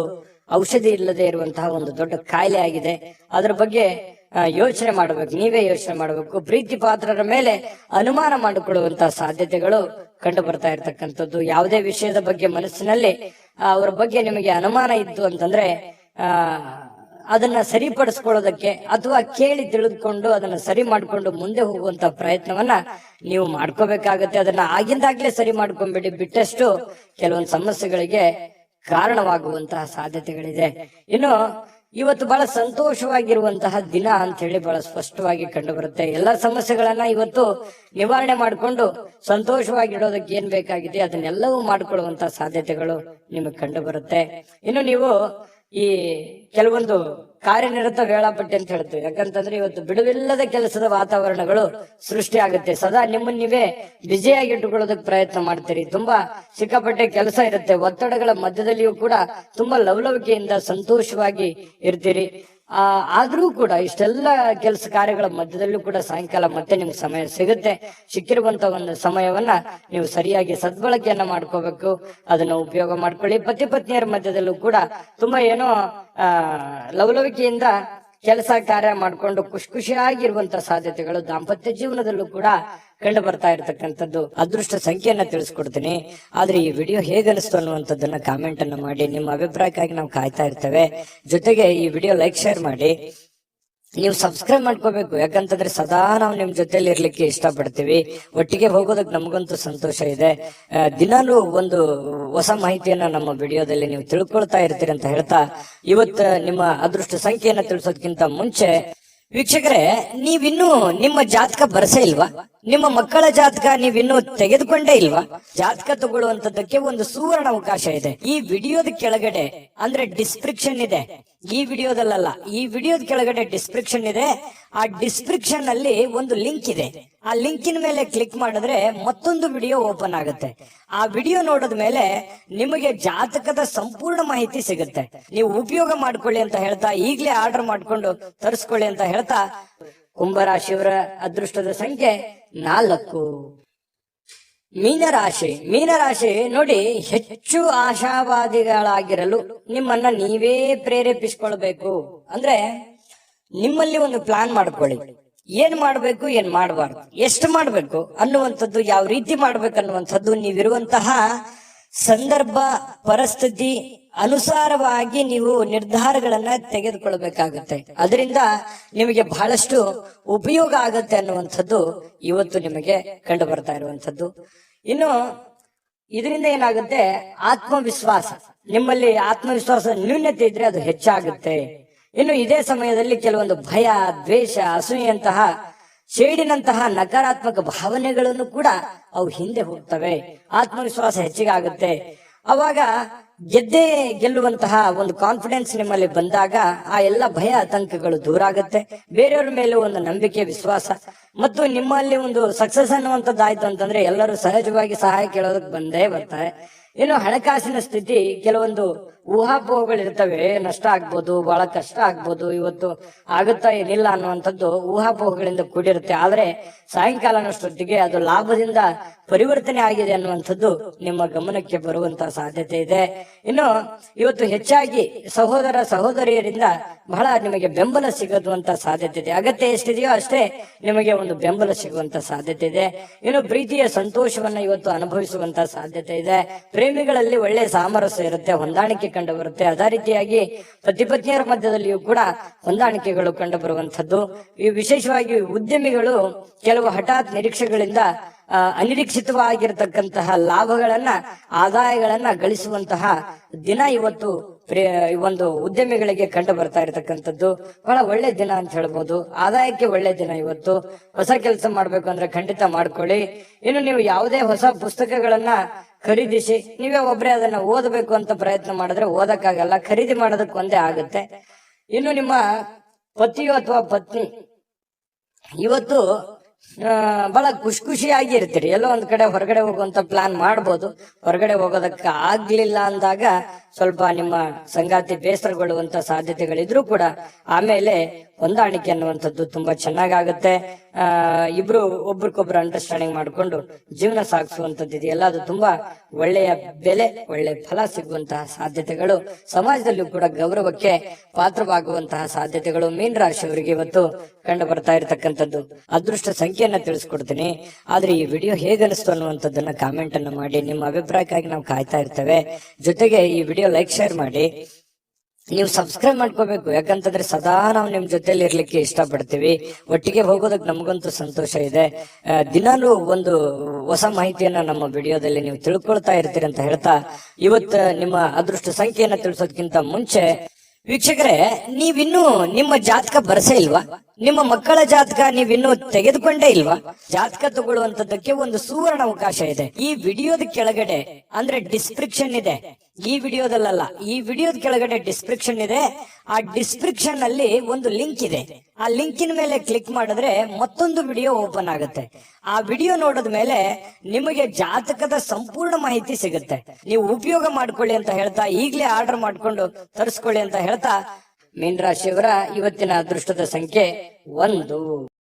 ಔಷಧಿ ಇಲ್ಲದೆ ಇರುವಂತಹ ಒಂದು ದೊಡ್ಡ ಕಾಯಿಲೆ ಆಗಿದೆ. ಅದರ ಬಗ್ಗೆ ಯೋಚನೆ ಮಾಡಬೇಕು, ನೀವೇ ಯೋಚನೆ ಮಾಡಬೇಕು. ಪ್ರೀತಿ ಪಾತ್ರರ ಮೇಲೆ ಅನುಮಾನ ಮಾಡಿಕೊಳ್ಳುವಂತಹ ಸಾಧ್ಯತೆಗಳು ಕಂಡು ಬರ್ತಾ ಇರ್ತಕ್ಕಂಥದ್ದು. ಯಾವುದೇ ವಿಷಯದ ಬಗ್ಗೆ ಮನಸ್ಸಿನಲ್ಲಿ ಅವರ ಬಗ್ಗೆ ನಿಮಗೆ ಅನುಮಾನ ಇತ್ತು ಅಂತಂದ್ರೆ ಅದನ್ನ ಸರಿಪಡಿಸ್ಕೊಳ್ಳೋದಕ್ಕೆ ಅಥವಾ ಕೇಳಿ ತಿಳಿದುಕೊಂಡು ಅದನ್ನ ಸರಿ ಮಾಡ್ಕೊಂಡು ಮುಂದೆ ಹೋಗುವಂತ ಪ್ರಯತ್ನವನ್ನ ನೀವು ಮಾಡ್ಕೋಬೇಕಾಗತ್ತೆ. ಅದನ್ನ ಆಗಿಂದಾಗ್ಲೇ ಸರಿ ಮಾಡ್ಕೊಂಡ್ಬಿಡಿ. ಬಿಟ್ಟಷ್ಟು ಕೆಲವೊಂದು ಸಮಸ್ಯೆಗಳಿಗೆ ಕಾರಣವಾಗುವಂತಹ ಸಾಧ್ಯತೆಗಳಿದೆ. ಇನ್ನು ಇವತ್ತು ಬಹಳ ಸಂತೋಷವಾಗಿರುವಂತಹ ದಿನ ಅಂತ ಹೇಳಿ ಬಹಳ ಸ್ಪಷ್ಟವಾಗಿ ಕಂಡು ಬರುತ್ತೆ. ಎಲ್ಲಾ ಸಮಸ್ಯೆಗಳನ್ನ ಇವತ್ತು ನಿವಾರಣೆ ಮಾಡಿಕೊಂಡು ಸಂತೋಷವಾಗಿಡೋದಕ್ಕೆ ಏನ್ ಬೇಕಾಗಿದೆ ಅದನ್ನೆಲ್ಲವೂ ಮಾಡ್ಕೊಳ್ಳುವಂತಹ ಸಾಧ್ಯತೆಗಳು ನಿಮಗೆ ಕಂಡು ಬರುತ್ತೆ. ಇನ್ನು ನೀವು ಈ ಕೆಲವೊಂದು ಕಾರ್ಯನಿರತ ವೇಳಾಪಟ್ಟಿ ಅಂತ ಹೇಳ್ತೀವಿ. ಯಾಕಂತಂದ್ರೆ ಇವತ್ತು ಬಿಡುವಿಲ್ಲದ ಕೆಲಸದ ವಾತಾವರಣಗಳು ಸೃಷ್ಟಿ ಆಗುತ್ತೆ. ಸದಾ ನಿಮ್ಮನ್ನ ನೀವೇ ಬ್ಯುಸಿಯಾಗಿ ಇಟ್ಟುಕೊಳ್ಳೋದಕ್ಕೆ ಪ್ರಯತ್ನ ಮಾಡ್ತೀರಿ. ತುಂಬಾ ಸಿಕ್ಕಾಪಟ್ಟೆ ಕೆಲಸ ಇರುತ್ತೆ. ಒತ್ತಡಗಳ ಮಧ್ಯದಲ್ಲಿಯೂ ಕೂಡ ತುಂಬಾ ಲವಲವಿಕೆಯಿಂದ ಸಂತೋಷವಾಗಿ ಇರ್ತೀರಿ. ಆದ್ರೂ ಕೂಡ ಇಷ್ಟೆಲ್ಲ ಕೆಲಸ ಕಾರ್ಯಗಳ ಮಧ್ಯದಲ್ಲೂ ಕೂಡ ಸಾಯಂಕಾಲ ಮತ್ತೆ ನಿಮ್ಗೆ ಸಮಯ ಸಿಗುತ್ತೆ. ಸಿಕ್ಕಿರುವಂತ ಒಂದು ಸಮಯವನ್ನ ನೀವು ಸರಿಯಾಗಿ ಸದ್ಬಳಕೆಯನ್ನ ಮಾಡ್ಕೋಬೇಕು. ಅದನ್ನ ಉಪಯೋಗ ಮಾಡ್ಕೊಳ್ಳಿ. ಪತಿ ಪತ್ನಿಯರ ಮಧ್ಯದಲ್ಲೂ ಕೂಡ ತುಂಬಾ ಏನೋ ಲವಲವಿಕೆಯಿಂದ ಕೆಲಸ ಕಾರ್ಯ ಮಾಡ್ಕೊಂಡು ಖುಷಿಯಾಗಿರುವಂತ ಸಾಧ್ಯತೆಗಳು. ದಾಂಪತ್ಯ ಜೀವನದಲ್ಲೂ ಕೂಡ ಕಂಡು ಬರ್ತಾ ಇರತಕ್ಕಂಥದ್ದು ಅದೃಷ್ಟ ಸಂಖ್ಯೆಯನ್ನ ತಿಳಿಸ್ಕೊಡ್ತೀನಿ. ಆದ್ರೆ ಈ ವಿಡಿಯೋ ಹೇಗನಿಸ್ತು ಅನ್ನುವಂಥದ್ದನ್ನ ಕಾಮೆಂಟ್ ಅನ್ನ ಮಾಡಿ, ನಿಮ್ಮ ಅಭಿಪ್ರಾಯಕ್ಕಾಗಿ ನಾವು ಕಾಯ್ತಾ ಇರ್ತೇವೆ. ಜೊತೆಗೆ ಈ ವಿಡಿಯೋ ಲೈಕ್ ಶೇರ್ ಮಾಡಿ, ನೀವು ಸಬ್ಸ್ಕ್ರೈಬ್ ಮಾಡ್ಕೋಬೇಕು. ಯಾಕಂತಂದ್ರೆ ಸದಾ ನಾವು ನಿಮ್ ಜೊತೆಲಿ ಇರ್ಲಿಕ್ಕೆ ಇಷ್ಟಪಡ್ತೀವಿ. ಒಟ್ಟಿಗೆ ಹೋಗೋದಕ್ಕೆ ನಮಗಂತೂ ಸಂತೋಷ ಇದೆ. ದಿನಾಲೂ ಒಂದು ಹೊಸ ಮಾಹಿತಿಯನ್ನ ನಮ್ಮ ವಿಡಿಯೋದಲ್ಲಿ ನೀವು ತಿಳ್ಕೊಳ್ತಾ ಇರ್ತೀರಿ ಅಂತ ಹೇಳ್ತಾ, ಇವತ್ತು ನಿಮ್ಮ ಅದೃಷ್ಟ ಸಂಖ್ಯೆಯನ್ನ ತಿಳಿಸೋದಕ್ಕಿಂತ ಮುಂಚೆ ವೀಕ್ಷಕರೇ, ನೀವಿನ್ನೂ ನಿಮ್ಮ ಜಾತಕ ಬರಸೇ ಇಲ್ವಾ? ನಿಮ್ಮ ಮಕ್ಕಳ ಜಾತಕ ನೀವಿನ್ನೂ ತೆಗೆದುಕೊಂಡೇ ಇಲ್ವಾ? ಜಾತಕ ತಗೊಳ್ಳುವಂತದ್ದಕ್ಕೆ ಒಂದು ಸುವರ್ಣ ಅವಕಾಶ ಇದೆ. ಈ ವಿಡಿಯೋದ ಕೆಳಗಡೆ ಅಂದ್ರೆ ಡಿಸ್ಕ್ರಿಪ್ಷನ್ ಇದೆ. ಈ ವಿಡಿಯೋದಲ್ಲ, ಈ ವಿಡಿಯೋದ ಕೆಳಗಡೆ ಡಿಸ್ಕ್ರಿಪ್ಷನ್ ಇದೆ. ಆ ಡಿಸ್ಕ್ರಿಪ್ಷನ್ ಅಲ್ಲಿ ಒಂದು ಲಿಂಕ್ ಇದೆ. ಆ ಲಿಂಕಿನ ಮೇಲೆ ಕ್ಲಿಕ್ ಮಾಡಿದ್ರೆ ಮತ್ತೊಂದು ವಿಡಿಯೋ ಓಪನ್ ಆಗುತ್ತೆ. ಆ ವಿಡಿಯೋ ನೋಡಿದ ಮೇಲೆ ನಿಮಗೆ ಜಾತಕದ ಸಂಪೂರ್ಣ ಮಾಹಿತಿ ಸಿಗುತ್ತೆ. ನೀವು ಉಪಯೋಗ ಮಾಡ್ಕೊಳ್ಳಿ ಅಂತ ಹೇಳ್ತಾ, ಈಗಲೇ ಆರ್ಡರ್ ಮಾಡ್ಕೊಂಡು ತರಿಸ್ಕೊಳ್ಳಿ ಅಂತ ಹೇಳ್ತಾ, ಕುಂಭರಾಶಿಯವರ ಅದೃಷ್ಟದ ಸಂಖ್ಯೆ 4. ಮೀನರಾಶಿ ನೋಡಿ, ಹೆಚ್ಚು ಆಶಾವಾದಿಗಳಾಗಿರಲು ನಿಮ್ಮನ್ನ ನೀವೇ ಪ್ರೇರೇಪಿಸಿಕೊಳ್ಬೇಕು. ಅಂದ್ರೆ ನಿಮ್ಮಲ್ಲಿ ಒಂದು ಪ್ಲಾನ್ ಮಾಡ್ಕೊಳ್ಳಿ. ಏನ್ ಮಾಡ್ಬೇಕು, ಏನ್ ಮಾಡಬಾರ್ದು, ಎಷ್ಟು ಮಾಡ್ಬೇಕು ಅನ್ನುವಂಥದ್ದು, ಯಾವ ರೀತಿ ಮಾಡ್ಬೇಕು ಅನ್ನುವಂಥದ್ದು ನೀವಿರುವಂತಹ ಸಂದರ್ಭ ಪರಿಸ್ಥಿತಿ ಅನುಸಾರವಾಗಿ ನೀವು ನಿರ್ಧಾರಗಳನ್ನ ತೆಗೆದುಕೊಳ್ಬೇಕಾಗುತ್ತೆ. ಅದರಿಂದ ನಿಮಗೆ ಬಹಳಷ್ಟು ಉಪಯೋಗ ಆಗತ್ತೆ ಅನ್ನುವಂಥದ್ದು ಇವತ್ತು ನಿಮಗೆ ಕಂಡು ಬರ್ತಾ ಇರುವಂಥದ್ದು. ಇನ್ನು ಇದರಿಂದ ಏನಾಗುತ್ತೆ, ಆತ್ಮವಿಶ್ವಾಸ, ನಿಮ್ಮಲ್ಲಿ ಆತ್ಮವಿಶ್ವಾಸ ನ್ಯೂನ್ಯತೆ ಇದ್ರೆ ಅದು ಹೆಚ್ಚಾಗುತ್ತೆ. ಇನ್ನು ಇದೇ ಸಮಯದಲ್ಲಿ ಕೆಲವೊಂದು ಭಯ, ದ್ವೇಷ, ಅಸೂಯೆಯಂತಹ ಸೇಡಿನಂತಹ ನಕಾರಾತ್ಮಕ ಭಾವನೆಗಳನ್ನು ಕೂಡ ಅವು ಹಿಂದೆ ಹೋಗ್ತವೆ. ಆತ್ಮವಿಶ್ವಾಸ ಹೆಚ್ಚಿಗೆ ಆಗುತ್ತೆ. ಅವಾಗ ಗೆಲ್ಲುವಂತಹ ಒಂದು ಕಾನ್ಫಿಡೆನ್ಸ್ ನಿಮ್ಮಲ್ಲಿ ಬಂದಾಗ ಆ ಎಲ್ಲ ಭಯ ಆತಂಕಗಳು ದೂರ ಆಗುತ್ತೆ. ಬೇರೆಯವ್ರ ಮೇಲೆ ಒಂದು ನಂಬಿಕೆ, ವಿಶ್ವಾಸ ಮತ್ತು ನಿಮ್ಮಲ್ಲಿ ಒಂದು ಸಕ್ಸಸ್ ಅನ್ನುವಂಥದ್ದು ಆಯ್ತು ಅಂತಂದ್ರೆ ಎಲ್ಲರೂ ಸಹಜವಾಗಿ ಸಹಾಯ ಕೇಳೋದಕ್ಕೆ ಬಂದೇ ಬರ್ತಾರೆ. ಇನ್ನು ಹಣಕಾಸಿನ ಸ್ಥಿತಿ, ಕೆಲವೊಂದು ಊಹಾಪೋಹಗಳಿರ್ತವೆ. ನಷ್ಟ ಆಗ್ಬೋದು, ಬಹಳ ಕಷ್ಟ ಆಗ್ಬೋದು, ಇವತ್ತು ಆಗುತ್ತಾ ಏನಿಲ್ಲ ಅನ್ನುವಂಥದ್ದು ಊಹಾಪೋಹಗಳಿಂದ ಕೂಡಿರುತ್ತೆ. ಆದ್ರೆ ಸಾಯಂಕಾಲನಷ್ಟೊತ್ತಿಗೆ ಅದು ಲಾಭದಿಂದ ಪರಿವರ್ತನೆ ಆಗಿದೆ ಅನ್ನುವಂಥದ್ದು ನಿಮ್ಮ ಗಮನಕ್ಕೆ ಬರುವಂತಹ ಸಾಧ್ಯತೆ ಇದೆ. ಇನ್ನು ಇವತ್ತು ಹೆಚ್ಚಾಗಿ ಸಹೋದರ ಸಹೋದರಿಯರಿಂದ ಬಹಳ ನಿಮಗೆ ಬೆಂಬಲ ಸಿಗುವಂತ ಸಾಧ್ಯತೆ ಇದೆ. ಅಗತ್ಯ ಎಷ್ಟಿದೆಯೋ ಅಷ್ಟೇ ನಿಮಗೆ ಒಂದು ಬೆಂಬಲ ಸಿಗುವಂತ ಸಾಧ್ಯತೆ ಇದೆ. ಇನ್ನು ಪ್ರೀತಿಯ ಸಂತೋಷವನ್ನ ಇವತ್ತು ಅನುಭವಿಸುವಂತ ಸಾಧ್ಯತೆ ಇದೆ. ಪ್ರೇಮಿಗಳಲ್ಲಿ ಒಳ್ಳೆ ಸಾಮರಸ್ಯ ಇರುತ್ತೆ, ಹೊಂದಾಣಿಕೆ ಕಂಡು ಬರುತ್ತೆ. ಅದೇ ರೀತಿಯಾಗಿ ಪತಿ ಪತ್ನಿಯರ ಮಧ್ಯದಲ್ಲಿಯೂ ಕೂಡ ಹೊಂದಾಣಿಕೆಗಳು ಕಂಡು ಬರುವಂತದ್ದು. ಈ ವಿಶೇಷವಾಗಿ ಉದ್ಯಮಿಗಳು ಕೆಲವು ಹಠಾತ್ ನಿರೀಕ್ಷೆಗಳಿಂದ ಅನಿರೀಕ್ಷಿತವಾಗಿರತಕ್ಕಂತಹ ಲಾಭಗಳನ್ನ, ಆದಾಯಗಳನ್ನ ಗಳಿಸುವಂತಹ ದಿನ ಇವತ್ತು ಒಂದು ಉದ್ಯಮಿಗಳಿಗೆ ಕಂಡು ಬರ್ತಾ ಇರತಕ್ಕಂಥದ್ದು. ಬಹಳ ಒಳ್ಳೆ ದಿನ ಅಂತ ಹೇಳ್ಬೋದು. ಆದಾಯಕ್ಕೆ ಒಳ್ಳೆ ದಿನ ಇವತ್ತು. ಹೊಸ ಕೆಲಸ ಮಾಡ್ಬೇಕು ಅಂದ್ರೆ ಖಂಡಿತ ಮಾಡ್ಕೊಳ್ಳಿ. ಇನ್ನು ನೀವು ಯಾವುದೇ ಹೊಸ ಪುಸ್ತಕಗಳನ್ನ ಖರೀದಿಸಿ ನೀವೇ ಒಬ್ಬರೇ ಅದನ್ನ ಓದಬೇಕು ಅಂತ ಪ್ರಯತ್ನ ಮಾಡಿದ್ರೆ ಓದಕ್ಕಾಗಲ್ಲ, ಖರೀದಿ ಮಾಡೋದಕ್ಕೆ ಒಂದೇ ಆಗುತ್ತೆ. ಇನ್ನು ನಿಮ್ಮ ಪತಿಯು ಅಥವಾ ಪತ್ನಿ ಇವತ್ತು ಬಹಳ ಖುಷಿಯಾಗಿ ಇರ್ತೀರಿ. ಎಲ್ಲೋ ಒಂದ್ ಕಡೆ ಹೊರಗಡೆ ಹೋಗುವಂತ ಪ್ಲಾನ್ ಮಾಡ್ಬೋದು. ಹೊರಗಡೆ ಹೋಗೋದಕ್ಕೆ ಆಗ್ಲಿಲ್ಲ ಅಂದಾಗ ಸ್ವಲ್ಪ ನಿಮ್ಮ ಸಂಗಾತಿ ಬೇಸರಗೊಳ್ಳುವಂತ ಸಾಧ್ಯತೆಗಳಿದ್ರು ಕೂಡ ಆಮೇಲೆ ಹೊಂದಾಣಿಕೆ ಅನ್ನುವಂಥದ್ದು ತುಂಬಾ ಚೆನ್ನಾಗಾಗುತ್ತೆ. ಇಬ್ರು ಒಬ್ರಿಗೊಬ್ರು ಅಂಡರ್ಸ್ಟ್ಯಾಂಡಿಂಗ್ ಮಾಡ್ಕೊಂಡು ಜೀವನ ಸಾಗಿಸುವಂತದ್ದು ಇದೆಯಲ್ಲ, ಅದು ತುಂಬಾ ಒಳ್ಳೆಯ ಬೆಲೆ, ಒಳ್ಳೆ ಫಲ ಸಿಗುವಂತಹ ಸಾಧ್ಯತೆಗಳು, ಸಮಾಜದಲ್ಲೂ ಕೂಡ ಗೌರವಕ್ಕೆ ಪಾತ್ರವಾಗುವಂತಹ ಸಾಧ್ಯತೆಗಳು ಮೀನ ರಾಶಿಯವರಿಗೆ ಇವತ್ತು ಕಂಡು ಬರ್ತಾ ಇರತಕ್ಕಂಥದ್ದು. ಅದೃಷ್ಟ ಸಂಖ್ಯೆಯನ್ನ ತಿಳಿಸ್ಕೊಡ್ತೀನಿ. ಆದ್ರೆ ಈ ವಿಡಿಯೋ ಹೇಗನಿಸ್ತು ಅನ್ನುವಂಥದ್ದನ್ನ ಕಾಮೆಂಟ್ ಅನ್ನ ಮಾಡಿ, ನಿಮ್ಮ ಅಭಿಪ್ರಾಯಕ್ಕಾಗಿ ನಾವು ಕಾಯ್ತಾ ಇರ್ತೇವೆ. ಜೊತೆಗೆ ಈ ವಿಡಿಯೋ ಲೈಕ್ ಶೇರ್ ಮಾಡಿ, ನೀವು ಸಬ್ಸ್ಕ್ರೈಬ್ ಮಾಡ್ಕೋಬೇಕು. ಯಾಕಂತಂದ್ರೆ ಸದಾ ನಾವು ನಿಮ್ ಜೊತೆಲಿ ಇರ್ಲಿಕ್ಕೆ ಇಷ್ಟಪಡ್ತೀವಿ. ಒಟ್ಟಿಗೆ ಹೋಗೋದಕ್ಕೆ ನಮಗಂತೂ ಸಂತೋಷ ಇದೆ. ದಿನಾಲೂ ಒಂದು ಹೊಸ ಮಾಹಿತಿಯನ್ನ ನಮ್ಮ ವಿಡಿಯೋದಲ್ಲಿ ನೀವು ತಿಳ್ಕೊಳ್ತಾ ಇರ್ತೀರಿ ಅಂತ ಹೇಳ್ತಾ, ಇವತ್ತು ನಿಮ್ಮ ಅದೃಷ್ಟ ಸಂಖ್ಯೆಯನ್ನ ತಿಳಿಸೋದಕ್ಕಿಂತ ಮುಂಚೆ ವೀಕ್ಷಕರೇ, ನೀವಿನ್ನೂ ನಿಮ್ಮ ಜಾತಕ ಬರಸೇ ಇಲ್ವಾ? ನಿಮ್ಮ ಮಕ್ಕಳ ಜಾತಕ ನೀವಿನ್ನೂ ತೆಗೆದುಕೊಂಡೇ ಇಲ್ವಾ? ಜಾತಕ ತಗೊಳ್ಳುವಂತದ್ದಕ್ಕೆ ಒಂದು ಸುವರ್ಣ ಅವಕಾಶ ಇದೆ. ಈ ವಿಡಿಯೋದ ಕೆಳಗಡೆ ಅಂದ್ರೆ ಡಿಸ್ಕ್ರಿಪ್ಷನ್ ಇದೆ. ಈ ವಿಡಿಯೋದಲ್ಲ, ಈ ವಿಡಿಯೋದ ಕೆಳಗಡೆ ಡಿಸ್ಕ್ರಿಪ್ಷನ್ ಇದೆ. ಆ ಡಿಸ್ಕ್ರಿಪ್ಷನ್ ಅಲ್ಲಿ ಒಂದು ಲಿಂಕ್ ಇದೆ. ಆ ಲಿಂಕಿನ ಮೇಲೆ ಕ್ಲಿಕ್ ಮಾಡಿದ್ರೆ ಮತ್ತೊಂದು ವಿಡಿಯೋ ಓಪನ್ ಆಗುತ್ತೆ. ಆ ವಿಡಿಯೋ ನೋಡಿದ ಮೇಲೆ ನಿಮಗೆ ಜಾತಕದ ಸಂಪೂರ್ಣ ಮಾಹಿತಿ ಸಿಗುತ್ತೆ. ನೀವು ಉಪಯೋಗ ಮಾಡ್ಕೊಳ್ಳಿ ಅಂತ ಹೇಳ್ತಾ, ಈಗಲೇ ಆರ್ಡರ್ ಮಾಡ್ಕೊಂಡು ತರಿಸ್ಕೊಳ್ಳಿ ಅಂತ ಹೇಳ್ತಾ, ಮೀನ ರಾಶಿಯವರ ಇವತ್ತಿನ ಅದೃಷ್ಟದ ಸಂಖ್ಯೆ 1.